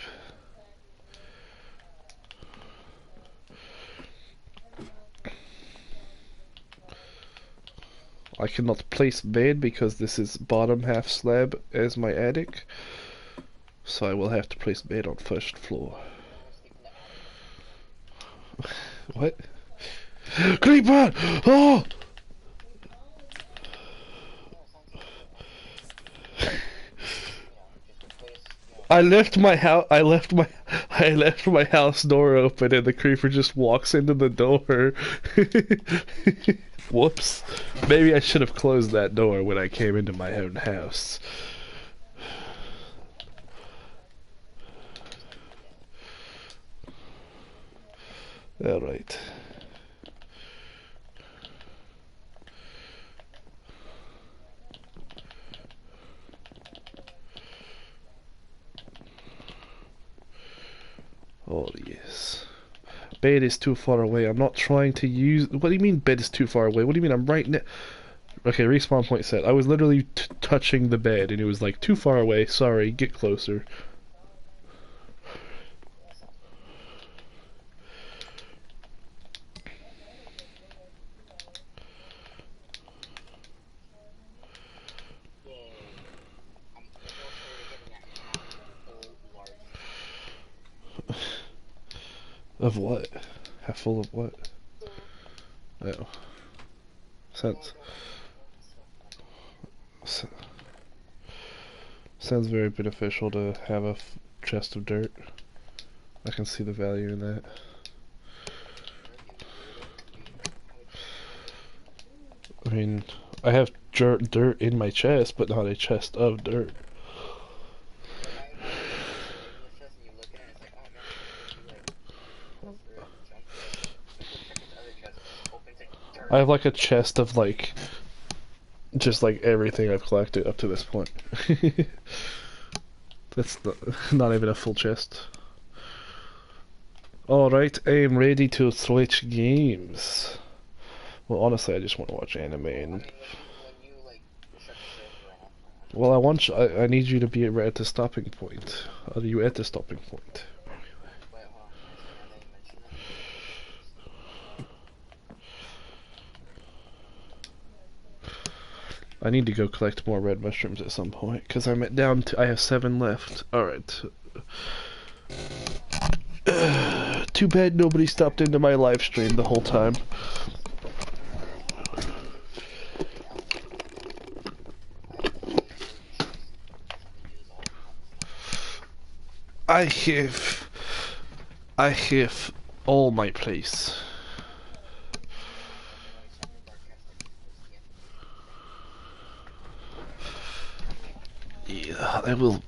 I cannot place bed because this is bottom half slab as my attic. So I will have to place bed on first floor. What? Creeper! Oh! I left my house door open and the creeper just walks into the door. Whoops. Maybe I should have closed that door when I came into my own house. Alright. Oh yes. Bed is too far away. I'm not trying to use... What do you mean bed is too far away? What do you mean I'm right now? Okay, respawn point set. I was literally touching the bed and it was like, too far away. Sorry, get closer. Of what? Half full of what? Oh. Sounds sounds very beneficial to have a chest of dirt. I can see the value in that. I mean, I have dirt in my chest, but not a chest of dirt. I have like a chest of like just like everything I've collected up to this point. That's not even a full chest. Alright, I am ready to switch games. Well, honestly, I just want to watch anime and... Well, I need you to be at the stopping point. Are you at the stopping point? I need to go collect more red mushrooms at some point, because I'm down to... I have 7 left. Alright. Too bad nobody stopped into my live stream the whole time. I have all my place. Yeah, I will